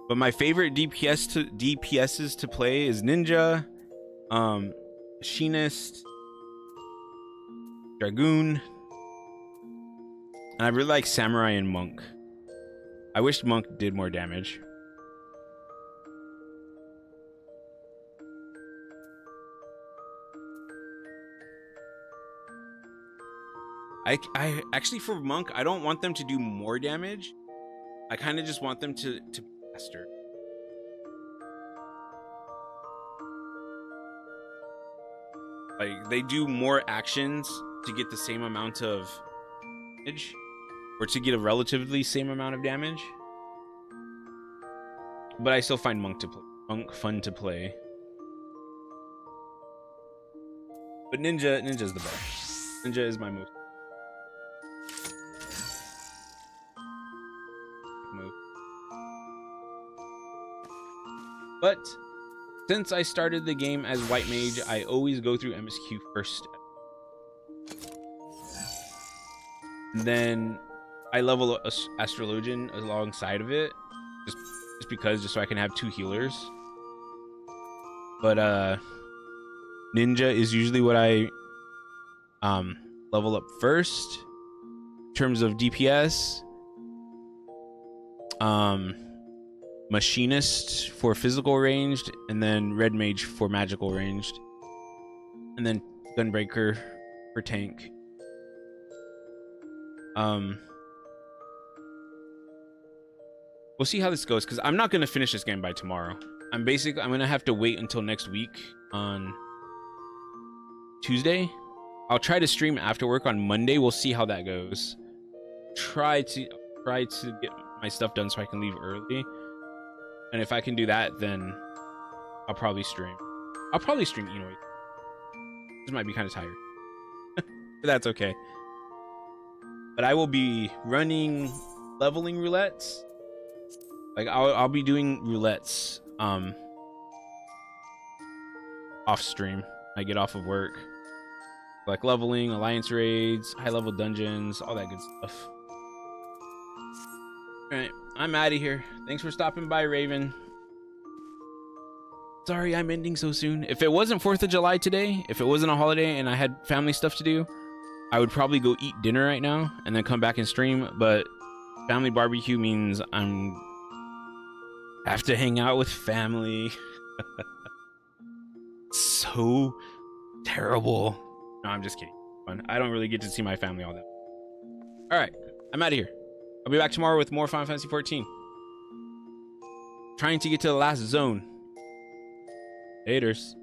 But my favorite DPSs to play is Ninja, Machinist, Dragoon, and I really like Samurai and Monk. I wish Monk did more damage. I actually, for Monk, I don't want them to do more damage. I kind of just want them to be faster. Like, they do more actions to get the same amount of damage, or to get a relatively same amount of damage. But I still find Monk fun to play. But Ninja's the best. Ninja is my most move. But since I started the game as White Mage, I always go through MSQ first. And then I level up Astrologian alongside of it, just so I can have two healers. But Ninja is usually what I level up first in terms of DPS. Machinist for physical ranged, and then Red Mage for magical ranged, and then Gunbreaker for tank. We'll see how this goes, because I'm not gonna finish this game by tomorrow. I'm gonna have to wait until next week on Tuesday. I'll try to stream after work on Monday. We'll see how that goes. Try to get my stuff done so I can leave early. And if I can do that, then I'll probably stream. I'll probably stream anyway. This might be kind of tired. But that's okay. But I will be running leveling roulettes. Like I'll be doing roulettes off stream. I get off of work. Like leveling, alliance raids, high level dungeons, all that good stuff. Alright, I'm out of here. Thanks for stopping by, Raven. Sorry I'm ending so soon. If it wasn't 4th of July today, if it wasn't a holiday and I had family stuff to do, I would probably go eat dinner right now and then come back and stream. But Family barbecue means have to hang out with family. So terrible. No, I'm just kidding. Fun. I don't really get to see my family all that. All right, I'm out of here. I'll be back tomorrow with more Final Fantasy 14. Trying to get to the last zone. Haters.